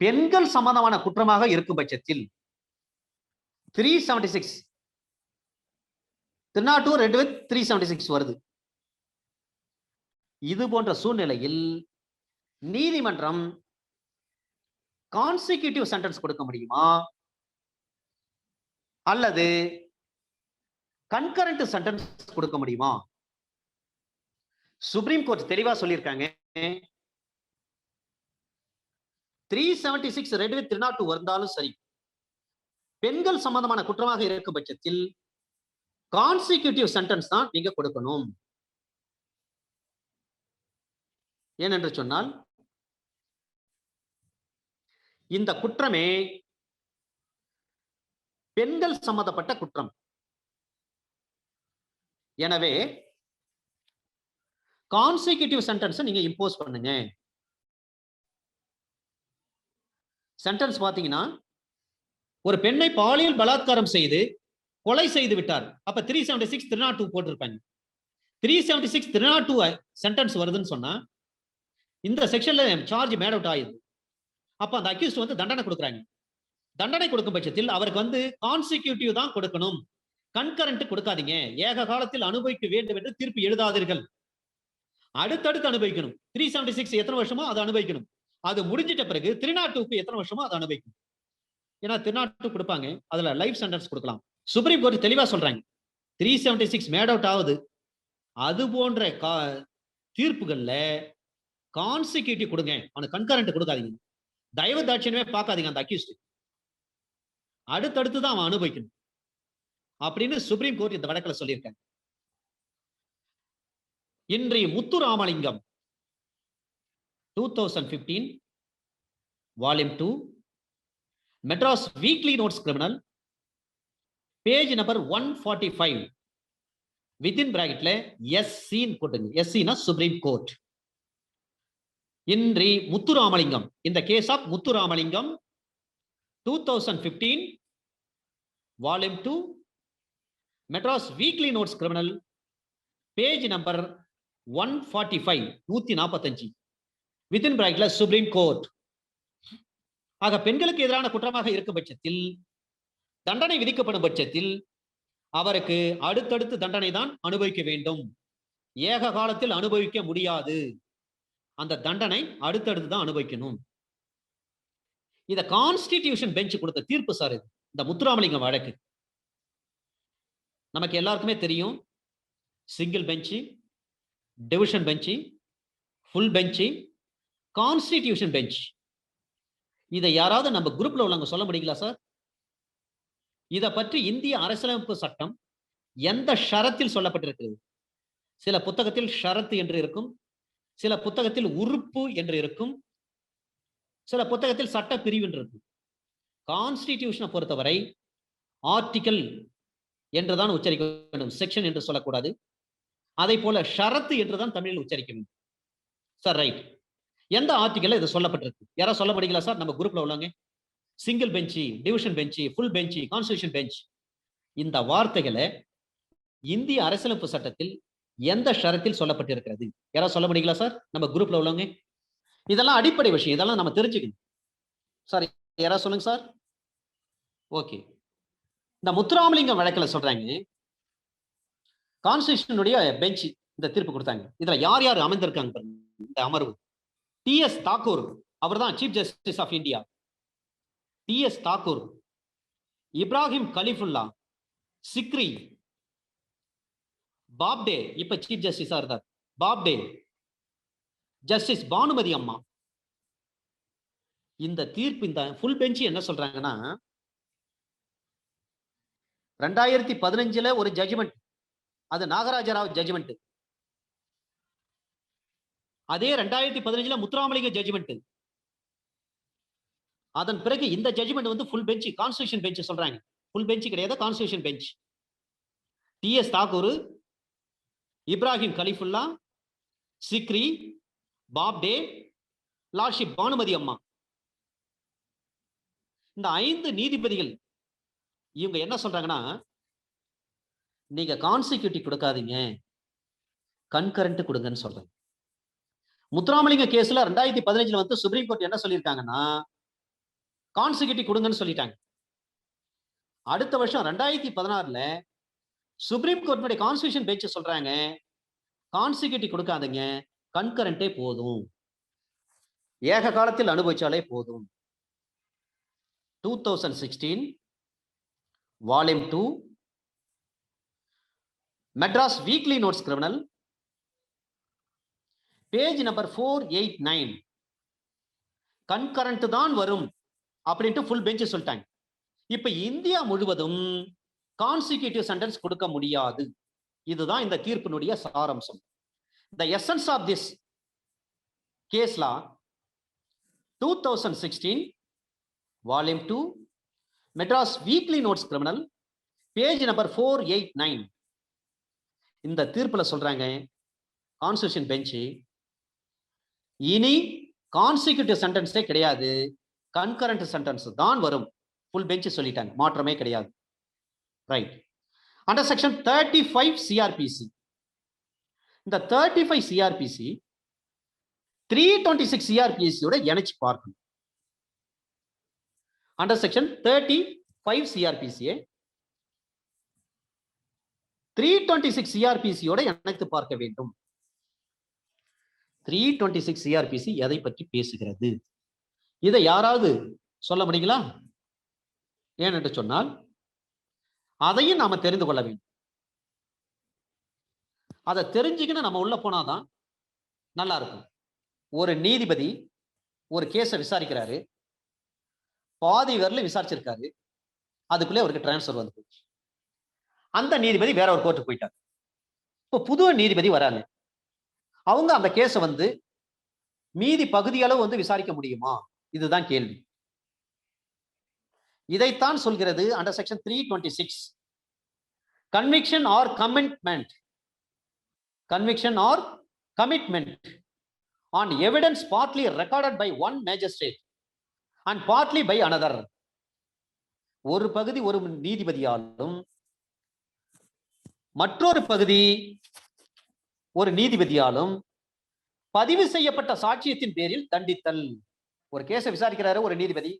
பெண்கள் சம்பந்தமான குற்றமாக இருக்கும் பட்சத்தில் 376 302 with 376 வருது. இது போன்ற சூழ்நிலையில் நீதிமன்றம் கான்சிக்யூட்டிவ் சென்டென்ஸ் கொடுக்க முடியுமா அல்லது கன்கரண்ட் சென்டென்ஸ் கொடுக்க முடியுமா? சுப்ரீம் கோர்ட் தெளிவா சொல்லியிருக்காங்க. 376 ரெட் வித் 302 வந்தாலும் சரி, பெண்கள் சம்பந்தமான குற்றமாக இருக்கும் பட்சத்தில் கான்சிக்யூட்டிவ் சென்டென்ஸ் தான் நீங்க கொடுக்கணும். ஏனென்று சொன்னால் இந்த குற்றமே பெண்கள் சம்பந்தப்பட்ட குற்றம். எனவே கான்சிக்யூட்டிவ் சென்டென்ஸ் நீங்க இம்போஸ் பண்ணுங்க. சென்டென்ஸ் பாத்தீங்கன்னா, ஒரு பெண்ணை பாலியல் பலாத்காரம் செய்து கொலை செய்து விட்டார். அப்ப 376 302 போட்டிருப்பாங்க. 376 302 சென்டென்ஸ் வருதுன்னு சொன்னா இந்த செக்ஷன்ல சார்ஜ் மேட் அவுட் ஆயுது. அப்ப அந்த அக்யூஸ்ட் வந்து தண்டனை கொடுக்குறாங்க. தண்டனை கொடுக்கும் பட்சத்தில் அவருக்கு வந்து கான்சிக்யூட்டிவ் தான் கொடுக்கணும், கன்கரண்ட் கொடுக்காதீங்க. ஏக காலத்தில் அனுபவிக்க வேண்டும் என்று தீர்ப்பு எழுதாதீர்கள். அடுத்தடுத்து அனுபவிக்கணும். 376 எத்தனை வருஷமோ அதை அனுபவிக்கணும். அது முடிஞ்சிட்ட பிறகு 302க்கு எத்தனை வருஷமோ அதை அனுபவிக்கணும். ஏன்னா 302 கொடுப்பாங்க, அதுல லைஃப் சென்டென்ஸ் கொடுக்கலாம். சுப்ரீம் கோர்ட் தெளிவா சொல்றாங்க, 376 மேட் அவுட் ஆகுது. அது போன்ற தீர்ப்புகள்ல கான்சிக்யூட்டிவ் கொடுங்க, அவனுக்கு கன்கரண்ட் கொடுக்காதீங்க. தயவு தாட்சியமே பார்க்காதீங்க அந்த அக்யூஸ்ட். அடுத்தடுத்து தான் அவன் அனுபவிக்கணும் அப்படின்னு சுப்ரீம் கோர்ட் இந்த வழக்கில் சொல்லியிருக்காங்க. இன்றைய Muthuramalingam 2015 volume 2 Madras weekly notes criminal page number 145 within பிராக்கெட்ல எஸ்சின்னு போட்டுங்க. எஸ்சினா சுப்ரீம் கோர்ட். இன்றி முத்துராமலிங்கம், இந்த case of Muthuramalingam 2015 volume 2 Madras weekly notes criminal page number 145 145 within பிராக்கெட்ல சுப்ரீம் கோர்ட். ஆக பெண்களுக்கு எதிரான குற்றமாக இருக்கும் பட்சத்தில், தண்டனை விதிக்கப்படும் பட்சத்தில் அவருக்கு அடுத்தடுத்து தண்டனை தான் அனுபவிக்க வேண்டும். ஏக காலத்தில் அனுபவிக்க முடியாது. அந்த தண்டனை அடுத்தடுத்து தான் அனுபவிக்கணும். இத கான்ஸ்டிடியூஷன் பெஞ்ச் கொடுத்த தீர்ப்பு சார் இது. இந்த முத்துராமலிங்கம் வழக்கு நமக்கு எல்லாருக்குமே தெரியும். சிங்கிள் பெஞ்சு, டிவிஷன் பெஞ்சு, ஃபுல் பெஞ்சு, கான்ஸ்டிடியூஷன் பெஞ்ச். இதை யாராவது நம்ம குரூப்ல உள்ளவங்க சொல்ல முடியுங்களா சார்? இதை பற்றி இந்திய அரசியலமைப்பு சட்டம் எந்த ஷரத்தில் சொல்லப்பட்டிருக்கிறது? சில புத்தகத்தில் ஷரத்து என்று இருக்கும், சில புத்தகத்தில் உறுப்பு என்று இருக்கும், சில புத்தகத்தில் சட்ட பிரிவு என்று இருக்கும். கான்ஸ்டிடியூஷனை பொறுத்தவரை ஆர்டிகல் என்றுதான் உச்சரிக்க வேண்டும், செக்ஷன் என்று சொல்லக்கூடாது. அதை போல ஷரத்து என்றுதான் தமிழில் உச்சரிக்க வேண்டும். சார் ரைட், எந்த ஆர்டிகல்ல இது சொல்லப்பட்டிருக்கு? யாராவது சொல்ல முடியுங்களா சார்? நம்ம குரூப்ல உள்ளவங்க. சிங்கிள் பெஞ்சு, டிவிஷன் பெஞ்சு, ஃபுல் பெஞ்சு, கான்ஸ்டிடியூஷன் பெஞ்ச், இந்த வார்த்தைகளை இந்திய அரசியலமைப்பு சட்டத்தில் எந்த ஷரத்தில் சொல்லப்பட்டிருக்கிறது? யாராவது சொல்ல முடியுங்களா சார்? நம்ம குரூப்ல உள்ளவங்க. இதெல்லாம் அடிப்படை விஷயம், இதெல்லாம் நம்ம தெரிஞ்சுக்கணும் சார். யாராவது சொல்லுங்க சார். ஓகே, இந்த முத்துராமலிங்கம் வழக்கில் சொல்றாங்க, கான்ஸ்டிடியூஷனுடைய பெஞ்ச் இந்த தீர்ப்பு கொடுத்தாங்க. இதுல யார் யார் அமர்ந்திருக்காங்க இந்த அமர்வு? டி.எஸ். தாக்கூர், அவர் தான் chief justice of India. TS. Thakur, Ibrahim Kalifulla, Sikri, Bobde, இப்ப சீஃப் ஜஸ்டிஸா இருந்தார் பாப்டே, ஜஸ்டிஸ் பானுமதி அம்மா. இந்த தீர்ப்பு, இந்த ஃபுல் பெஞ்ச் என்ன சொல்றாங்கன்னா, 2015 ஒரு ஜட்ஜ்மெண்ட், அது நாகராஜராவ் ஜட்ஜ்மெண்ட். அதே 2015 முத்துராமலிங்க ஜட்ஜ்மெண்ட். அதன் பிறகு இந்த ஜட்ஜ்மெண்ட் வந்து ஃபுல் பெஞ்ச், கான்ஸ்டிடியூஷன் பெஞ்ச் சொல்றாங்க. ஃபுல் பெஞ்ச் கிடையாது, constitution bench. TS. Thakur, Ibrahim Kalifulla, Sikri, Bobde, lordship Banumathi அம்மா, இந்த 5 நீதிபதிகள் இவங்க என்ன சொல்றாங்கன்னா, நீங்க கான்சிக்யூட்டிவ் கொடுக்காதீங்க, கன்கரண்ட் கொடுங்கன்னு சொல்றாங்க. முத்துராமலிங்க கேஸ்ல 2015 வந்து சுப்ரீம் கோர்ட் என்ன சொல்லியிருக்காங்கன்னா, கான்சிக்யூட்டிவ் கொடுங்கன்னு சொல்லிட்டாங்க. அடுத்த வருஷம் 2016 சுப்ரீம் கோர்ட்டுடைய கான்ஸ்டிடியூஷன் பெஞ்ச் சொல்றாங்க, கான்சிக்யூட்டிவ் கொடுக்காதீங்க, கன்கரண்டே போதும், ஏக காலத்தில் அனுபவிச்சாலே போதும். 2016 volume 2 Madras weekly notes criminal page number 489 concurrent தான் வரும் அப்படின்ட்டு ஃபுல் பெஞ்ச் சொல்லிட்டாங்க. இப்ப இந்தியா முழுவதும் கான்சிக்யூட்டிவ் சென்டென்ஸ் கொடுக்க முடியாது. இதுதான் இந்த தீர்ப்பினுடைய சாராம்சம். The essence of this case law 2016 volume 2 Madras Weekly Notes Criminal page number 489. இந்த தீர்ப்புல சொல்றாங்க கான்ஸ்டிடியூஷன் பெஞ்ச் இனி கான்சிக்யூட்டிவ் சென்டென்ஸே கிடையாது, கன்கரண்ட் சென்டென்ஸ் தான் வரும். ஃபுல் பெஞ்ச் சொல்லிட்டாங்க, மாற்றமே கிடையாது. ரைட். அண்டர் செக்ஷன் 35 CRPC, இந்த 35 CRPC 326 CRPC யோட இணைச்சு பார்க்கணும். அண்டர் செக்ஷன் 35 CRPC 326 CRPC யோட இணைத்து பார்க்க வேண்டும். 326 CRPC எதை பற்றி பேசுகிறது? இதை யாராவது சொல்ல முடியுங்களா? ஏனென்று சொன்னால் அதையும் நாம தெரிந்து கொள்ள வேண்டும். அதை தெரிஞ்சுக்கின்னு நம்ம உள்ள போனாதான் நல்லா இருக்கும். ஒரு நீதிபதி ஒரு கேஸை விசாரிக்கிறாரு, பாதி வரல விசாரிச்சிருக்காரு, அதுக்குள்ளே அவருக்கு டிரான்ஸ்பர் வந்து போச்சு. அந்த நீதிபதி வேற ஒரு கோர்ட்டுக்கு போயிட்டாங்க. இப்போ புது நீதிபதி வராங்க, அவங்க அந்த கேஸை வந்து மீதி பகுதியளவு வந்து விசாரிக்க முடியுமா? இதுதான் கேள்வி. இதைத்தான் சொல்கிறது under section 326 conviction or commitment. Conviction or commitment on evidence partly recorded by one magistrate and partly by another. ஒரு பகுதி ஒரு நீதிபதியாலும் மற்றொரு பகுதி ஒரு நீதிபதியாலும் பதிவு செய்யப்பட்ட சாட்சியத்தின் பேரில் தண்டித்தல். ஒரு கேஸை விசாரிக்கிறாரு ஒரு நீதிபதி,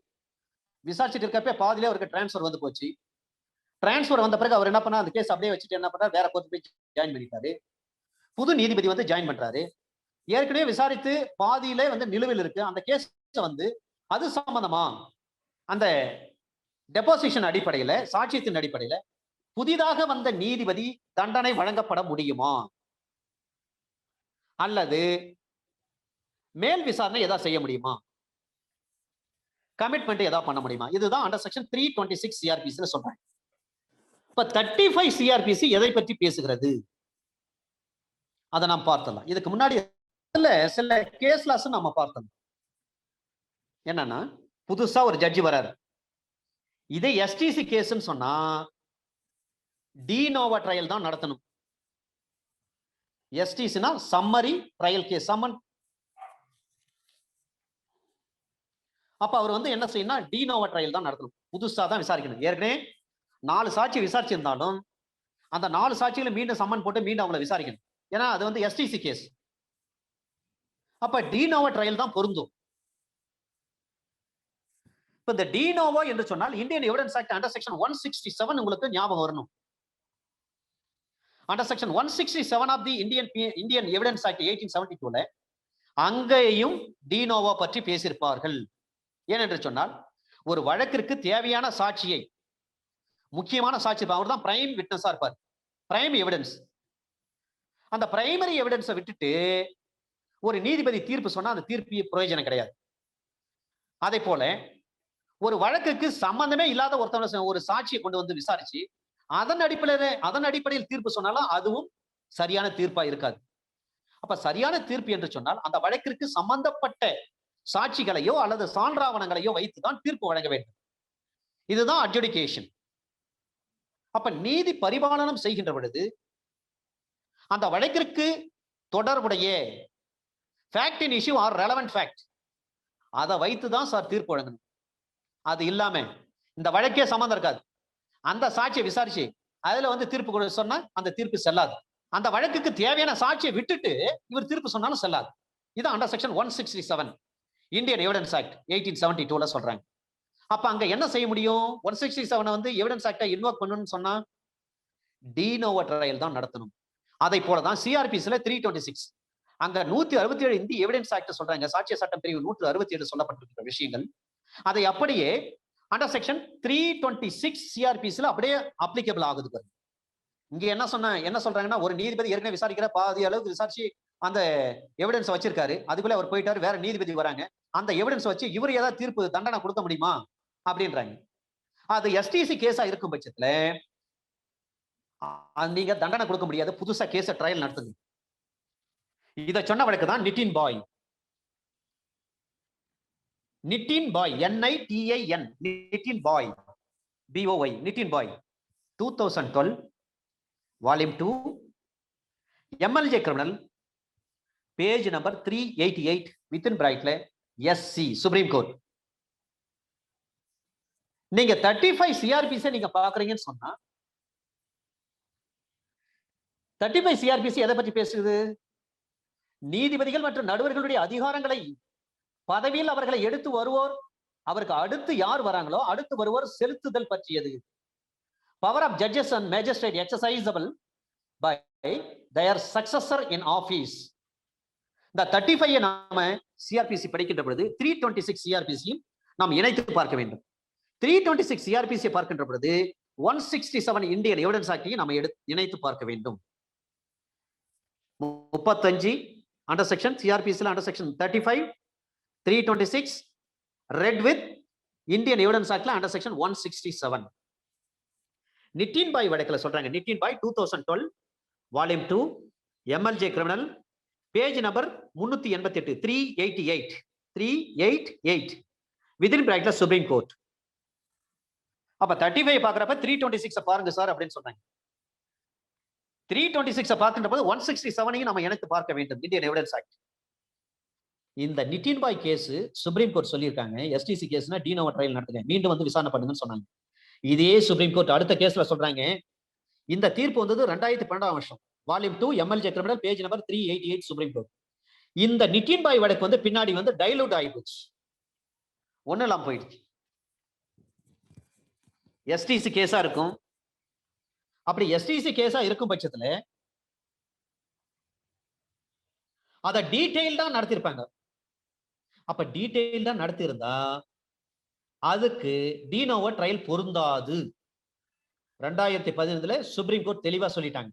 விசாரிச்சுட்டு இருக்கப்ப பாதியிலே அவருக்கு டிரான்ஸ்பர் வந்து போச்சு. டிரான்ஸ்பர் வந்த பிறகு அவர் என்ன பண்ணா, அந்த கேஸ் அப்படியே வச்சுட்டு என்ன பண்ணார், வேற கோர்ட் போய் ஜாயின் பண்ணிட்டாரு. புது நீதிபதி வந்து ஜாயின் பண்றாரு. ஏற்கனவே விசாரித்து பாதியிலே வந்து நிலுவையில் இருக்கு அந்த கேஸ் வந்து, அது சம்பந்தமா அந்த டெபாசிஷன் அடிப்படையில, சாட்சியத்தின் அடிப்படையில புதிதாக வந்த நீதிபதி தண்டனை வழங்கப்பட முடியுமா, அல்லது மேல் விசாரணை ஏதாவது செய்ய முடியுமா, கமிட்மெண்ட் ஏதாவது பண்ண முடியுமா? இதுதான் அண்டர் செக்ஷன் 326 CRPC சொல்றாங்க. இப்ப 35 CRPC எதை பற்றி பேசுகிறது அதை நாம் பார்த்தலாம். இதுக்கு முன்னாடி சில கேஸ் லாஸ் நம்ம பார்த்தோம். என்னன்னா, புதுசா ஒரு ஜட்ஜி வராரு, இதே எஸ்டிசி கேஸ்ன்னு சொன்னா டி நோவா ட்ரையல் தான் நடத்தணும். எஸ்டிசினா சம்மரி ட்ரையல் கேஸ், சம்மன். அப்ப அவர் வந்து என்ன செய்யணும், டி நோவா ட்ரையல் தான் நடத்தணும், புதுசா தான் விசாரிக்கணும். ஏற்கனவே 4 சாட்சி விசாரிச்சிருந்தாலும் அந்த 4 சாட்சிகளை மீண்டும் சம்மன் போட்டு மீண்டும் அவங்களை விசாரிக்கணும். ஏன்னா அது வந்து எஸ்டிசி கேஸ். அப்ப டினோவா ட்ரையல் தான் பொருந்தும். இப்ப இந்த டினோவா என்று சொன்னால் Indian evidence act under section 167 உங்களுக்கு ஞாபகம் வரணும். Under section 167 of the Indian evidence act 1872 அங்கேயும் டினோவா பற்றி பேசியிருப்பார்கள். ஏனென்று சொன்னால் ஒரு வழக்கிற்கு தேவையான சாட்சியை, முக்கியமான சாட்சி, அவர் தான் பிரைம் விட்னஸா இருப்பார், பிரைம் எவிடன்ஸ். அந்த பிரைமரி எவிடன்ஸை விட்டுட்டு ஒரு நீதிபதி தீர்ப்பு சொன்னா அந்த தீர்ப்பு பிரயோஜனம் கிடையாது. அதே போல ஒரு வழக்குக்கு சம்பந்தமே இல்லாத ஒருத்தவங்க ஒரு சாட்சியை கொண்டு வந்து விசாரிச்சு அதன் அடிப்படையில் தீர்ப்பு சொன்னாலும் அதுவும் சரியான தீர்ப்பா இருக்காது. அப்ப சரியான தீர்ப்பு என்று சொன்னால் அந்த வழக்கிற்கு சம்பந்தப்பட்ட சாட்சிகளையோ அல்லது சான்றாவணங்களையோ வைத்துதான் தீர்ப்பு வழங்க வேண்டும். இதுதான் அட்ஜுடிகேஷன். அப்ப நீதி பரிபாலனம் செய்கின்ற பொழுது அந்த வழக்கிற்கு தொடர்புடைய ஃபேக்ட் இன் இஷ்யூ ஆர் ரெலவென்ட் ஃபேக்ட் அதை வைத்துதான் சார் தீர்ப்பு வழங்கணும். அது இல்லாம இந்த வழக்கே சம்பந்தம் இருக்காது, அந்த சாட்சியை விசாரிச்சு அதுல வந்து தீர்ப்பு கொடு சொன்னா அந்த தீர்ப்பு செல்லாது. அந்த வழக்குக்கு தேவையான சாட்சியை விட்டுட்டு இவர் தீர்ப்பு சொன்னாலும் செல்லாது. இது under section 167 Indian evidence act 1872 சொல்றாங்க. அப்ப அங்க என்ன செய்ய முடியும், 167 வந்து எவிடன்ஸ் ஆக்டை இன்வோக் பண்ணணும்னு சொன்னா டி நோவா ட்ரையல் தான் நடத்தணும். அதை போலதான் சிஆர்பிசில 326 அங்க 167 இந்திய எவிடன்ஸ் ஆக்ட் சொல்றாங்க, சாட்சிய சட்டம் பிரிவு 167 சொல்லப்பட்டிருக்கிற விஷயங்கள் அதை அப்படியே அண்டர் செக்ஷன் 326 சிஆர்பிசில அப்படியே அப்ளிகபிள் ஆகுது பாருங்க. இங்க என்ன சொல்றாங்கன்னா, ஒரு நீதிபதி ஏற்கனவே விசாரிக்கிற பாதி அளவுக்கு விசாரிச்சு அந்த எவிடன்ஸ் வச்சிருக்காரு, அதுக்குள்ள அவர் போயிட்டாரு, வேற நீதிபதி வராங்க, அந்த எவிடன்ஸ் வச்சு இவர் ஏதாவது தீர்ப்பு தண்டனை கொடுக்க முடியுமா அப்படின்றாங்க. அது எஸ்டிசி கேஸா இருக்கும் பட்சத்துல நீங்க தண்டனை கொடுக்க முடியாது, புதுசா கேஸ ட்ரையல் நடத்துங்க. இத சொன்ன வழக்கு தான் Nitin Boy. Nitin Boy, NITIN, Nitin Boy, BOY, Nitin Boy, 2012, volume 2, MLJ criminal, page number 388, within பிராக்கெட்ல SC, சுப்ரீம் கோர்ட். நீங்க 35 சிஆர்பிசி நீங்க பாக்குறீங்கன்னு சொன்னா, 35 சிஆர்பிசி எதை பற்றி பேசுது? நீதிபதிகள் மற்றும் நடுவர்களுடைய அதிகாரங்களை, பதவியில் அவர்களை எடுத்து வருவோர், அவருக்கு அடுத்து யார் வராங்களோ அடுத்து வருவோர் செலுத்துதல் பற்றியது. Power of judges and magistrate exercisable by their successor in office. இந்த 35 நாம சிஆர்பிசி படிக்கின்ற பொழுது 326 சிஆர்பிசியும் நாம் இணைத்து பார்க்க வேண்டும். 326 சிஆர்பிசி பார்க்கின்ற பொழுது 167 இந்தியன் எவிடன்ஸ் ஆக்டையும் நாம் இணைத்து பார்க்க வேண்டும். 35 அண்டர் செக்ஷன் சிஆர்பிசில under section 35, 326 read with Indian evidence ஆக்ட்ல அண்டர் செக்ஷன் 167. நிட்டின் பாய் வழக்குல சொல்றாங்க, Nitin Boy 2012, volume 2, MLJ criminal, page number 388, 388, within பிராக்கெட்ல சுப்ரீம் கோர்ட். அப்ப 35 பாக்குறப்ப 326 பாருங்க சார் அப்படின்னு சொன்னாங்க. 326 பார்க்கின்ற போது 167 நம்ம இணைத்து பார்க்க வேண்டும், இந்தியன் எவிடன்ஸ் ஆக்ட். இந்த நிட்டின் பாய் கேஸ் சுப்ரீம் கோர்ட் சொல்லியிருக்காங்க, எஸ்டிசி கேஸ்னா டீனோவா ட்ரையல் நடத்துங்க, மீண்டும் வந்து விசாரணை பண்ணுங்கன்னு சொன்னாங்க. இதே சுப்ரீம் கோர்ட் அடுத்த கேஸ்ல சொல்றாங்க, இந்த தீர்ப்பு வந்தது 2012 வருஷம், volume 2, MLJ criminal, page number 388, supreme court. இந்த நிட்டின் பாய் வழக்கு வந்து பின்னாடி வந்து டைலூட் ஆயிடுச்சு, ஒண்ணு இல்லாம போயிடுச்சு. எஸ்டிசி கேஸா இருக்கும். அப்படி எஸ்டிசி கேஸா இருக்கும் பட்சத்துல அத டீடைல்டா நடத்திருப்பாங்க. அப்ப டீடைல்டா நடத்தி இருந்தா அதுக்கு டீனோவா ட்ரையல் பொருந்தாது. 2015 சுப்ரீம் கோர்ட் தெளிவா சொல்லிட்டாங்க.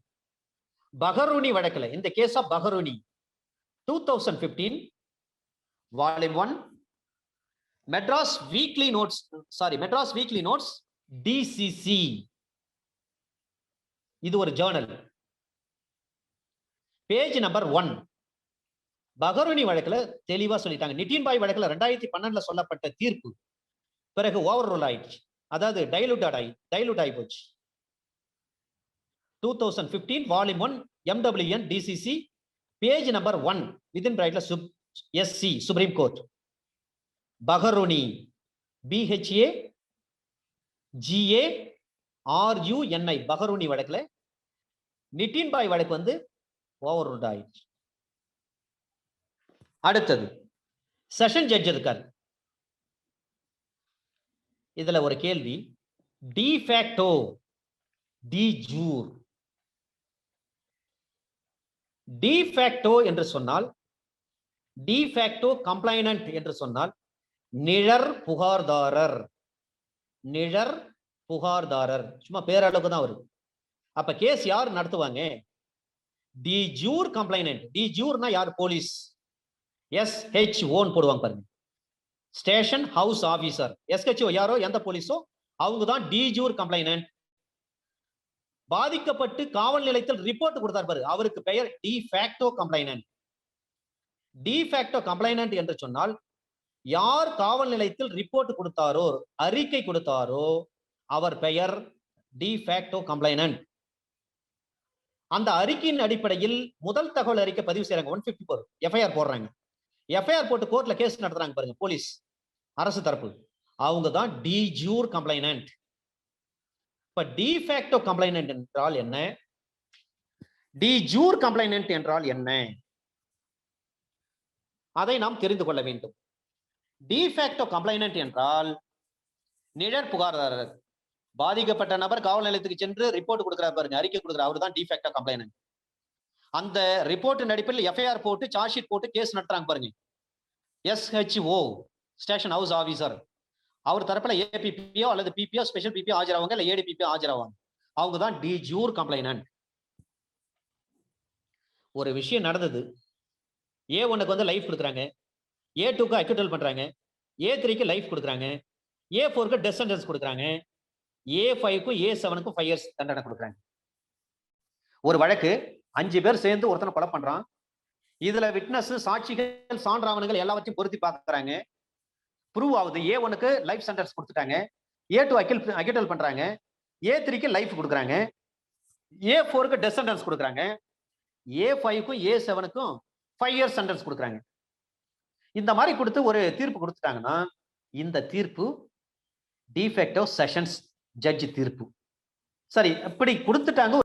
பஹரூனி வழக்குல, இந்த case of Bhagaruni 2015, volume 1, Madras weekly notes DCC, இது ஒரு ஜர்னல், பேஜ் நம்பர் 1. பஹரூனி வழக்குல தெளிவா சொல்லிட்டாங்க. நிட்டின் பாய் வழக்குல 2012 சொல்லப்பட்ட தீர்ப்பு பிறகு ஓவர் ரூல் ஆயிடுச்சு, அதாவது டைலூட் ஆகி போச்சு. 2015, volume 1, MWN DCC, page number 1, within பிராக்கெட்ல SC, supreme court. Bhagaruni, BHAGARUNI, Bhagaruni வழக்குல நிட்டின் பாய் வழக்கு வந்து ஓவர் ரூல்ட் ஆயிடுச்சு. அடுத்தது செஷன் ஜட்ஜ் இருக்காரு. இதுல ஒரு கேள்வி, de facto de jure. De facto என்று சொன்னால், டி ஃபேக்டோ கம்ப்ளைனன்ட் என்று சொன்னால் நிழற் புகார்தாரர், சும்மா பேரளவுக்கு தான் வருது. அப்ப கேஸ் யார் நடத்துவாங்க? De jure complainant. டி ஜூர்னா யார்? போலீஸ். SHO போடுவாங்க பாருங்க, ஸ்டேஷன் ஹவுஸ் ஆபீசர். SHO யாரோ, எந்த போலீஸோ அவங்க தான் டி ஜூர் கம்ப்ளைனன்ட். பாதிக்கப்பட்டு காவல் நிலையத்தில் ரிப்போர்ட் கொடுத்தார் பாரு, அவருக்கு பெயர் டி ஃபேக்டோ கம்ப்ளைனன்ட். டி ஃபேக்டோ கம்ப்ளைனன்ட் என்று சொன்னால் யார் காவல் நிலையத்தில் ரிப்போர்ட் கொடுத்தாரோ, அறிக்கை கொடுத்தாரோ, அவர் பெயர் டி ஃபேக்டோ கம்ப்ளைனன்ட். அந்த அறிக்கையின் அடிப்படையில் முதல் தகவல் அறிக்கை பதிவு செய்யறாங்க, 154 FIR போடுறாங்க. FIR போட்டு கோர்ட்ல கேஸ் நடத்துறாங்க பாருங்க, போலீஸ் அரசு தரப்பு, அவங்க தான் டி ஜூர் கம்ப்ளைனன்ட். இப்ப டி ஃபேக்டோ கம்ப்ளைனன்ட் என்றால் என்ன, டி ஜூர் கம்ப்ளைனன்ட் என்றால் என்ன, அதை நாம் தெரிந்து கொள்ள வேண்டும். டி ஃபேக்டோ கம்ப்ளைனன்ட் என்றால் நிழற் புகார்தாரர். பாதிக்கப்பட்ட நபர் காவல் நிலையத்துக்கு சென்று ரிப்போர்ட் கொடுக்கிறார் பாருங்க, அறிக்கை கொடுக்கிறார், அவர் தான் டி ஃபேக்டோ கம்ப்ளைனன்ட். அந்த ரிப்போர்ட் அடிப்படையில் எஃப்ஐஆர் போட்டு சார்ஜ் ஷீட் போட்டு கேஸ் நடத்துறாங்க பாருங்க. SHO ஸ்டேஷன் ஹவுஸ் ஆபீசர் அவர் தரப்புல ஏபிபிஓ அல்லது பிபிஓ ஸ்பெஷல் பிபிஓ ஆஜராவாங்க, இல்ல ஏடிபிபிஓ ஆஜராவாங்க. அவங்க தான் டி ஜூர் கம்ப்ளைனன்ட். ஒரு விஷயம் நடந்தது. A1க்கு வந்து லைஃப் கொடுக்குறாங்க, A2க்கு அக்யூட்டல் பண்றாங்க, A3க்கு லைஃப் கொடுக்குறாங்க, A4க்கு டெத் சென்டென்ஸ் கொடுக்குறாங்க, A5க்கும் A7க்கும் 5 இயர்ஸ் தண்டனை கொடுக்குறாங்க. ஒரு வழக்கு 5 பேர் சேர்ந்து ஒருத்தனை கொலை பண்றான். இதுல விட்னஸ், சாட்சிகள், சான்றாவணங்கள் எல்லாவற்றையும் பொருத்தி பார்க்கறாங்க. ப்ரூவ் ஆகுது. A1க்கு லைஃப் சென்டென்ஸ் கொடுத்துட்டாங்க, A2 அக்யூட்டல் பண்றாங்க, A3க்கு லைஃப் கொடுக்குறாங்க, A4க்கு டெத் சென்டென்ஸ் கொடுக்குறாங்க, A5க்கும் A7க்கும் 5 இயர்ஸ் சென்டென்ஸ் கொடுக்குறாங்க. இந்த மாதிரி கொடுத்து ஒரு தீர்ப்பு கொடுத்துட்டாங்கன்னா இந்த தீர்ப்பு டிஃபெக்டிவ் செஷன்ஸ் ஜட்ஜ் தீர்ப்பு. சரி, இப்படி கொடுத்துட்டாங்க.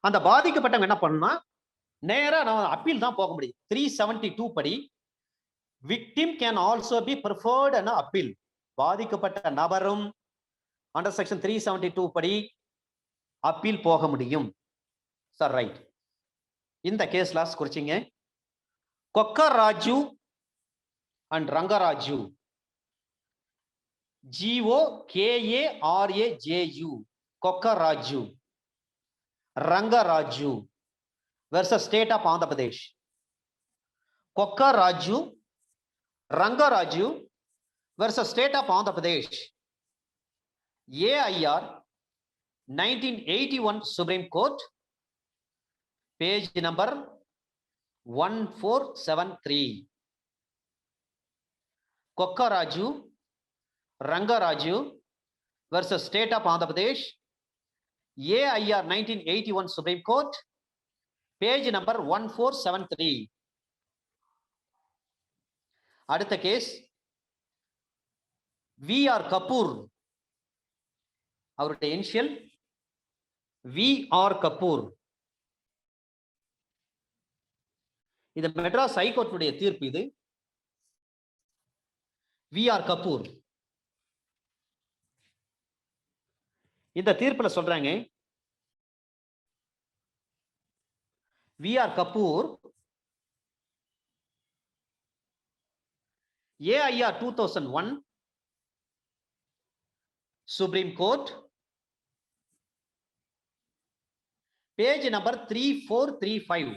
அந்த பாதிக்கப்பட்டவங்க என்ன பண்ணா நேரா நான் அப்பீல் தான் போக முடியும். 372 படி victim can also be preferred an appeal. பாதிக்கப்பட்ட நபரும் அண்டர் செக்ஷன் 372 படி அப்பீல் போக முடியும். Sir right. இந்த கேஸ் லாஸ் குறிச்சிங்க. Gokaraju and Rangaraju, GOKARAJU, Gokaraju, Rangaraju versus state of Andhra Pradesh. Gokaraju, Rangaraju versus state of Andhra Pradesh. AIR 1981 Supreme Court, page number 1473. Gokaraju, Rangaraju versus state of Andhra Pradesh. AIR 1981 Supreme Court, page number 1473. அடுத்த கேஸ் VR கபூர். அவருடைய இனிஷியல் VR கபூர். இது மெட்ராஸ் ஹைகோர்ட்டுடைய தீர்ப்பு. இது VR கபூர். இந்த தீர்ப்புல சொல்றாங்க, VR Kapoor AIR 2001 Supreme Court, page number 3435.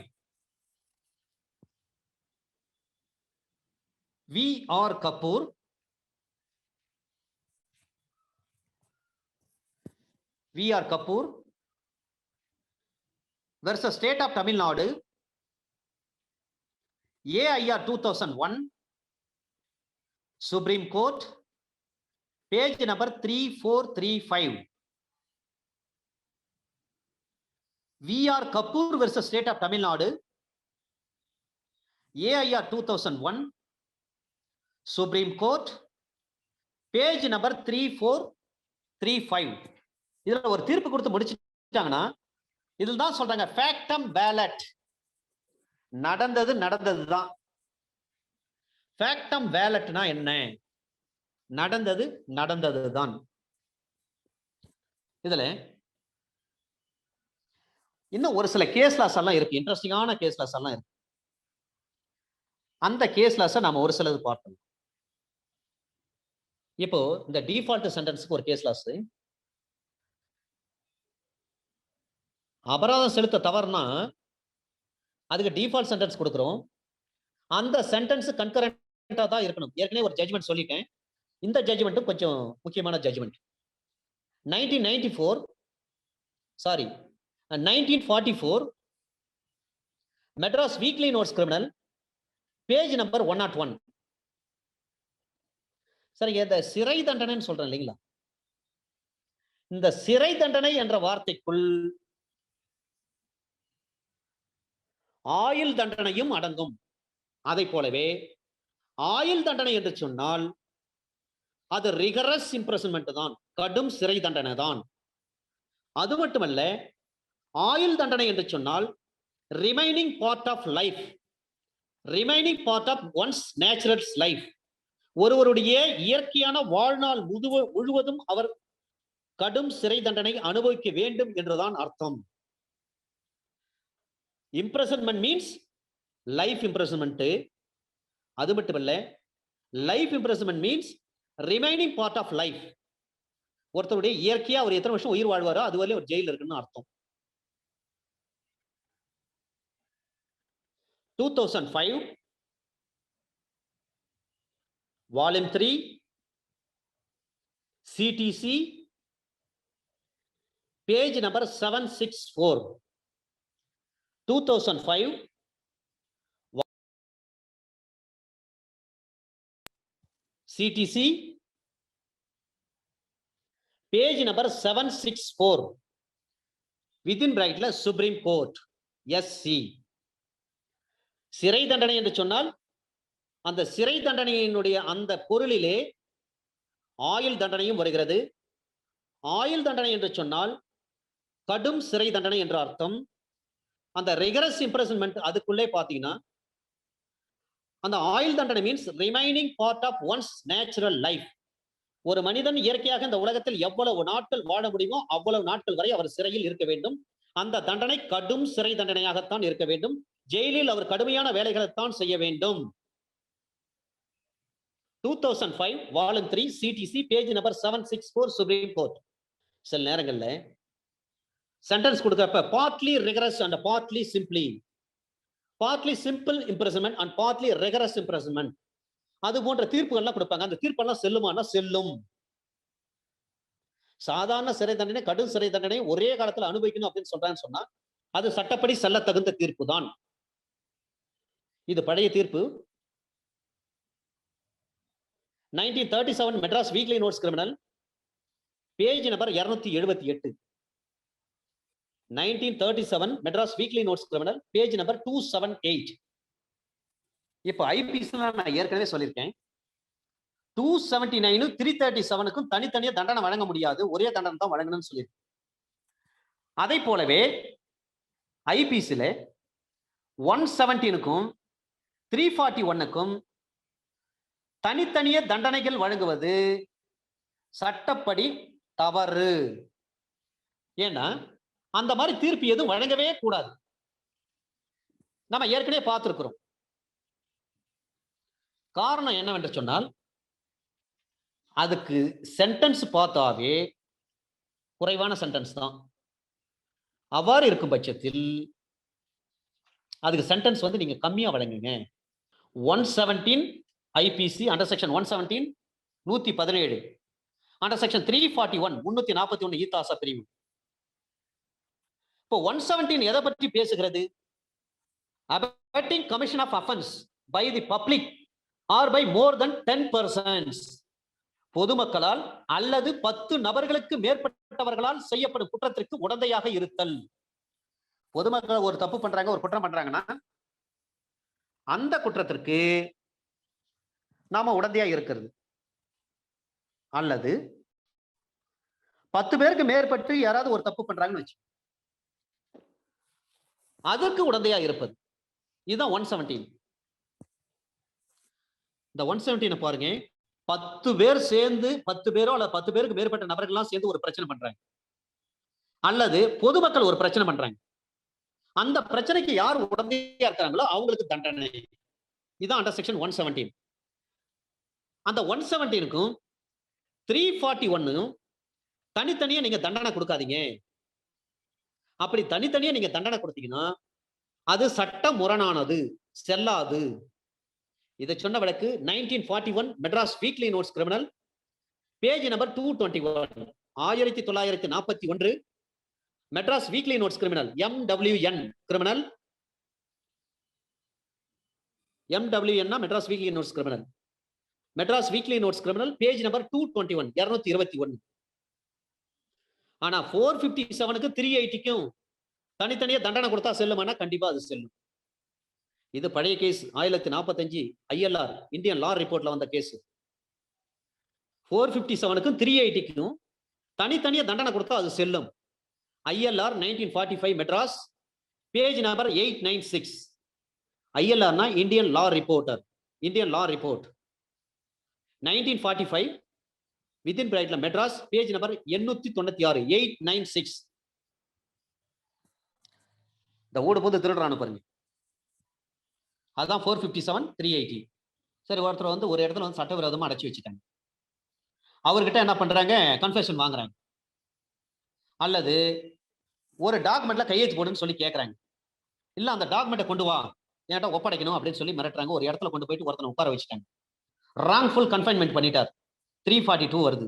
VR Kapoor VR Kapoor versus state of Tamil Nadu. AIR 2001 Supreme Court, page number 3435. VR Kapoor versus state of Tamil Nadu. AIR 2001 Supreme Court, page number 3435. இதுல ஒரு தீர்ப்பு கொடுத்து முடிச்சிட்டாங்கன்னா இதில் தான் சொல்றாங்க ஃபேக்டம் பேலட். நடந்ததுதான். ஃபேக்டம் பேலட்னா என்ன? நடந்ததுதான். இதுல இன்னும் ஒரு சில கேஸ் லாஸ் எல்லாம் இருக்கு, இன்ட்ரெஸ்டிங்கான கேஸ் லாஸ் எல்லாம் இருக்கு. அந்த கேஸ் லாஸை நாம ஒரு சிலது பார்த்தோம். இப்போ இந்த டிஃபால்ட் சென்டென்ஸ்க்கு ஒரு கேஸ் லாஸ். அபராதம் செலுத்த தவறுனா அதுக்கு டிஃபால்ட் சென்டென்ஸ் கொடுக்குறோம். அந்த சென்டென்ஸ் கன்கரண்டா தான் இருக்கணும். ஏற்கனவே ஒரு ஜட்ஜ்மெண்ட் சொல்லிட்டேன். இந்த ஜட்ஜ்மெண்ட்டும் கொஞ்சம் முக்கியமான judgment. 1944 Madras weekly notes criminal, page number 101. சரி, இந்த சிறை தண்டனைன்னு சொல்றேன் இல்லைங்களா? இந்த சிறை தண்டனை என்ற வார்த்தைக்குள் ஆயுள் தண்டனையும் அடங்கும். அதை போலவே ஆயுள் தண்டனை என்று சொன்னால் அது ரிகரஸ் இம்ப்ரிசன்மென்ட் தான், கடும் சிறை தண்டனை தான். அது மட்டுமல்ல, ஆயுள் தண்டனை என்று சொன்னால் remaining part of life, remaining part of one's natural life, ஒருவருடைய இயற்கையான வாழ்நாள் முழுவதும் அவர் கடும் சிறை தண்டனை அனுபவிக்க வேண்டும் என்றுதான் அர்த்தம். Imprisonment means life imprisonment. அது மட்டுமல்ல, life imprisonment means remaining part of life. ஒருத்தருடைய இயற்கையா அவர் எத்தனை வருஷம் உயிர் வாழ்வாரோ அது வரையும் ஒரு ஜெயில இருக்குன்னு அர்த்தம். 2005 Volume 3 CTC page number 764. 2005 CTC page number 764 within bracket Supreme Court SC. சிறை தண்டனை என்று சொன்னால் அந்த சிறை தண்டனையினுடைய அந்த பொருளிலே ஆயுள் தண்டனையும் வருகிறது. ஆயுள் தண்டனை என்று சொன்னால் கடும் சிறை தண்டனை என்ற அர்த்தம். அந்த ரிகரஸ் இம்ப்ரெசன்மெண்ட் அதுக்குள்ளே பாத்தீங்கன்னா அந்த ஆயுள் தண்டனை means remaining part of one's natural life. ஒரு மனிதன் இயற்கையாக இந்த உலகத்தில் எவ்வளவு நாட்கள் வாழ முடியுமோ அவ்வளவு நாட்கள் வரை அவர் சிறையில் இருக்க வேண்டும். அந்த தண்டனை கடும் சிறை தண்டனையாகத்தான் இருக்க வேண்டும். ஜெயிலில் அவர் கடுமையான வேலைகளைத்தான் செய்ய வேண்டும். 2005 Volume 3 CTC page number 764 Supreme Court. சில நேரங்கள்ல sentence கொடுக்கறப்ப partly rigorous and partly simple imprisonment and partly rigorous imprisonment அது போன்ற தீர்ப்புகள்லாம் கொடுப்பாங்க. அந்த தீர்ப்பெல்லாம் செல்லுமானா செல்லும். சாதாரண சிறை தண்டனை கடும் சிறை தண்டனை ஒரே காலத்துல அனுபவிக்கணும் அப்படின்னு சொல்றான்னு சொன்னா அது சட்டப்படி செல்ல தகுந்த தீர்ப்பு தான். இது பழைய தீர்ப்பு. 1937 Madras weekly notes criminal page number 278. 1937 Madras weekly notes criminal page number 278. இப்போ ஐபிசி நான் ஏற்கனவே சொல்லியிருக்கேன். 279 337க்கும் தனித்தனியா தண்டனை வழங்க முடியாது, ஒரே தண்டனை தான் வழங்கணும்னு சொல்லியிருக்கேன். அதை போலவே ஐபிசில 117க்கும் 341க்கும் தனித்தனிய தண்டனைகள் வழங்குவது சட்டப்படி தவறு. ஏன்னா அந்த மாதிரி தீர்ப்பு எதுவும் வழங்கவே கூடாது. நம்ம ஏற்கனவே பார்த்திருக்கிறோம். காரணம் என்னவென்று சொன்னால் அதுக்கு சென்டென்ஸ் பார்த்தாவே குறைவான சென்டென்ஸ் தான். அவ்வாறு இருக்கும் பட்சத்தில் அதுக்கு சென்டென்ஸ் வந்து நீங்க கம்மியா வழங்குங்க. 117 IPC under section 117 117 under section 341 341 ஈத்தாசா பிரிவு. இப்போ 117 எதை பற்றி பேசுகிறது? abetting commission of offense by the public or by more than 10 persons. பொதுமக்களால் அல்லது 10 நபர்களுக்கு மேற்பட்டவர்களால் செய்யப்படும் குற்றத்திற்கு உடந்தையாக இருத்தல். பொதுமக்கள் ஒரு தப்பு பண்றாங்க, ஒரு குற்றம் பண்றாங்கன்னா அந்த குற்றத்திற்கு நாம உடந்தையா இருக்கிறது. அல்லது 10 பேருக்கு மேற்பட்டு யாராவது ஒரு தப்பு பண்றாங்கன்னு வச்சு அதற்கு உடந்தையா இருப்பது. இதுதான் 117. இந்த 117 பாருங்க, 10 பேர் சேர்ந்து 10 பேரோ அல்லது 10 பேருக்கு மேற்பட்ட நபர்கள்லாம் சேர்ந்து ஒரு பிரச்சனை பண்றாங்க, அல்லது பொதுமக்கள் ஒரு பிரச்சனை பண்றாங்க. அந்த பிரச்சனைக்கு யார் உடந்தையா இருக்கிறாங்களோ அவங்களுக்கு தண்டனை. இதுதான் அண்டர் செக்ஷன் 117. அந்த 117க்கும் 341க்கும் தனித்தனியா நீங்க தண்டனை கொடுக்காதீங்க. அப்படி தனித்தனியா நீங்க தண்டனை கொடுத்தீங்கன்னா அது சட்ட முரணானது, செல்லாது. இதை சொன்ன வழக்கு 1941 Madras weekly notes criminal page number 221 1941 Madras weekly notes criminal MWN criminal MWN Madras weekly notes criminal Madras weekly notes criminal page number 221 221. ஆனா 457க்கு 380க்கும் தனித்தனியா தண்டனை கொடுத்தா செல்லுமானா கண்டிப்பா அது செல்லும். இது பழைய கேஸ் 1045 ILR இந்தியன் லா ரிப்போர்ட்ல வந்த கேஸ். 457க்கும் 380க்கும் தனித்தனியா தண்டனை கொடுத்தா அது செல்லும். ILR 1945 Madras page number 896. ILRனா Indian law reporter, Indian law report 1945 within பிராக்கெட்ல மெட்ராஸ் பேஜ் நம்பர் 896 896. இந்த ஓடு போது திருடுறான்னு பாருங்க. அதுதான் 457 380. சரி, ஒருத்தர் வந்து ஒரு இடத்துல வந்து சட்டவிரோதமா அடைச்சி வச்சுட்டாங்க. அவர்கிட்ட என்ன பண்றாங்க, கன்ஃபெஷன் வாங்குறாங்க. அல்லது ஒரு டாக்குமெண்ட்ல கையெழுத்து போடுன்னு சொல்லி கேட்கறாங்க. இல்ல அந்த டாக்குமெண்ட்டை கொண்டு வா, என்கிட்ட ஒப்படைக்கணும் அப்படின்னு சொல்லி மிரட்டுறாங்க. ஒரு இடத்துல கொண்டு போயிட்டு ஒருத்தனை உட்கார வச்சுட்டாங்க. ராங்ஃபுல் கன்ஃபைன்மெண்ட் பண்ணிட்டார். 342 வருது.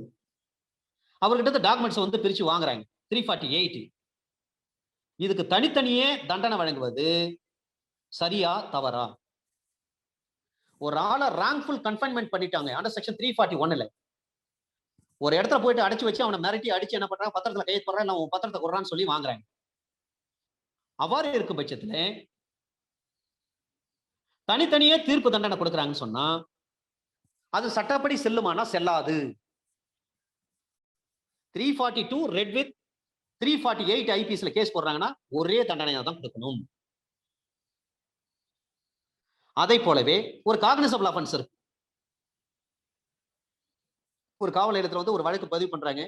அவர்கிட்ட டாக்குமெண்ட்ஸ் வந்து பிரிச்சு வாங்குறாங்க. 348. இதுக்கு தனித்தனியே தண்டனை வழங்குவது சரியா தவறா? ஒரு ஆளை ராங்ஃபுல் கன்ஃபைன்மெண்ட் பண்ணிட்டாங்க அண்டர் செக்ஷன் 341ல. ஒரு இடத்துல போயிட்டு அடைச்சு வச்சு அவனை மிரட்டி அடிச்சு என்ன பண்றாங்க, பத்திரத்துல கையெழுத்து போடுறான், இல்ல உன் பத்திரத்தை கொடுறான்னு சொல்லி வாங்குறாங்க. அவ்வாறு இருக்கும் பட்சத்துல தனித்தனியே தீர்ப்பு தண்டனை கொடுக்குறாங்கன்னு சொன்னா அது சட்டப்படி செல்லுமானா செல்லாது. 342 ரெட் வித் 348 ஐபிஎஸ்ல கேஸ் போடுறாங்கன்னா ஒரே தண்டனையா தான் கொடுக்கணும். அதை போலவே ஒரு காக்னிசபிள் அஃபென்ஸ் இருக்கு. ஒரு காவல் நிலையத்துல வந்து ஒரு வழக்கு பதிவு பண்றாங்க.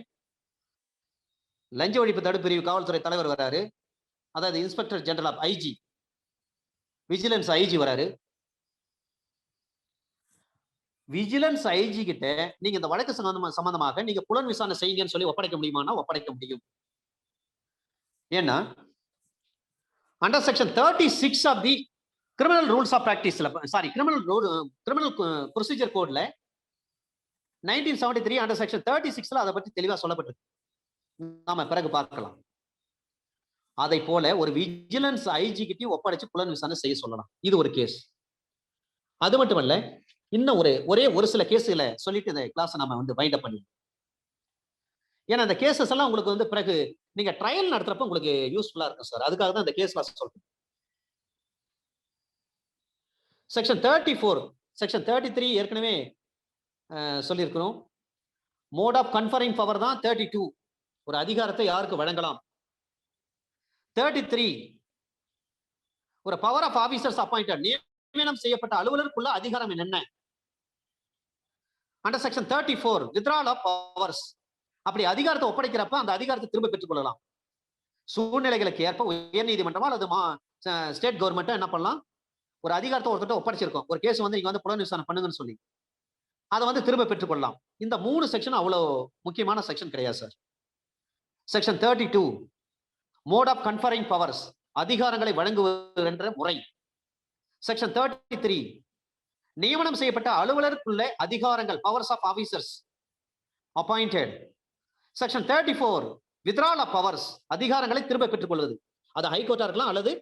லஞ்ச ஒழிப்பு தடுப்பு பிரிவு காவல்துறை தலைவர் வராரு, அதாவது inspector general of IG, vigilance IG வராரு. விஜிலன்ஸ் ஐஜி கிட்ட நீங்க இந்த வழக்கு சம்பந்தமாக நீங்க புலன் விசாரணை செய்யுங்கன்னு சொல்லி ஒப்படைக்க முடியுமானா ஒப்படைக்க முடியும். ஏன்னா under section 36 of the criminal rules of பிராக்டிஸ்ல, சாரி கிரிமினல் ப்ரொசீஜர் கோட்ல 1973 அண்டர் செக்ஷன் 36ல அதை பற்றி தெளிவா சொல்லப்பட்டிருக்கு. நாம பிறகு பார்க்கலாம். அதை போல ஒரு விஜிலன்ஸ் ஐஜி கிட்ட ஒப்படைச்சு புலன் விசாரணை செய்ய சொல்லலாம். இது ஒரு கேஸ். அது மட்டுமல்ல, இன்னும் ஒரே ஒரு சில கேஸ்களை சொல்லிட்டு இந்த கிளாஸ் நம்ம வந்து வைண்ட் அப் பண்ணி, ஏன்னா இந்த கேசஸ் எல்லாம் உங்களுக்கு வந்து பிறகு நீங்க ட்ரையல் நடத்துறப்ப உங்களுக்கு யூஸ்ஃபுல்லா இருக்கும் சார். அதுக்காக தான் இந்த கேஸ் சொல்றேன். செக்ஷன் 34, செக்ஷன் 33 ஏற்கனவே சொல்லியிருக்கிறோம். மோட் ஆஃப் கன்ஃபரிங் பவர் தான் 32. ஒரு அதிகாரத்தை யாருக்கு வழங்கலாம். 33 ஒரு பவர் ஆஃப் ஆபீசர்ஸ் அப்பாயிண்டட், நியமனம் செய்யப்பட்ட அலுவலருக்குள்ள அதிகாரம் என்ன. Under section 34 withdrawal of powers, அப்படி அதிகாரத்தை ஒப்படைக்கிறப்ப அந்த அதிகாரத்தை திரும்ப பெற்றுக் கொள்ளலாம். சூழ்நிலைகளுக்கு ஏற்ப உயர் நீதிமன்றமா அல்லது ஸ்டேட் கவர்மெண்ட் என்ன பண்ணலாம், ஒரு அதிகாரத்தை ஒருத்தர் ஒப்படைச்சிருக்கோம், ஒரு கேஸ் வந்து நீங்க வந்து புலன் விசாரணை பண்ணுங்கன்னு சொல்லி அதை வந்து திரும்ப பெற்றுக்கொள்ளலாம். இந்த 3 செக்ஷன் அவ்வளவு முக்கியமான செக்ஷன் கிடையாது sir. Section 32 mode of conferring powers, அதிகாரங்களை வழங்குவது என்ற முறை. செக்ஷன் 33 நியமனம் செய்யப்பட்ட அலுவலருக்குள்ள அதிகாரங்கள், powers of officers appointed. Section 34 withdrawal of powers, அதிகாரங்களை திரும்ப பெற்றுக் கொள்வது. அது ஹைகோர்ட்டா இருக்கலாம் அல்லது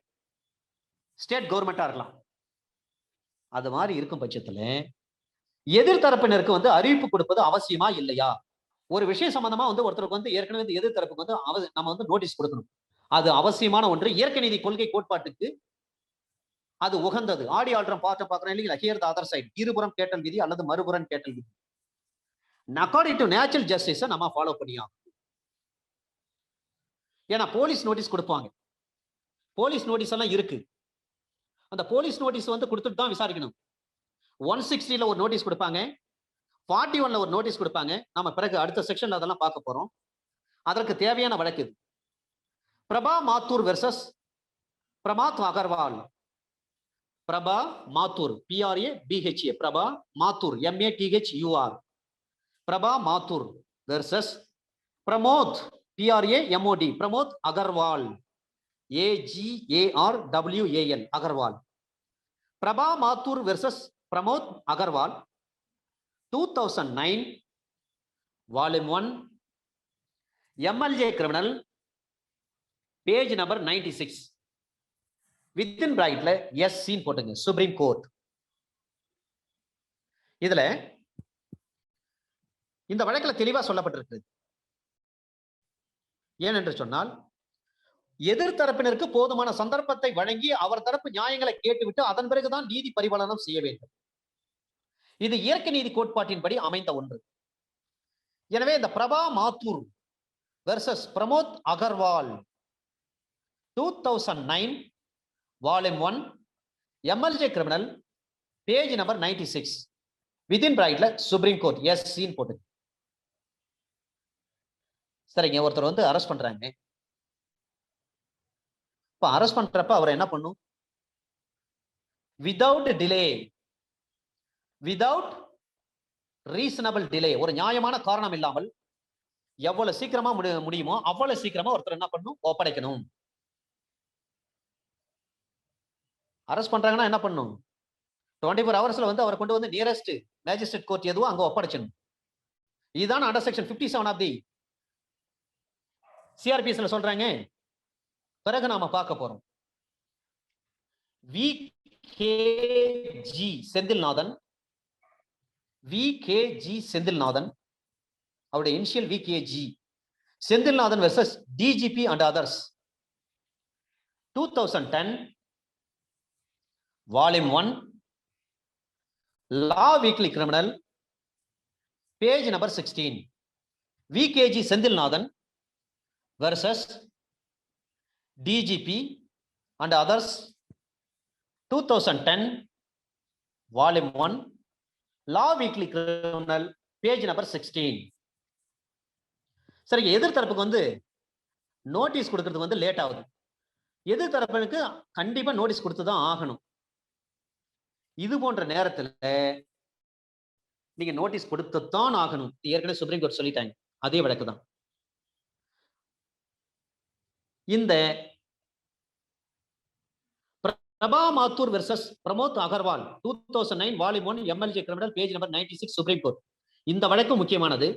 ஸ்டேட் கவர்மெண்டா இருக்கலாம். அது மாதிரி இருக்கும் பட்சத்துல எதிர்த்தரப்பினருக்கு வந்து அறிவிப்பு கொடுப்பது அவசியமா இல்லையா? ஒரு விஷயம் சம்பந்தமா வந்து ஒருத்தருக்கு வந்து ஏற்கனவே வந்து எதிர்த்தரப்புக்கு வந்து நம்ம வந்து நோட்டீஸ் கொடுக்கணும். அது அவசியமான ஒன்று. இயற்கை நீதி கொள்கை கோட்பாட்டுக்கு அது உகந்தது. ஆடி ஆல்ட்ரம் பார்க்கிறோம் இல்லைங்களா, ஹியர் தி அதர் சைடு, இருபுறம் கேட்டல் விதி அல்லது மறுபுறம் கேட்டல் விதி. அக்கார்டிங் டு நேச்சுரல் ஜஸ்டிஸை நம்ம ஃபாலோ பண்ணியாகும். ஏன்னா போலீஸ் நோட்டீஸ் கொடுப்பாங்க, போலீஸ் நோட்டீஸ் எல்லாம் இருக்கு. அந்த போலீஸ் நோட்டீஸ் வந்து கொடுத்துட்டு தான் விசாரிக்கணும். 160ல ஒரு நோட்டீஸ் கொடுப்பாங்க, 41ல ஒரு நோட்டீஸ் கொடுப்பாங்க. நம்ம பிறகு அடுத்த செக்ஷன்ல அதெல்லாம் பார்க்க போறோம். அதற்கு தேவையான வழக்கு இது. Prabha Mathur versus Pramod Agarwal. Prabha Mathur, PRABHA, Prabha Mathur, MATHUR, Prabha Mathur versus Pramod, PRAMOD, Pramod Agarwal, AGARWAL, Agarwal. Prabha Mathur versus Pramod Agarwal 2009 volume 1, MLJ criminal, page number 96, within பிராக்கெட்ல SC போட்டுங்க, சுப்ரீம் கோர்ட். இதுல இந்த வழக்கில் தெளிவா சொல்லப்பட்டிருக்கிறது. ஏனென்று சொன்னால், எதிர்த்தரப்பினருக்கு போதுமான சந்தர்ப்பத்தை வழங்கி அவர் தரப்பு நியாயங்களை கேட்டுவிட்டு அதன் பிறகுதான் நீதி பரிபாலனம் செய்ய வேண்டும். இது இயற்கை நீதி கோட்பாட்டின்படி அமைந்த ஒன்று. எனவே இந்த Prabha Mathur versus Pramod Agarwal 2009 volume 1, MLJ criminal, page number 96, within பிராக்கெட்ல சுப்ரீம் கோர்ட் SC போட்டு. சரிங்க, ஒருத்தர் வந்து அரெஸ்ட் பண்றாங்க. இப்ப அரெஸ்ட் பண்றப்ப அவர் என்ன பண்ணும்? Without delay, without reasonable delay, ஒரு நியாயமான காரணம் இல்லாமல் எவ்வளவு சீக்கிரமா முடியுமோ அவ்வளவு சீக்கிரமா ஒருத்தர் என்ன பண்ணும்? ஒப்படைக்கணும். அரெஸ்ட் பண்றாங்கன்னா என்ன பண்ணும்? 24 ஹவர்ஸ்ல வந்து அவரை கொண்டு வந்து நியரஸ்ட் மேஜிஸ்ட்ரேட் கோர்ட் எதுவோ அங்க ஒப்படைச்சணும். இதுதான் அண்டர் செக்ஷன் 57 ஆஃப் தி சிஆர்பிஎஸ்ல சொல்றாங்க. பிறகு நாம பார்க்க போறோம். விகேஜி செந்தில்நாதன், விகேஜி செந்தில்நாதன், அவருடைய initial VKG Senthilnathan versus DGP and others, 2010 volume 1, law weekly criminal, page number 16. VKG Senthilnathan versus DGP and others, 2010 volume 1, law weekly criminal, page number 16. சரி, எதிர்த்தரப்புக்கு வந்து நோட்டீஸ் கொடுக்கறதுக்கு வந்து லேட் ஆகுது. எதிர்த்தரப்புக்கு கண்டிப்பா நோட்டீஸ் கொடுத்து தான் ஆகணும். இது போன்ற நேரத்துல நீங்க நோட்டீஸ் கொடுத்துத்தான் ஆகணும். ஏற்கனவே சுப்ரீம் கோர்ட் சொல்லிட்டாங்க. அதே வழக்கு தான். இந்த Prabha Mathur versus Pramod Agarwal 2009 volume 1 MLJ criminal, page number 96, supreme court. இந்த வழக்கு முக்கியமானது.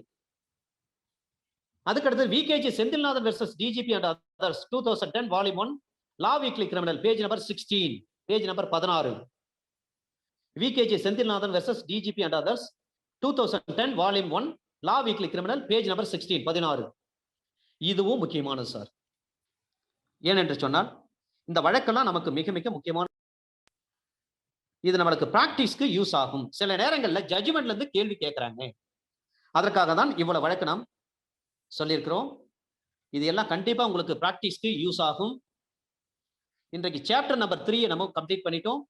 அதுக்கடுத்து VKG Senthilnathan versus DGP and others, 2010 volume 1, law weekly criminal, page number 16, page number 16. VKG Senthilnathan versus DGP and others, 2010 volume 1, law weekly criminal, page number 16, 16. இதுவும் முக்கியமானது சார். ஏனென்று சொன்னால் இந்த வழக்கெல்லாம் நமக்கு மிக மிக முக்கியமான, இது நம்மளுக்கு பிராக்டிஸ்க்கு யூஸ் ஆகும். சில நேரங்கள்ல ஜட்ஜ்மெண்ட்ல இருந்து கேள்வி கேட்கிறாங்க. அதற்காக தான் இவ்வளவு வழக்கு நாம் சொல்லியிருக்கிறோம். இது எல்லாம் கண்டிப்பா உங்களுக்கு பிராக்டிஸ்க்கு யூஸ் ஆகும். இன்றைக்கு சாப்டர் நம்பர் 3 நம்ம கம்ப்ளீட் பண்ணிட்டோம்.